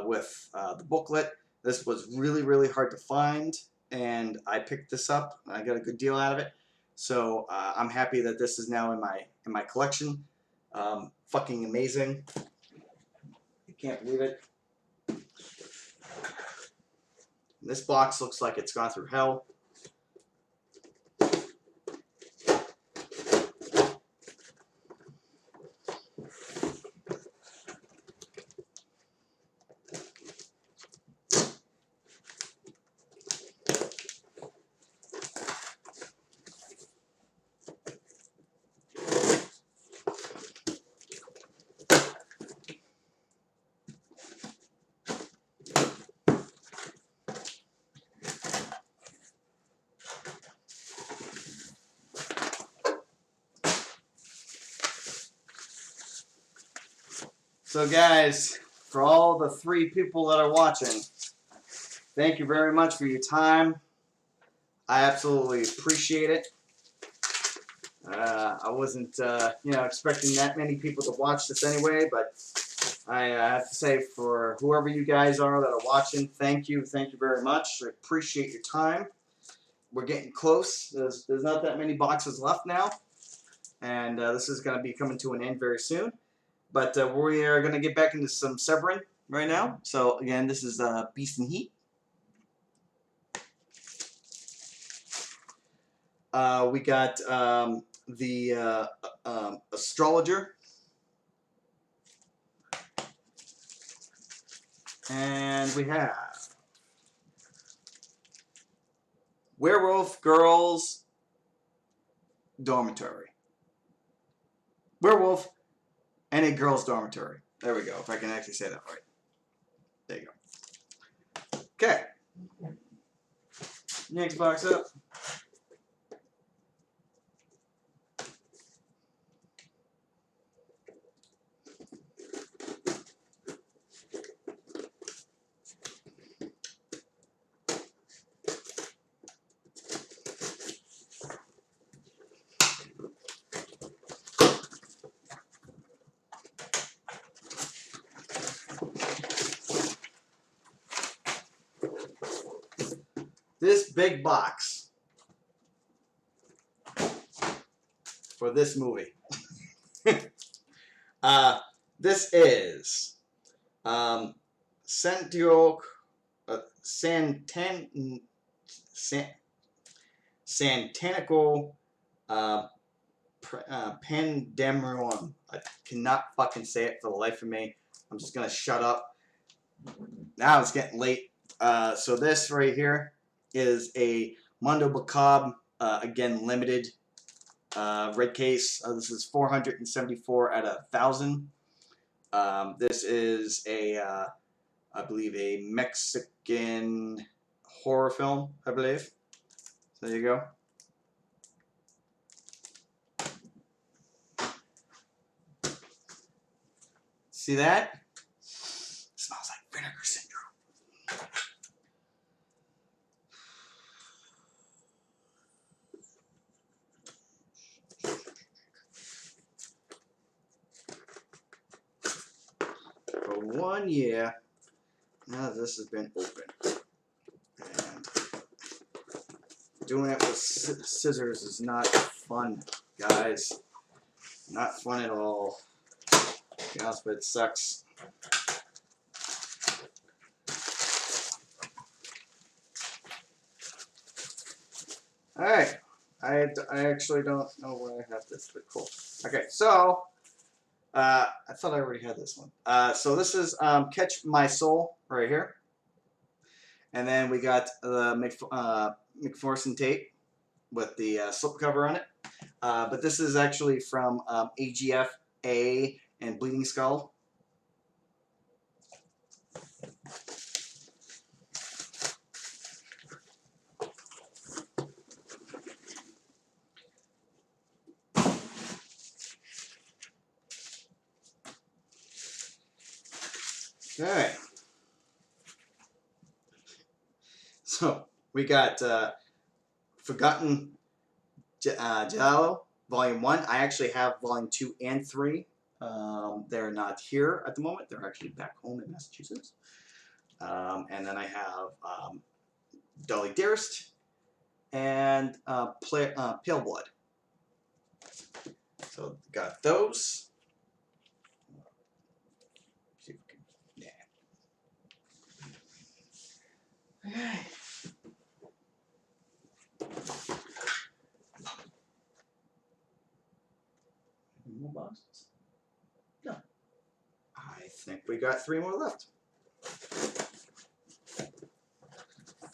with the booklet. This was really, really hard to find, and I picked this up. I got a good deal out of it, so I'm happy that this is now in my collection. Fucking amazing! I can't believe it. This box looks like it's gone through hell. So guys, for all the 3 people that are watching, thank you very much for your time. I absolutely appreciate it. I wasn't, expecting that many people to watch this anyway, but I have to say, for whoever you guys are that are watching, thank you very much. I appreciate your time. We're getting close. There's not that many boxes left now, and this is going to be coming to an end very soon. But we are going to get back into some Severin right now. So again, this is Beast and Heat. We got the Astrologer. And we have Werewolf Girls Dormitory. Werewolf and a Girls Dormitory. There we go, if I can actually say that right. There you go. Okay. Next box up. This big box for this movie. This is Santiago Santanical Pandemonium. I cannot fucking say it for the life of me. I'm just gonna shut up. Now it's getting late. So this right here is a Mondo Macabre, again limited red case. This is 474 out of 1,000. This is a, I believe, a Mexican horror film, I believe. So there you go. See that? Smells like vinegar syndrome. For 1 year, now this has been open. And doing it with scissors is not fun, guys. Not fun at all. To be honest, but it sucks. Alright. I actually don't know where I have this, but cool. Okay, so I thought I already had this one. So this is Catch My Soul right here. And then we got the McPherson tape with the slipcover on it. But this is actually from AGF-A and Bleeding Skull. Okay. So we got Forgotten Giallo, Volume 1. I actually have Volume 2 and 3. They're not here at the moment. They're actually back home in Massachusetts. And then I have Dolly Dearest and Pale Blood. So got those. Yeah. Okay. More boxes? No. I think we got 3 more left.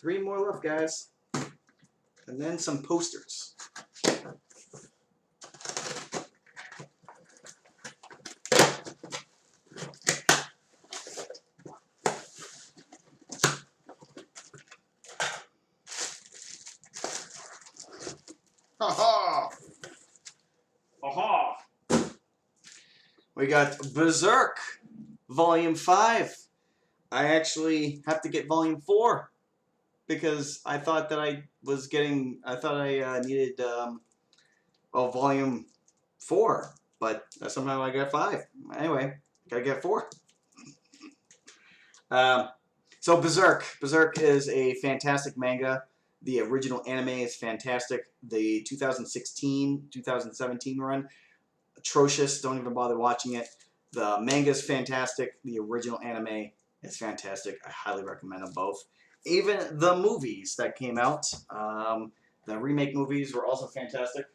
3 more left, guys. And then some posters. Ha-ha! Aha! We got Berserk, Volume 5. I actually have to get Volume 4 because I thought that I was getting, I thought I needed, Volume 4, but somehow I got 5. Anyway, gotta get 4. So Berserk. Berserk is a fantastic manga. The original anime is fantastic. The 2016-2017 run, atrocious. Don't even bother watching it. The manga is fantastic. The original anime is fantastic. I highly recommend them both. Even the movies that came out, the remake movies were also fantastic.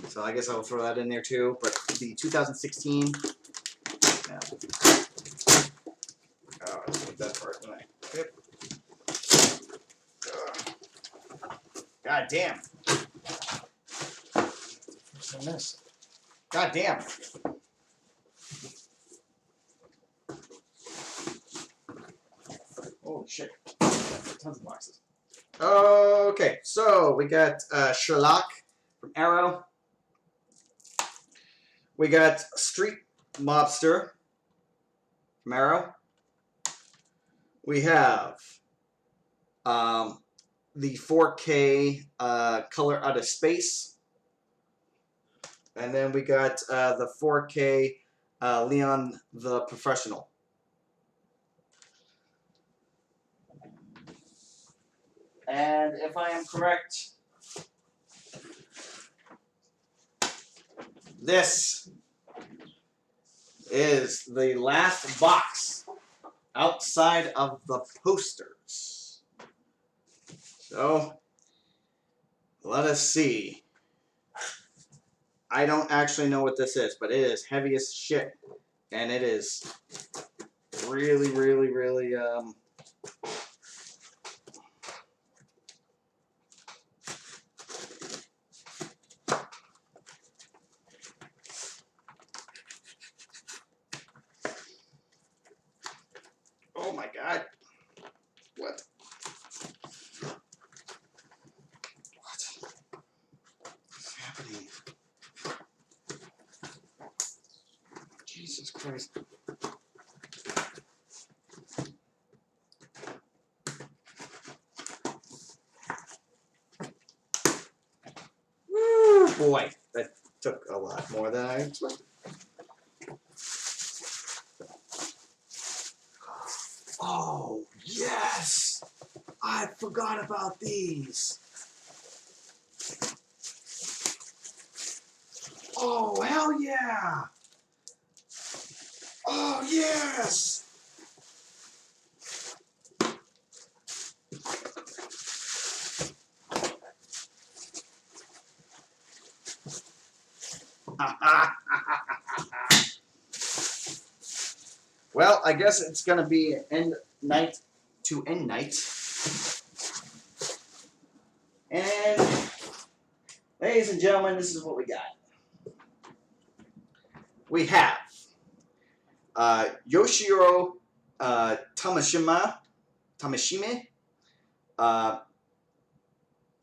So I guess I'll throw that in there too. But the 2016... Yeah. Oh, I skipped that part, didn't I? Yep. God damn. What's in this? God damn. Oh shit. Tons of boxes. Okay, so we got Sherlock from Arrow. We got Street Mobster from Arrow. We have the 4K Color Out of Space. And then we got the 4K Leon the Professional. And if I am correct, this is the last box outside of the posters. So, Let us see. I don't actually know what this is, but it is heavy as shit. And it is really, really, really, oh my god. What? What's happening? Jesus Christ. Woo, boy, that took a lot more than I expected. Oh, yes! I forgot about these. Oh, hell yeah! Oh, yes! Well, I guess it's going to be end night to end night. And, ladies and gentlemen, this is what we got. We have Yoshiro Tamashime.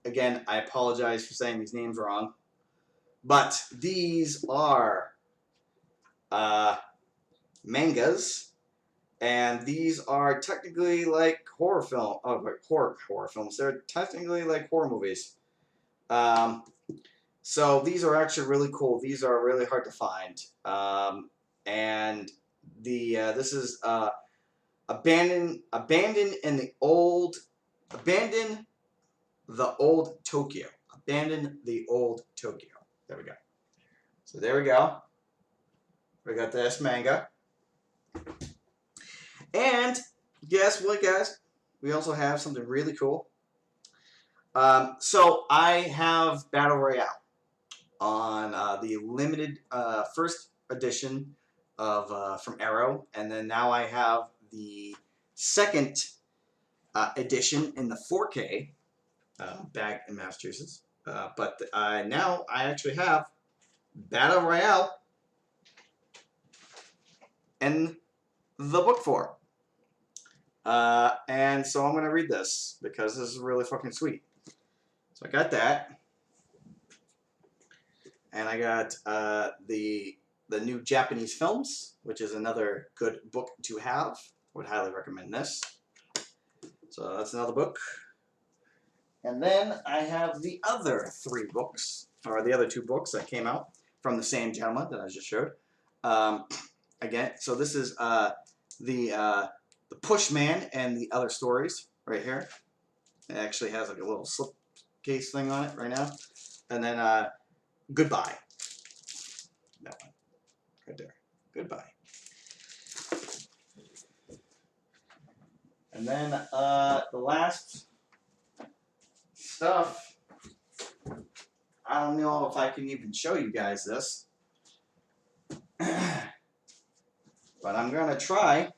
Again, I apologize for saying these names wrong. But these are mangas. And these are technically like horror films. They're technically like horror movies. So these are actually really cool. These are really hard to find. And this is abandon the old Tokyo. Abandon the old Tokyo. There we go. So there we go. We got this manga. And guess what, guys? We also have something really cool. So I have Battle Royale on the limited first edition of from Arrow, and then now I have the second edition in the 4K back in Massachusetts. But now I actually have Battle Royale in the book form. And so I'm going to read this because this is really fucking sweet. So I got that. And I got the new Japanese films, which is another good book to have. Would highly recommend this. So that's another book. And then I have the other 3 books, or the other 2 books that came out from the same gentleman that I just showed. Again, so this is the Pushman and the Other Stories right here. It actually has like a little slip case thing on it right now. And then Goodbye. That one. Right there. Goodbye. And then the last stuff, I don't know if I can even show you guys this. But I'm going to try.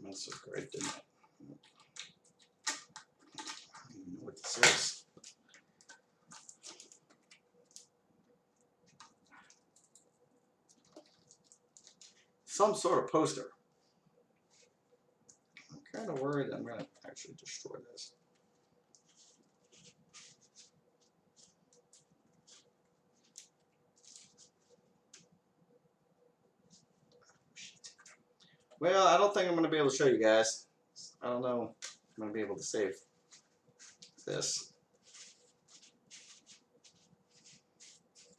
That's so great, didn't it? I don't even know what this is. Some sort of poster. I'm kind of worried I'm going to actually destroy this. Well, I don't think I'm going to be able to show you guys. I don't know if I'm going to be able to save this.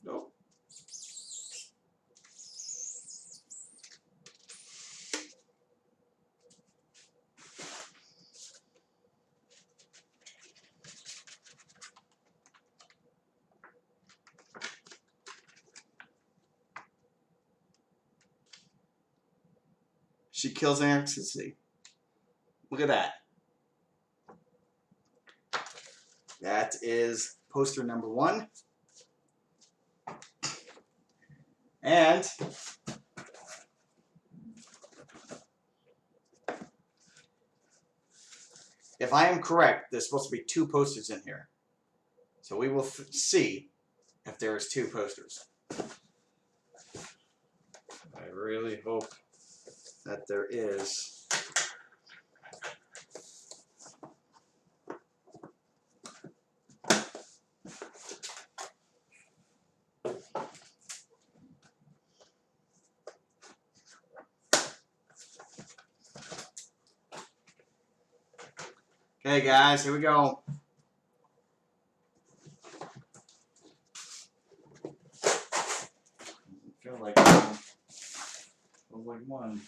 Nope. She kills in ecstasy. Look at that. That is poster number 1. And if I am correct, there's supposed to be 2 posters in here. So we will see if there is 2 posters. I really hope that there is. Okay, guys, here we go. I feel like one.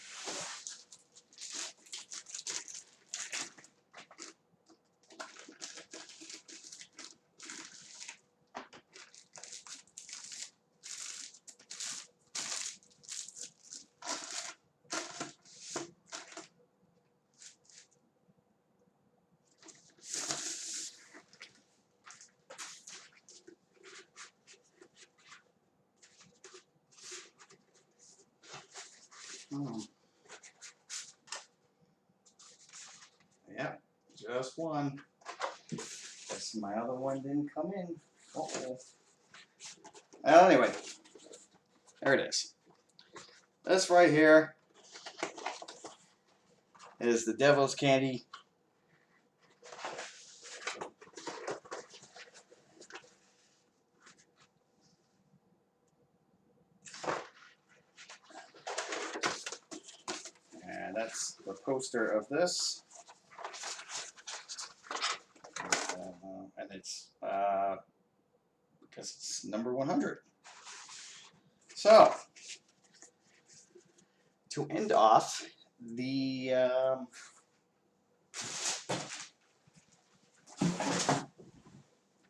Yep, just one. Guess my other one didn't come in. Uh-oh. Well, anyway, there it is. This right here is the Devil's Candy. And that's the poster of this. And it's because it's number 100. So, to end off the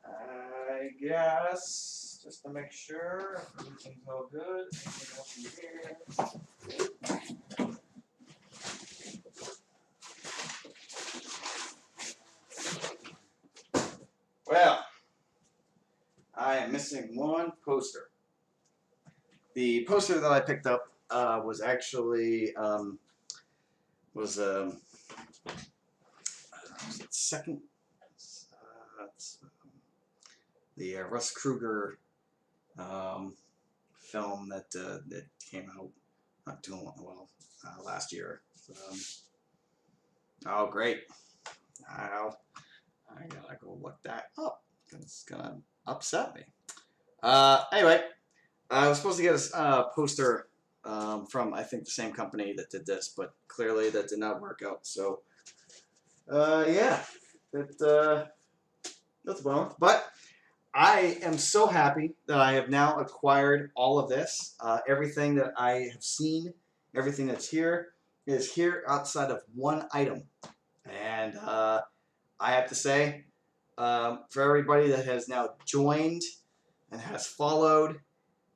I guess just to make sure everything's all good. Anything else in here? Well, I am missing one poster. The poster that I picked up was actually was it second the Russ Kruger film that that came out not too long, well last year. Oh great! I gotta go look that up. It's gonna upset me. Anyway, I was supposed to get a poster from I think the same company that did this, but clearly that did not work out. So yeah, that's a bummer. But I am so happy that I have now acquired all of this. Everything that I have seen, everything that's here is here outside of one item. And I have to say, for everybody that has now joined and has followed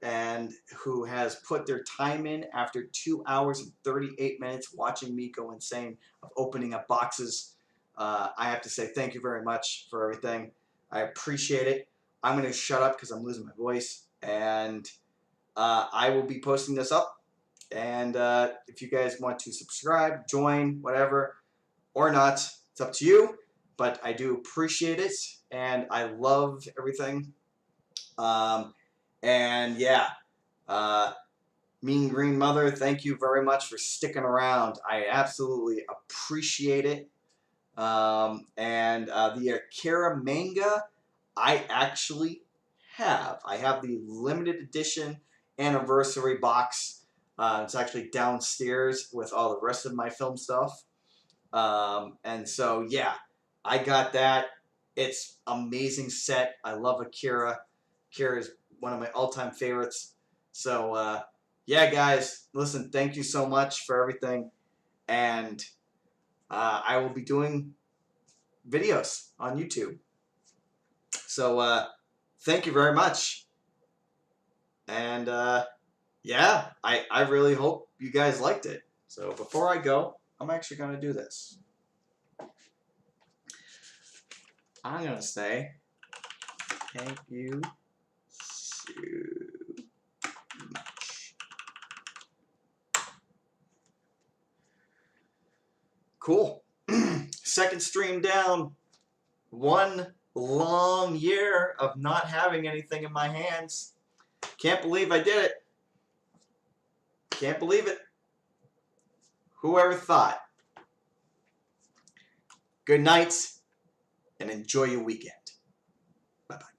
and who has put their time in after 2 hours and 38 minutes watching me go insane of opening up boxes, I have to say thank you very much for everything. I appreciate it. I'm going to shut up because I'm losing my voice, and I will be posting this up. And if you guys want to subscribe, join, whatever, or not, it's up to you. But I do appreciate it, and I love everything. And yeah, Mean Green Mother, thank you very much for sticking around. I absolutely appreciate it. And the Akira manga, I actually have. I have the limited edition anniversary box. It's actually downstairs with all the rest of my film stuff. And so, yeah, I got that. It's amazing set. I love Akira. Akira is one of my all-time favorites. So, yeah, guys, listen, thank you so much for everything. And I will be doing videos on YouTube. So, thank you very much. And, yeah, I really hope you guys liked it. So before I go, I'm actually going to do this. I'm going to say thank you so much. Cool. Second stream down. 1 long year of not having anything in my hands. Can't believe I did it. Can't believe it. Whoever thought? Good night and enjoy your weekend. Bye-bye.